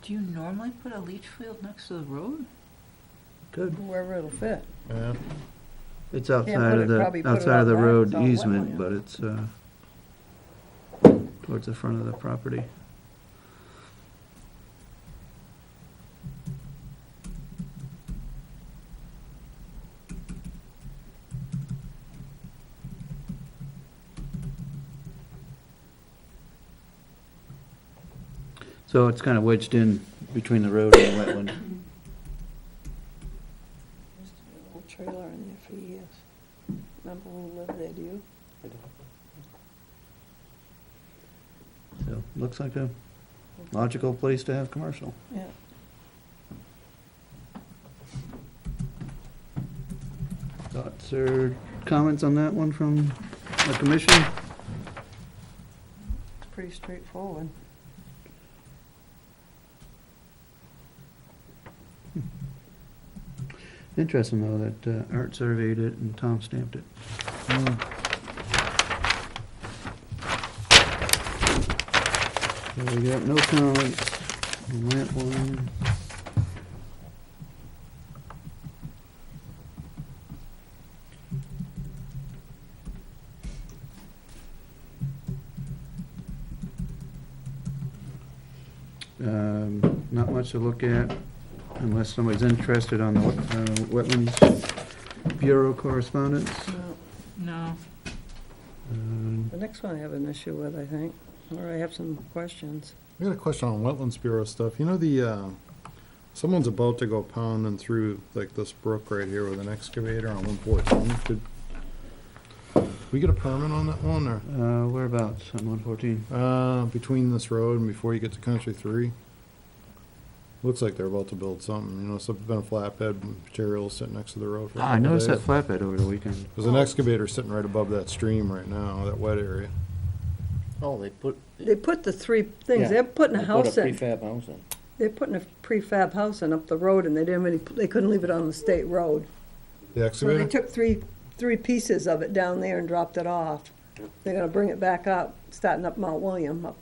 Do you normally put a leach field next to the road? Good. Wherever it'll fit. Yeah, It's put outside of it- probably the, put it outside of the out back, road it's all easement, wetland. but it's, towards the front of the property. So it's kind of wedged in between the road and the wetland. Used to be an old trailer in there for years. Remember who lived there, do you? So, looks like a logical place to have commercial. Yeah. Thoughts or comments on that one from the commission? It's pretty straightforward. Interesting, though, that Art surveyed it and Tom stamped it. So we got no comments on that one. Not much to look at unless somebody's interested on the Wetlands Bureau correspondence. No. No. The next one I have an issue with, I think, or I have some questions. I got a question on Wetlands Bureau stuff. You know someone's about to go pounding through like this brook right here with an excavator on 114. Did we get a permit on that one, or? Whereabouts on 114? Between this road and before you get to Country 3. Looks like they're about to build something, you know, so it's been a flatbed material sitting next to the road for a I couple noticed that days. flatbed over the weekend. There's an excavator sitting right above that stream right now, that wet area. Oh, they put. They put the three things, Yeah, they're putting a they house Put a in. prefab house in. They're putting a prefab house in up the road, and they didn't really, they couldn't leave it on the state road. The So they excavator? took three pieces of it down there and dropped it off. They're gonna bring it back up, starting up Mount William, up,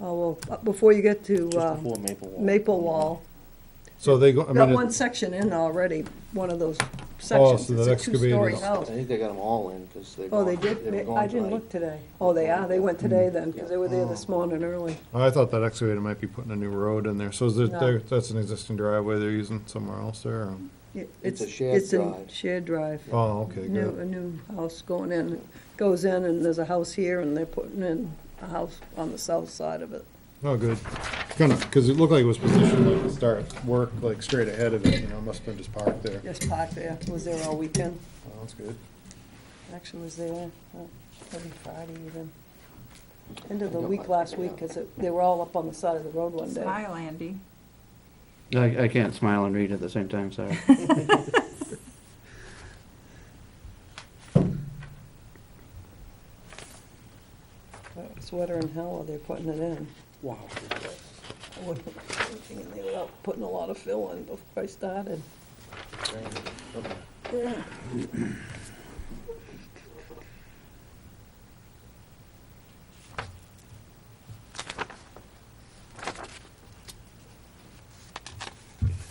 up before you get to, Just before Maple Wall. Maple Wall. So they go, I Got mean, one section in already, one of those Oh, sections. so It's that a two-story excavator's- house. I think they got them all in, because they. Oh, they did? They were gone I didn't tonight. look today. Oh, they are? They went today then, because they were there this morning early. I thought that excavator might be putting a new road in there. So is No. that's an existing driveway they're using somewhere else there? Or? It's a shared It's a drive. shared drive. Oh, okay, New, good. a new house going in, goes in, and there's a house here, and they're putting in a house on the south side of it. Oh, good. Because it looked like it was positioned like to start work like straight ahead of it, you know, must have been just parked there. Just parked there, was there all weekend, Oh, that's good. actually was there, every Friday even. End of the week last week, because they were all up on the side of the road one day. Smile, Andy. I can't smile and read at the same time, sorry. It's wetter than hell while they're putting it in. Wow. I wouldn't put anything in there without putting a lot of fill in before I started. Yeah.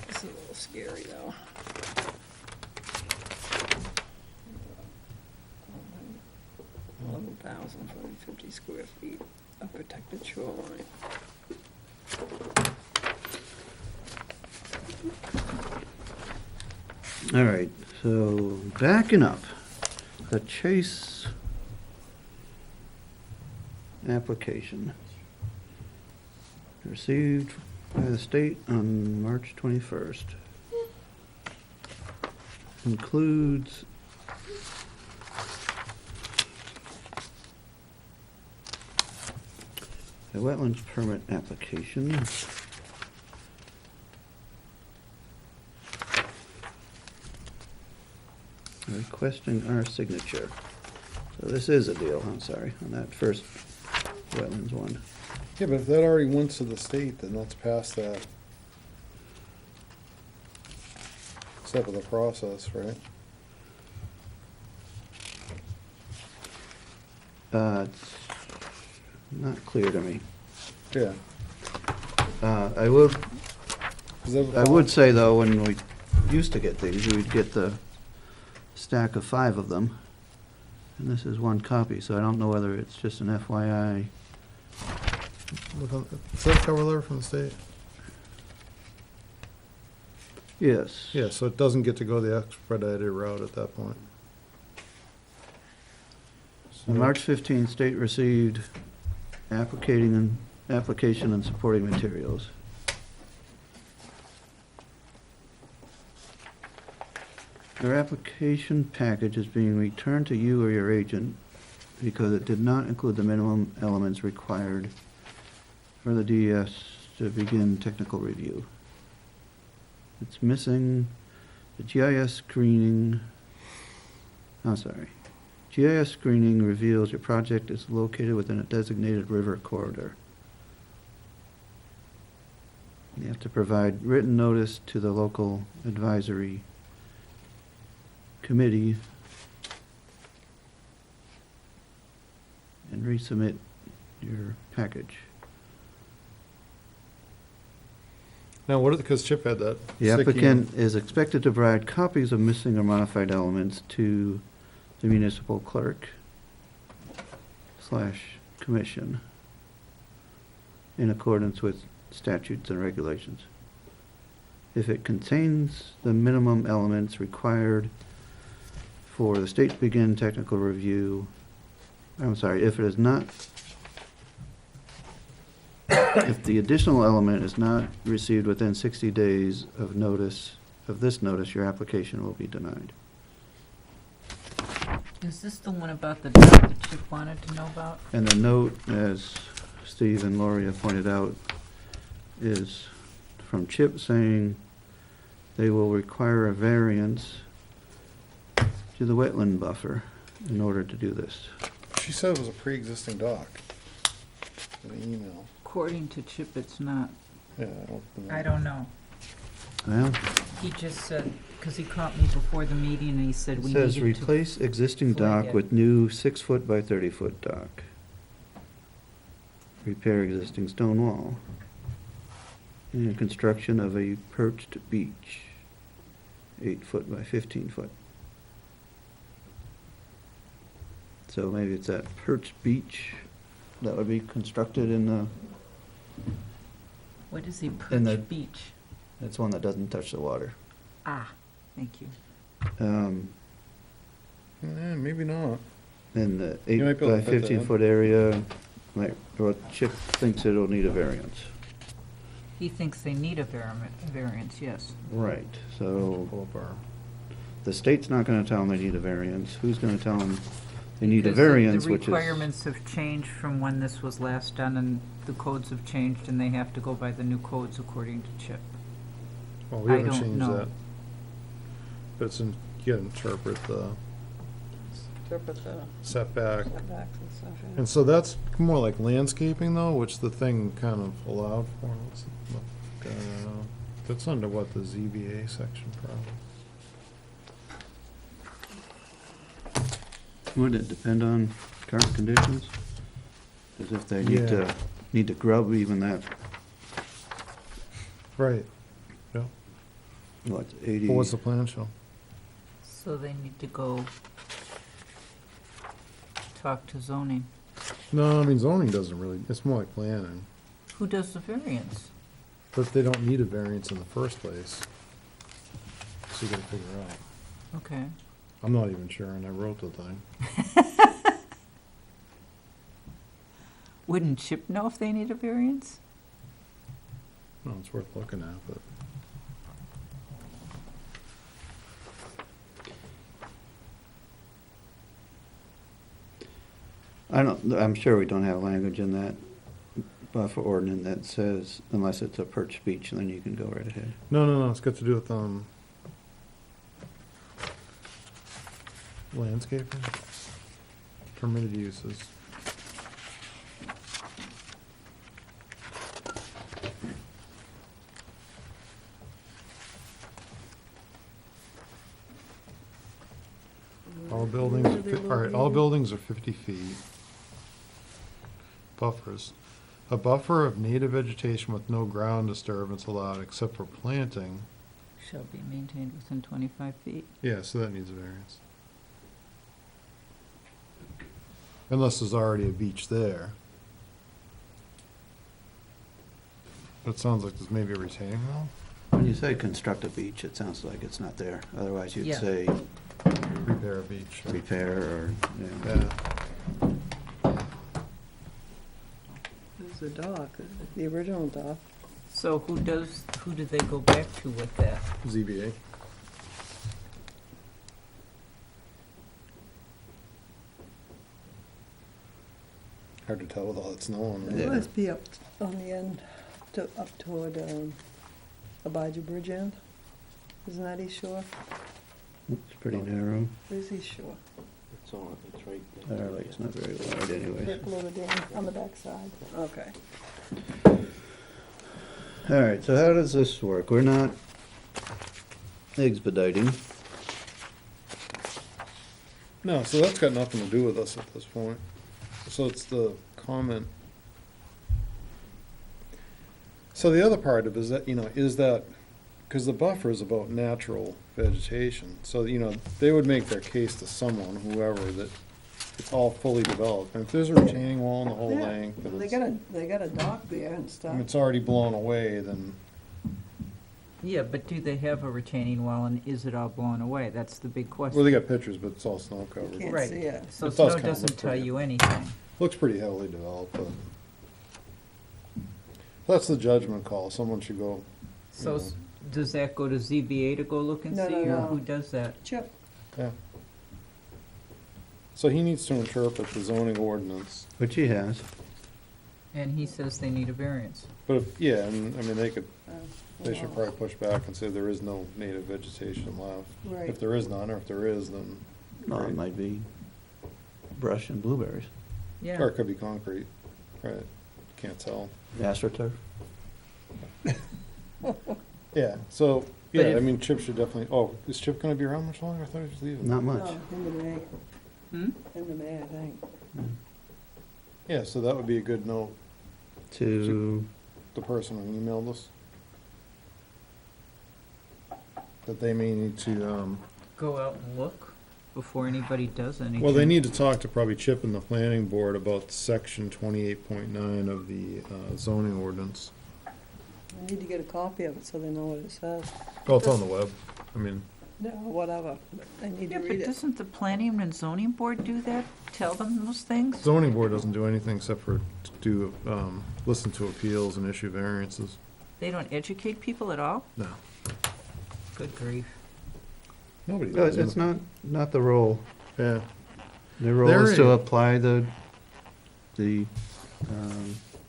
It's a little scary though. 11,450 square feet of protected shoreline. All right, so backing up, the Chase application received by the state on March 21st. Includes a wetlands permit application. requesting our signature. So this is a deal, I'm sorry, on that first wetlands one. Yeah, but if that already went to the state, then that's past that step of the process, right? It's not clear to me. Yeah. I will, Is that I would say though, when we used to get these, we would get the stack of 5 of them. And this is one copy, so I don't know whether it's just an FYI. Is that a cover letter from the state? Yes. Yeah, so it doesn't get to go the expedited route at that point. On March 15th, state received application and supporting materials. Your application package is being returned to you or your agent because it did not include the minimum elements required for the DES to begin technical review. It's missing the GIS screening. GIS screening reveals your project is located within a designated river corridor. You have to provide written notice to the local advisory committee and resubmit your package. Now, what, because Chip had that. The sticky applicant is expected to provide copies of missing or modified elements to the municipal clerk / commission in accordance with statutes and regulations. If it contains the minimum elements required for the state to begin technical review, if it is not, if the additional element is not received within 60 days of this notice, your application will be denied. Is this the one about the drought that Chip wanted to know about? And the note, as Steve and Lori have pointed out, is from Chip saying they will require a variance to the wetland buffer in order to do this. She said it was a pre-existing dock in the email. According to Chip, it's not. Yeah, I don't know. Well, He just said, because he caught me before the meeting and he said it we says needed to. replace existing flag dock it. with new 6-foot by 30-foot dock. Repair existing stone wall. And construction of a perched beach, 8-foot by 15-foot. So maybe it's that perched beach that would be constructed in the, What is a in the- perch beach? that's one that doesn't touch the water. Ah, thank you. Maybe not. In the You 8 might be able by to fit that in. 15-foot area, or Chip thinks it'll need a variance. He thinks they need a variance, yes. Right, so Pull up our- the state's not gonna tell them they need a variance. Who's gonna tell them they need a Because the- variance, which is? The requirements have changed from when this was last done, and the codes have changed, and they have to go by the new codes according to Chip. Well, we I haven't don't changed know. that. But it's in, you gotta interpret the Interpret the setback. setbacks and stuff, yeah. And so that's more like landscaping though, which the thing kind of allowed for. Let's look, that's under what, the ZBA section probably. Would it depend on current conditions? As if they Yeah. need to grub even that, Right. what, 80? Well, what's the plan show? So they need to go talk to zoning. No, I mean zoning doesn't really, it's more like planning. Who does the variance? But they don't need a variance in the first place. So you gotta figure out. Okay. I'm not even sure, and I wrote the thing. Wouldn't Chip know if they need a variance? No, it's worth looking at, but. I'm sure we don't have language in that buffer ordinance that says, unless it's a perched beach, then you can go right ahead. No, it's got to do with, Landscaping, permitted uses. All buildings, Where are they all right, all located? buildings are 50 feet. Buffers. A buffer of native vegetation with no ground disturbance allowed except for planting. Shall be maintained within 25 feet. Yeah, so that needs a variance. Unless there's already a beach there. It sounds like there's maybe a retaining wall. When you say construct a beach, it sounds like it's not there. Otherwise, you'd Yeah. say Repair a beach. repair or, Yeah. There's the dock, the original dock. So who do they go back to with that? ZBA. Hard to tell with all that snow on It it. Yeah. must be up on the end, up toward Abijah Bridge end. Isn't that East Shore? it's pretty narrow. Where's East Shore? It's on, it's right. Our lake's not very wide anyways. Right below the dam, on the backside. Okay. All right, so how does this work? We're not expediting. No, so that's got nothing to do with us at this point. So it's the comment. So the other part of it is that, is that, because the buffer is about natural vegetation, so, they would make their case to someone, whoever, that it's all fully developed. And if there's a retaining wall in the whole Yeah, length, and they got a dock there and stuff. it's already blown away, then, Yeah, but do they have a retaining wall and is it all blown away? That's the big question. well, they got pictures, but it's all snow covered. Can't Right. see it. So It does snow kinda doesn't look tell pretty. you anything. Looks pretty heavily developed, but that's the judgment call. Someone should go, So does that go to ZBA to go look and No, see, no, or no. who does that? Chip, yeah. So he needs to interpret the zoning ordinance. Which he has. And he says they need a variance. But if, yeah, and, I mean, they well, should probably push back and say there is no native vegetation left. Right. If there is none, or if there is, then, Well, it Right. might be brush and blueberries. or Yeah. it could be concrete, right? Can't tell. AstroTurf. Yeah, so, But yeah, I if- mean, Chip should definitely, is Chip gonna be around much longer? I thought he was leaving. Not much. no, end of May, Hmm? end of May, I think. Yeah, so that would be a good note, To, the person who emailed us. That they may need to, Go out and look before anybody does anything. well, they need to talk to probably Chip and the planning board about section 28.9 of the zoning ordinance. I need to get a copy of it so they know what it says. Oh, it's on the web. I mean, No, whatever, but I need Yeah, to but read it. doesn't the planning and zoning board do that? Tell them those things? zoning board doesn't do anything except for do, listen to appeals and issue variances. They don't educate people at all? No. Good grief. Nobody no, does. it's not the role. Yeah. The role is to They're- apply the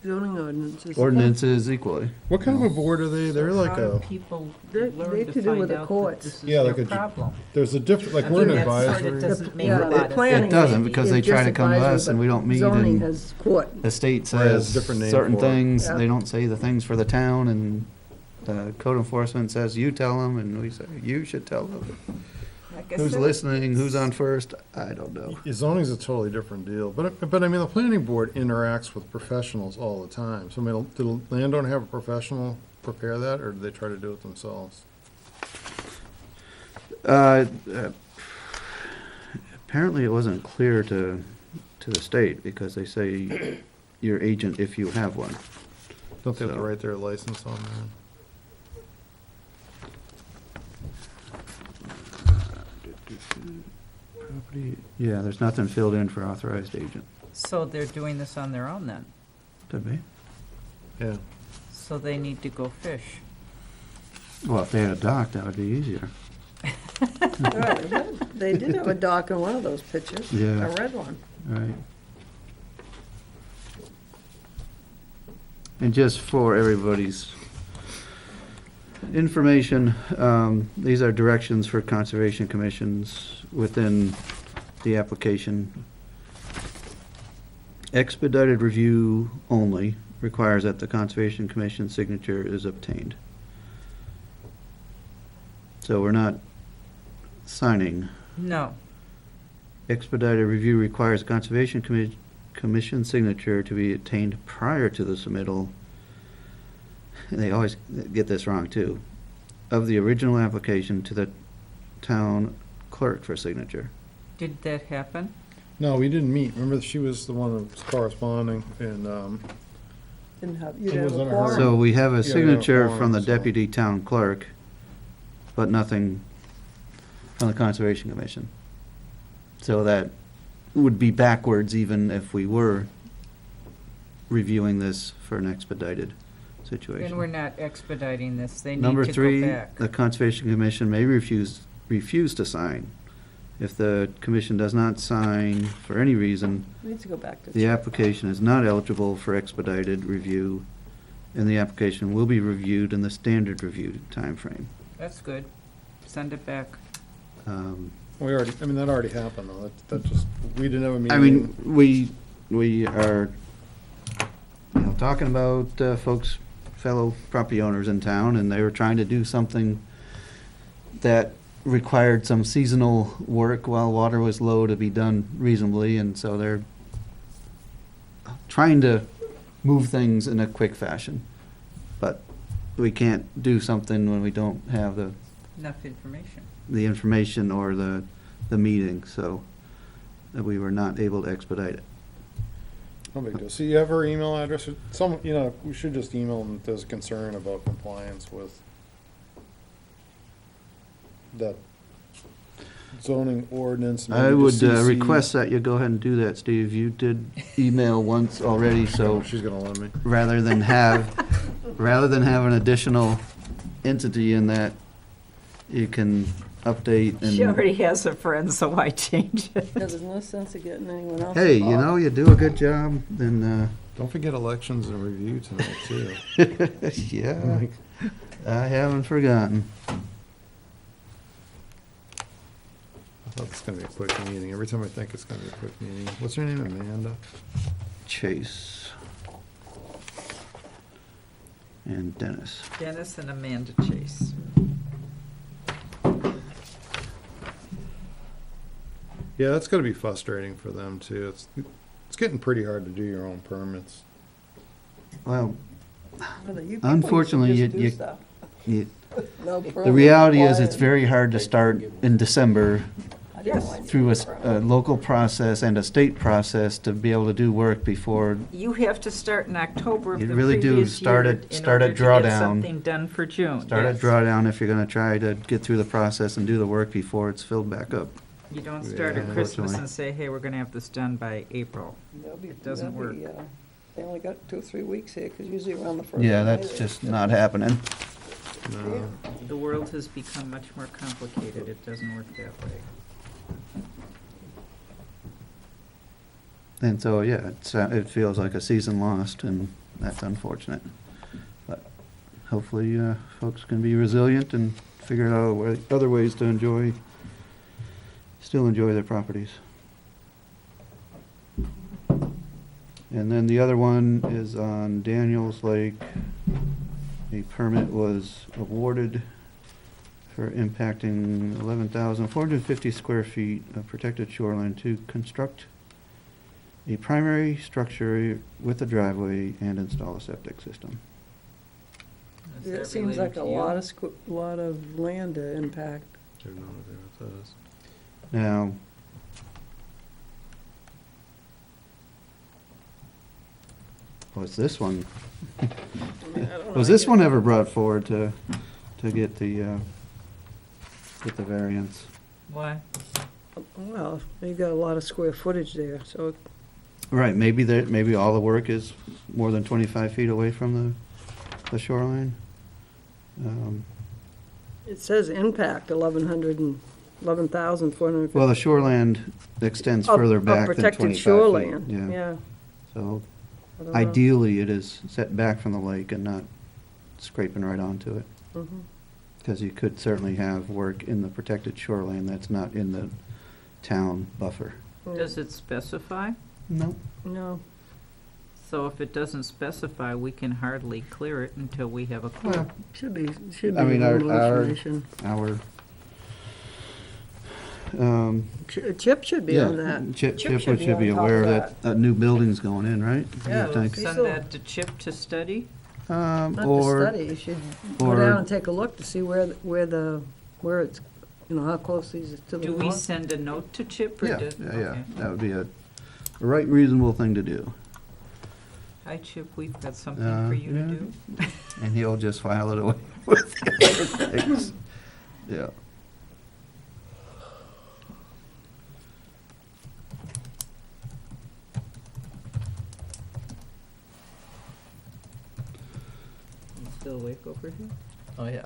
Zoning ordinances. ordinances equally. What kind of a board are they? They're like How do a, people They learn have to to do with find the out that courts. this is Yeah, like their a ju- problem? there's a different, like, I we're an mean, that sort of advisory. doesn't make Yeah, a the lot of planning sense. It doesn't, to me. because is they try to just come to advisory, us and but we don't meet Zoning and has court. the state Right, it's a says different name certain for it. things, Yeah. they don't say the things for the town, and the code enforcement says you tell them, and we say you should tell them. Like I Who's said, listening, who's on first, I don't know. Zoning's a totally different deal, but I mean, the planning board interacts with professionals all the time. So I mean, did the landowner have a professional prepare that, or did they try to do it themselves? Apparently it wasn't clear to the state, because they say your agent if you have one. Don't they have to So- write their license on there? Property, yeah, there's nothing filled in for authorized agent. So they're doing this on their own then? Could be. Yeah. So they need to go fish? Well, if they had a dock, that would be easier. Right, they did have a dock in one of those pictures. Yeah. A red one. Right. And just for everybody's information, these are directions for conservation commissions within the application. Expedited review only requires that the Conservation Commission signature is obtained. So we're not signing. No. Expedited review requires Conservation Commission signature to be obtained prior to the submittal, and they always get this wrong too, of the original application to the town clerk for signature. Did that happen? No, we didn't meet. Remember, she was the one who was corresponding, and, Didn't have, It you'd have was a under her. quorum. So we have a Yeah, signature yeah, from the so- deputy town clerk, but nothing from the Conservation Commission. So that would be backwards even if we were reviewing this for an expedited situation. And we're not expediting this, they need Number to go three, back. the Conservation Commission may refuse to sign. If the commission does not sign for any reason, Needs to go back to. the check. application is not eligible for expedited review, and the application will be reviewed in the standard review timeframe. That's good. Send it back. we already, I mean, that already happened, though. That just, we didn't have a meeting. I mean, we are, talking about folks, fellow property owners in town, and they were trying to do something that required some seasonal work while water was low to be done reasonably, and so they're trying to move things in a quick fashion. But we can't do something when we don't have Enough information. the information or the meeting, so we were not able to expedite it. No big deal. So you have her email address? Some, we should just email them if there's concern about compliance with that zoning ordinance. I maybe would just CC. request that you go ahead and do that, Steve. You did email once already, so She's gonna let me. rather than have an additional entity in that, you can update She and, already has a friend, so why change it? Yeah, there's no sense of getting anyone else. hey, involved. you do a good job, then, Don't forget elections and review tonight, too. yeah, I haven't forgotten. I thought it's gonna be a quick meeting. Every time I think it's gonna be a quick meeting. What's her name, Amanda? Chase. And Dennis. Dennis and Amanda Chase. Yeah, that's gotta be frustrating for them, too. It's getting pretty hard to do your own permits. Well, Well, you people unfortunately, used to you- just do stuff. you- No the permit reality is required. it's very hard to start in December I didn't like through it. a local process and a state process to be able to do work before, You have to start in October of You the really do. previous Start year at- in start order at to get drawdown. something done for June. start at Yes. drawdown if you're gonna try to get through the process and do the work before it's filled back up. You don't start Yeah, at Christmas unfortunately. and say, hey, we're gonna have this done by April. It doesn't work. They only got 2 or 3 weeks here, because usually around the first. Yeah, of May, that's they- just not happening. No. The world has become much more complicated. It doesn't work that way. And so, yeah, it feels like a season lost, and that's unfortunate. But hopefully, folks can be resilient and figure out other ways to still enjoy their properties. And then the other one is on Daniels Lake. A permit was awarded for impacting 11,450 square feet of protected shoreline to construct a primary structure with a driveway and install a septic system. Is It that seems related like to a you? lot of land to impact. I have no idea what that is. Now, was this one, was this one ever brought forward to get the variance? Why? Well, you got a lot of square footage there, so Right, maybe all the work is more than 25 feet away from the shoreline. it says impact 11,450. Well, the shoreland extends further back than 25 Protected feet. shoreland, Yeah, yeah. so I don't know. ideally, it is set back from the lake and not scraping right onto it. Mhm. Because you could certainly have work in the protected shoreline that's not in the town buffer. Does it specify? No. No, So if it doesn't specify, we can hardly clear it until we have a clue. Well, should be a I mean, little our, information. Chip Chip should be on that. Chip Chip should should be be on top aware of that a new building's going in, right? Yeah, You think? he's Send so- that to Chip to study? Not to Or, study, you should go or- down and take a look to see where it's, you know, how close these are to the Do we north. send a note to Chip or yeah, do? yeah, okay. that would be a right reasonable thing to do. Hi, Chip, we've got something for you to yeah. do. And he'll just file it away with the other things. Yeah. You still awake over here? Oh, yeah.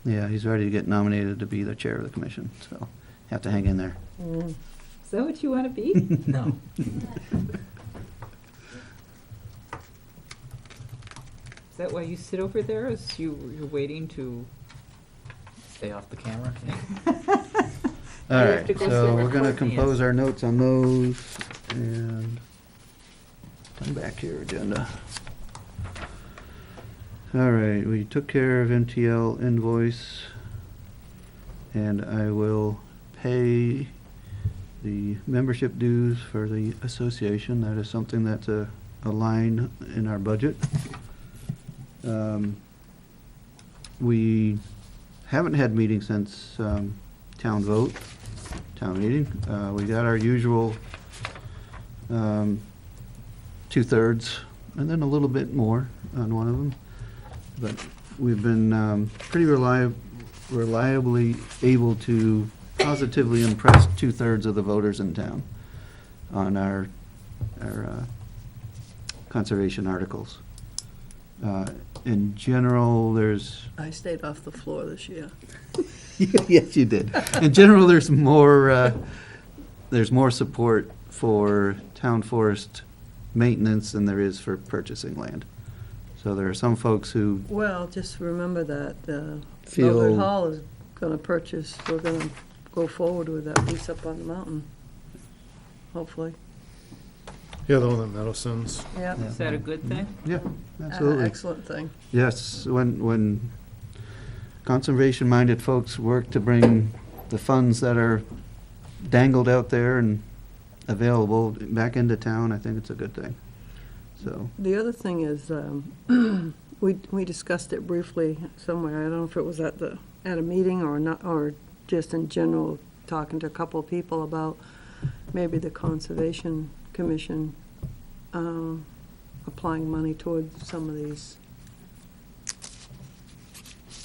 Yeah, he's ready to get nominated to be the chair of the commission, so have to hang in there. Mm. Is that what you want to be? No. Is that why you sit over there? Is you're waiting to? Stay off the camera. All have right, to go so through we're gonna record compose these. our notes on those and come back here, agenda. All right, we took care of MTL invoice, and I will pay the membership dues for the association. That is something that's a line in our budget. We haven't had meetings since town vote, town meeting. We got our usual 2/3, and then a little bit more on one of them. But we've been pretty reliably able to positively impress 2/3 of the voters in town on our conservation articles. In general, there's I stayed off the floor this year. yes, you did. In general, there's more support for town forest maintenance than there is for purchasing land. So there are some folks who Well, just remember that Feel- Mildred Hall is gonna purchase, we're gonna go forward with that piece up on the mountain, hopefully. Yeah, the one that Meadowson's. Yeah. Is that a good thing? yeah, absolutely. Excellent thing. Yes, when conservation-minded folks work to bring the funds that are dangled out there and available back into town, I think it's a good thing. So, The other thing is, we discussed it briefly somewhere, I don't know if it was at a meeting or not, or just in general, talking to a couple of people about maybe the Conservation Commission applying money towards some of these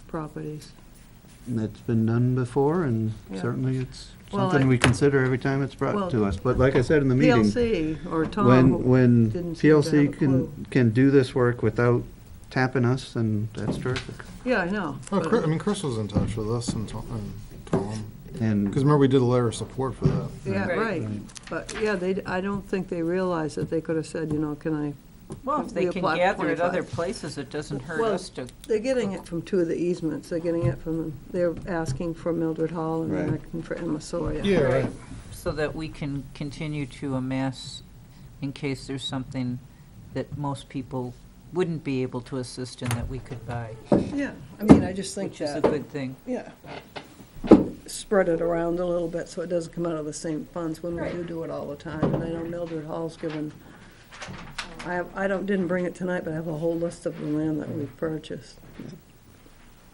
properties. it's been done before, and Yeah. certainly it's Well, something I- we consider every time it's brought Well, to us. But like I said in the meeting, PLC or Tom, who when didn't seem to have PLC a clue. can do this work without tapping us, then that's terrific. Yeah, I know. Oh, but- Chris, I mean, Chris was in touch with us and Tom. And Because remember, we did a letter of support for that. Yeah, Right. right. But, yeah, I don't think they realized that they could have said, you know, can I, Well, if they We can applied for gather at other 25. places, it doesn't hurt Well, us to. they're getting it from two of the easements. They're getting it from, they're asking for Mildred Hall and they're Right. asking for Emma Sawyer. Yeah, right. So that we can continue to amass in case there's something that most people wouldn't be able to assist in that we could buy, Yeah, I mean, I just think which is a that, good thing. yeah. Spread it around a little bit so it doesn't come out of the same funds when we do it all the time. And I know Mildred Hall's given, didn't bring it tonight, but I have a whole list of the land that we've purchased.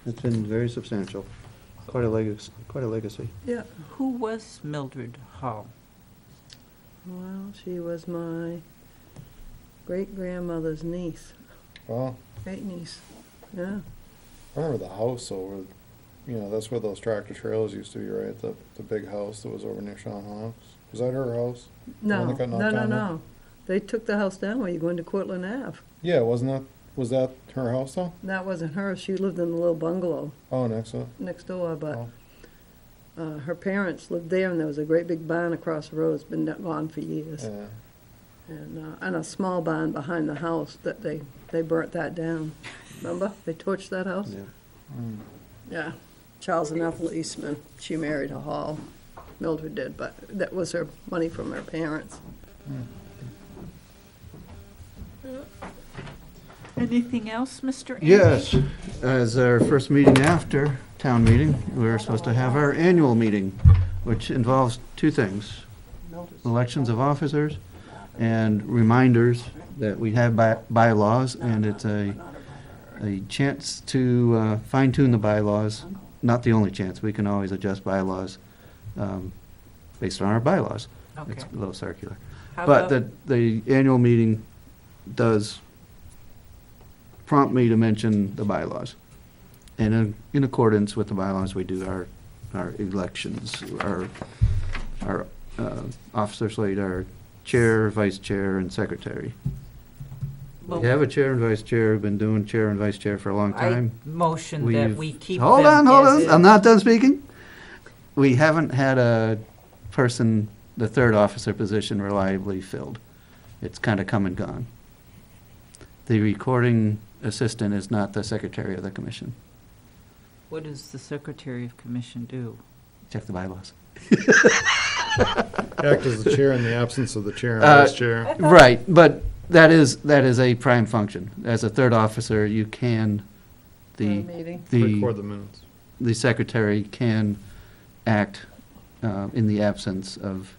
it's been very substantial, quite a legacy. Yeah. Who was Mildred Hall? Well, she was my great-grandmother's niece, Well, great niece, yeah. I remember the house over, that's where those tractor trailers used to be, right? The big house that was over near Sean Hawks. Was that her house? No, one that got knocked no, down, no. They took the house down where you go into Cortland Ave. Yeah, was that her house though? That wasn't hers, she lived in a little bungalow Oh, next to it. next door, but Oh. her parents lived there, and there was a great big barn across the road, it's been gone for years. Yeah. And a small barn behind the house that they burnt that down. Remember? They torched that house? Yeah. Mm. Yeah. Charles and Ethel Eastman. She married a Hall. Mildred did, but that was her money from her parents. Anything else, Mr. Andy? Yes, as our first meeting after town meeting, we're supposed to have our annual meeting, which involves two things: elections of officers and reminders that we have bylaws, and it's a chance to fine tune the bylaws. Not the only chance, we can always adjust bylaws based on our bylaws. It's Okay. a little circular. How But about- the annual meeting does prompt me to mention the bylaws. And in accordance with the bylaws, we do our elections, our officer slate, our chair, vice chair, and secretary. Well, We have a chair and vice chair, we've been doing chair and vice chair for a long I time. motion that We've- we keep Hold them on, as is. I'm not done speaking. We haven't had a person, the third officer position, reliably filled. It's kind of come and gone. The recording assistant is not the secretary of the commission. What does the Secretary of Commission do? Check the bylaws. Act as the chair in the absence of the chair and Uh, vice chair. Right, but that is a prime function. As a third officer, you can, Meeting. Record the minutes. the secretary can act in the absence of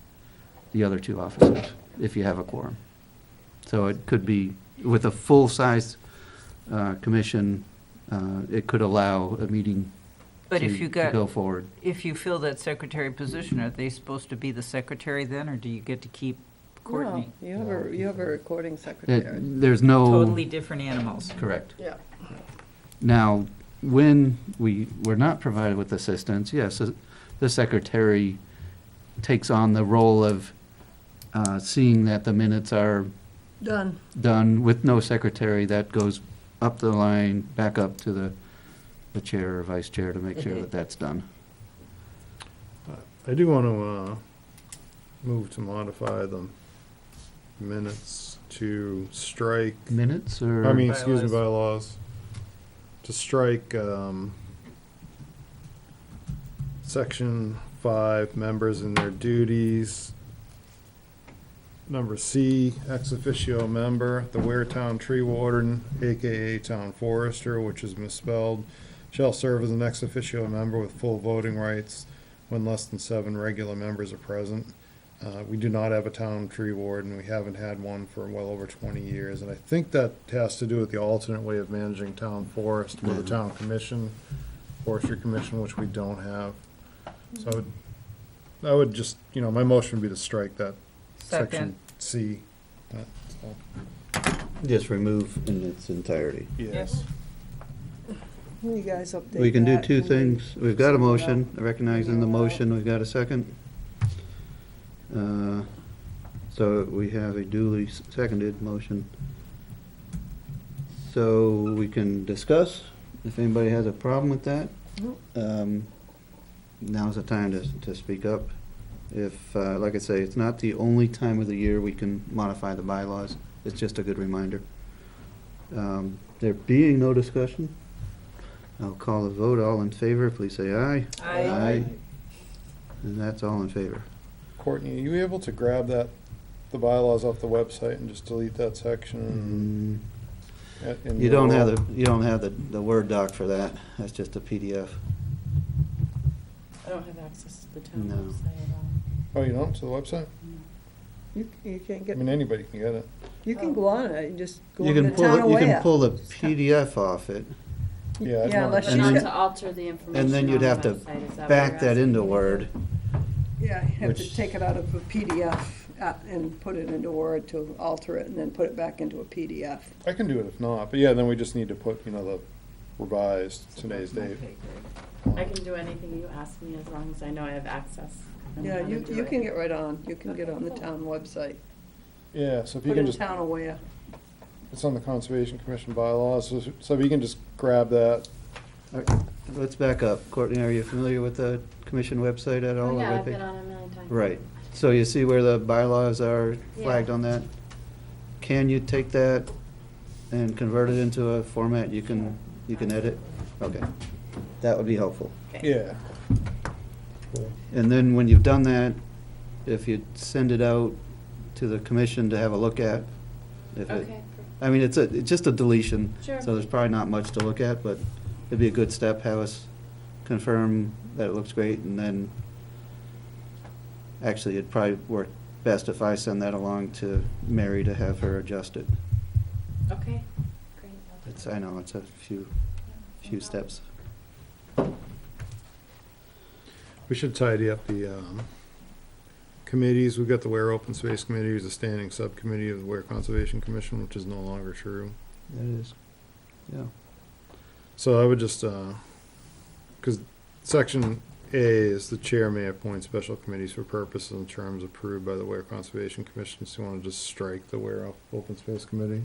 the other two officers, if you have a quorum. So it could be, with a full-size commission, it could allow a meeting But if to you go got, forward. if you fill that secretary position, are they supposed to be the secretary then, or do you get to keep Courtney? No, you have a recording It- secretary. There's no. Totally different animals. Correct. Yeah. Now, when we were not provided with assistance, yes, the secretary takes on the role of seeing that the minutes are Done. done. With no secretary, that goes up the line, back up to the chair or vice chair to make sure that that's done. I do want to move to modify the minutes to strike, Minutes or? I mean, excuse me, bylaws, to strike section 5, members and their duties. Number C, ex officio member, the Weare Town Tree Warden, AKA Town Forester, which is misspelled, shall serve as an ex officio member with full voting rights when less than 7 regular members are present. We do not have a town tree warden. We haven't had one for well over 20 years. And I think that has to do with the alternate way of managing town forest with a town commission, forestry commission, which we don't have. So I would just, my motion would be to strike that section C. Just remove in its entirety. Yes. You guys update We can do that two and we- things. We've got a motion, recognizing the motion, we've got a second. So we have a duly seconded motion. So we can discuss, if anybody has a problem with that. Now's the time to speak up. If, like I say, it's not the only time of the year we can modify the bylaws, it's just a good reminder. There being no discussion, I'll call the vote. All in favor, please say aye. Aye. And that's all in favor. Courtney, are you able to grab the bylaws off the website and just delete that section? in You don't your- have the Word doc for that. That's just a PDF. I don't have access to the town No. website at all. Oh, you don't, to the website? You can't I get, mean, anybody can get it. you can go on it, you just go You on can the pull town it, you can aware. pull the PDF off it, Yeah, I've Yeah, not- unless But And not then- to alter the information and then you'd on the have to website, is that what back you're that asking into me to do? Word. Yeah, you have to which- take it out of a PDF and put it into Word to alter it, and then put it back into a PDF. I can do it if not, but yeah, then we just need to put, the revised today's date. I can do anything you ask me as long as I know I have access. and Yeah, how to you do you it. can get right on, you can get Okay, on the cool. town website. Yeah, so if you Put can in just, town aware. it's on the Conservation Commission bylaws, so if you can just grab that. All right, let's back up. Courtney, are you familiar with the commission website at all? Oh, the yeah, I've webpage? been on it a million times. Right. So you see where the bylaws are flagged Yeah. on that? Can you take that and convert it into a format you can edit? Okay. that would be helpful. Yeah. And then when you've done that, if you send it out to the commission to have a look at, if it, Okay, I mean, it's just a deletion. Sure. So there's probably not much to look at, but it'd be a good step, have us confirm that it looks great, and then, actually, it'd probably work best if I send that along to Mary to have her adjust it. okay, great. It's, I know, it's a few steps. We should tidy up the committees. We've got the Weare Open Space Committee, who's a standing subcommittee of the Weare Conservation Commission, which is no longer true. That is, yeah. So I would just, because section A is the chair may appoint special committees for purposes and terms approved by the Weare Conservation Commission. So you want to just strike the Weare Open Space Committee?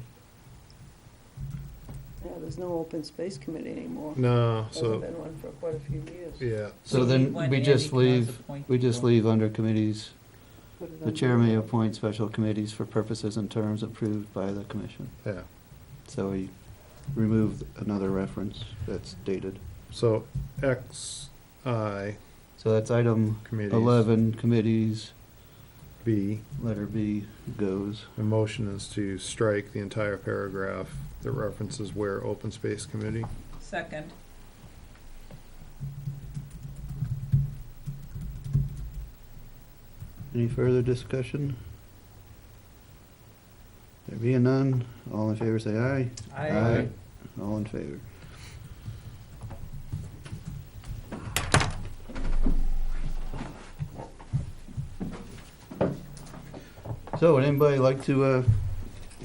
Yeah, there's no open space committee anymore. No, Hasn't so, been one for quite a few years. yeah. So then when we Andy just can always leave, appoint we just people. leave under committees, Put it the under- chair may appoint special committees for purposes and terms approved by the commission. Yeah. So we remove another reference that's dated. So XI, So that's item committees, 11, committees, B, letter B goes. the motion is to strike the entire paragraph that references Weare Open Space Committee. Second. Any further discussion? There being none, all in favor say aye. Aye. All in favor. So would anybody like to,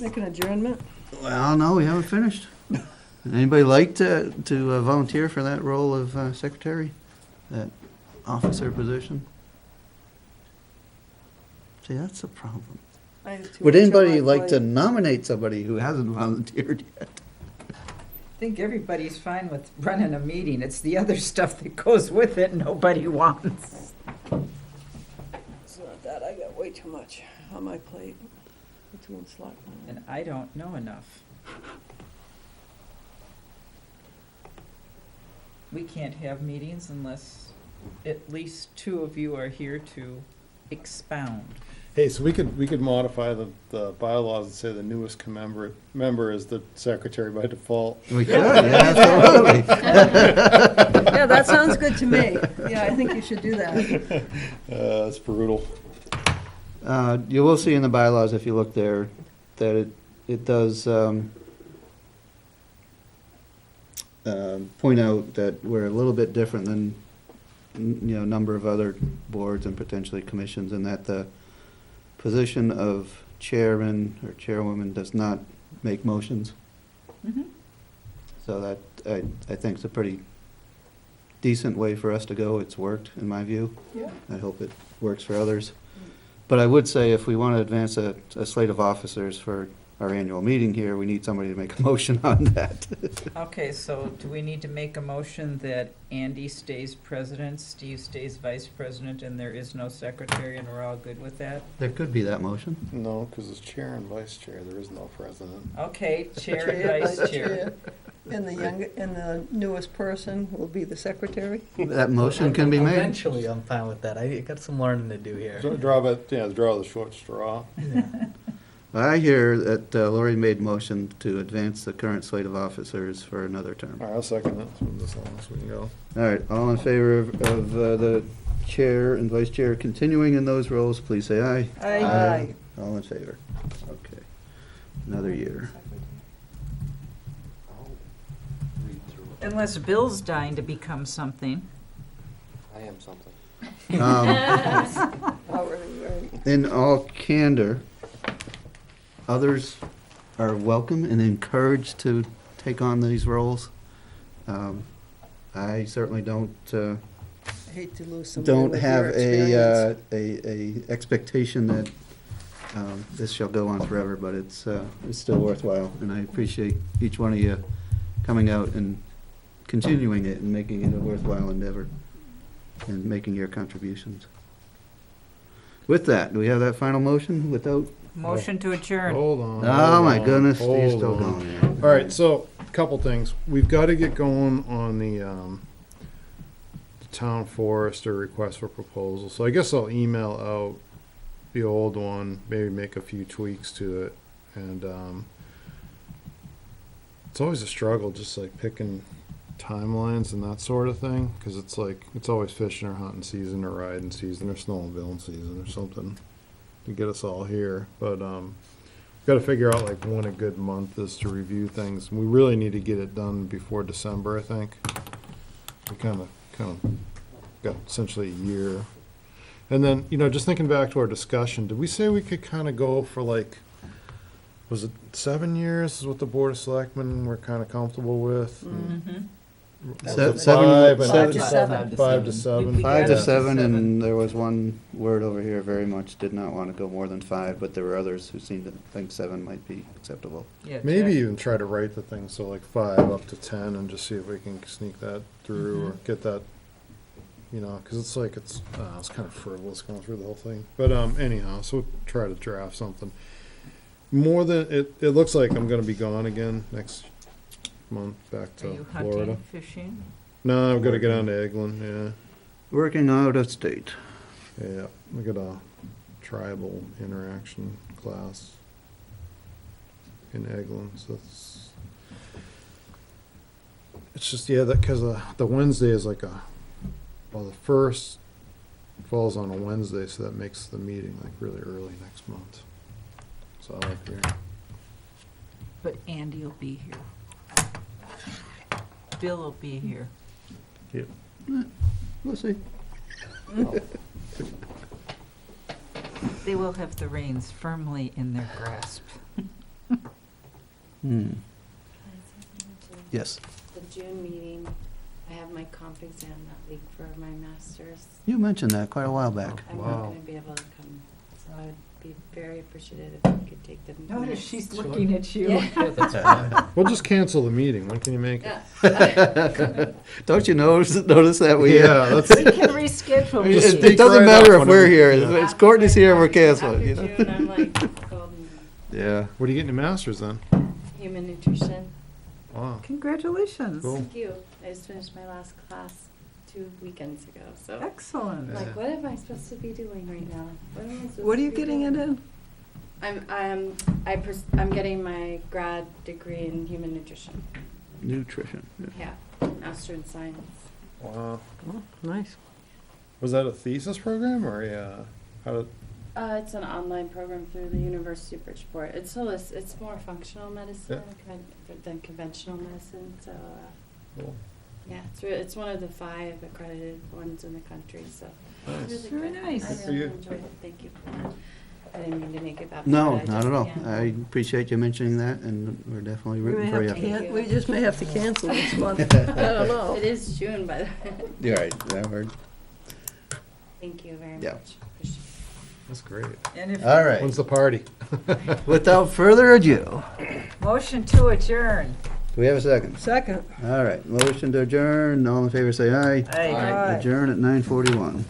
Make an adjournment? well, no, we haven't finished. Would anybody like to volunteer for that role of secretary? That officer position? See, that's the problem. I have too Would much on my anybody like to plate. nominate somebody who hasn't volunteered yet? I think everybody's fine with running a meeting. It's the other stuff that goes with it nobody wants. It's not that, I got way too much on my plate. Between selectmen. And I don't know enough. We can't have meetings unless at least two of you are here to expound. Hey, so we could modify the bylaws and say the newest member is the secretary by default. We could, yeah, absolutely. Yeah, that sounds good to me. Yeah, I think you should do that. That's brutal. You will see in the bylaws, if you look there, that it does point out that we're a little bit different than, a number of other boards and potentially commissions, and that the position of chairman or chairwoman does not make motions. Mm-hmm. So that, I think, is a pretty decent way for us to go. It's worked, in my view. Yeah. I hope it works for others. But I would say if we want to advance a slate of officers for our annual meeting here, we need somebody to make a motion on that. Okay, so do we need to make a motion that Andy stays president, Steve stays vice president, and there is no secretary, and we're all good with that? There could be that motion. No, because it's chair and vice chair. There is no president. Okay, chair and vice chair. And the newest person will be the secretary. That motion can be made. Eventually, I'm fine with that. I got some learning to do here. Draw the short straw. I hear that Lori made motion to advance the current slate of officers for another term. All right, I'll second that. Let's move this along so we can go. All right, all in favor of the chair and vice chair continuing in those roles, please say aye. Aye. All in favor. Okay. Another year. I'll read through it. Unless Bill's dying to become something. I am something. Already, right. In all candor, others are welcome and encouraged to take on these roles. I certainly don't I hate to lose somebody with have your experience. a expectation that this shall go on forever, but it's still worthwhile, and I appreciate each one of you coming out and continuing it and making it a worthwhile endeavor and making your contributions. With that, do we have that final motion without? Motion to adjourn. Hold on. Oh, my hold on, goodness, you're hold still on. going there. All right, so, couple things. We've got to get going on the town forester request for proposal. So I guess I'll email out the old one, maybe make a few tweaks to it. And it's always a struggle just like picking timelines and that sort of thing, because it's like, it's always fishing or hunting season or riding season or snowmobiling season or something to get us all here. But got to figure out like when a good month is to review things. We really need to get it done before December, I think. We kind of got essentially a year. And then, just thinking back to our discussion, did we say we could kind of go for like, was it 7 years is what the Board of Selectmen were kind of comfortable with? Seven- Five and- Five to seven. 5 to 7. 5 to Yeah. 7, and there was one word over here very much did not want to go more than 5, but there were others who seemed to think 7 might be acceptable. Yeah, Maybe Jack. even try to write the thing, so like 5 up to 10 and just see if we can sneak that through or get that, because it's like, it's kind of frivolous going through the whole thing. But anyhow, so we'll try to draft something. More than, it looks like I'm gonna be gone again next month, back Are you to Florida. hunting, fishing? No, I've gotta get on to Eglin, yeah. Working out of state. Yeah, I got a tribal interaction class in Eglin, so it's just, yeah, that, because the Wednesday is like the first falls on a Wednesday, so that makes the meeting like really early next month. So I'll be here. But Andy will be here. Bill will be here. We'll see. They will have the reins firmly in their grasp. Yes. The June meeting, I have my comp exam that week for my master's. You mentioned that quite a while back. I'm not Wow. gonna be able to come, so I would be very appreciative if you could take the Notice minutes. she's looking at you. Yeah. Yeah, that's fine. We'll just cancel the meeting. When can you make it? Yeah. Don't you notice that we? Yeah, that's, We can reschedule. It, meetings. it doesn't right matter off if when we're it- here. yeah. It's Courtney's here, we're After canceling. You know? June, I'm like, golden Yeah. what are you getting your master's then? human nutrition. Wow, Congratulations. Cool. Thank you. I just finished my last class 2 weekends ago, so. Excellent. I'm like, what am I supposed to be doing right now? What am I supposed What are to you be getting it doing? in? I'm getting my grad degree in human nutrition. Nutrition. Yeah, master in science. wow. Oh, nice. Was that a thesis program or how did? It's an online program through the University of Bridgeport. It's more functional medicine than conventional medicine. So Cool. yeah, it's one of the 5 accredited ones in the country. So Nice. it's Very really good. nice. I Good for really you. enjoyed it. Thank you for that. I didn't mean to make it that. No, bad. I not just at all. can't. I appreciate you mentioning that, and we're definitely We may rooting for have to you. Thank you. we just may have to cancel this one. I don't know. It is June, by the way. You're right. I heard. Thank you very Yeah. much. Appreciate it. That's great. And if, All right. When's the party? Without further ado, motion to adjourn. do we have a second? Second. All right. Motion to adjourn. All in favor, say aye. Aye. Aye. Adjourn at 9:41.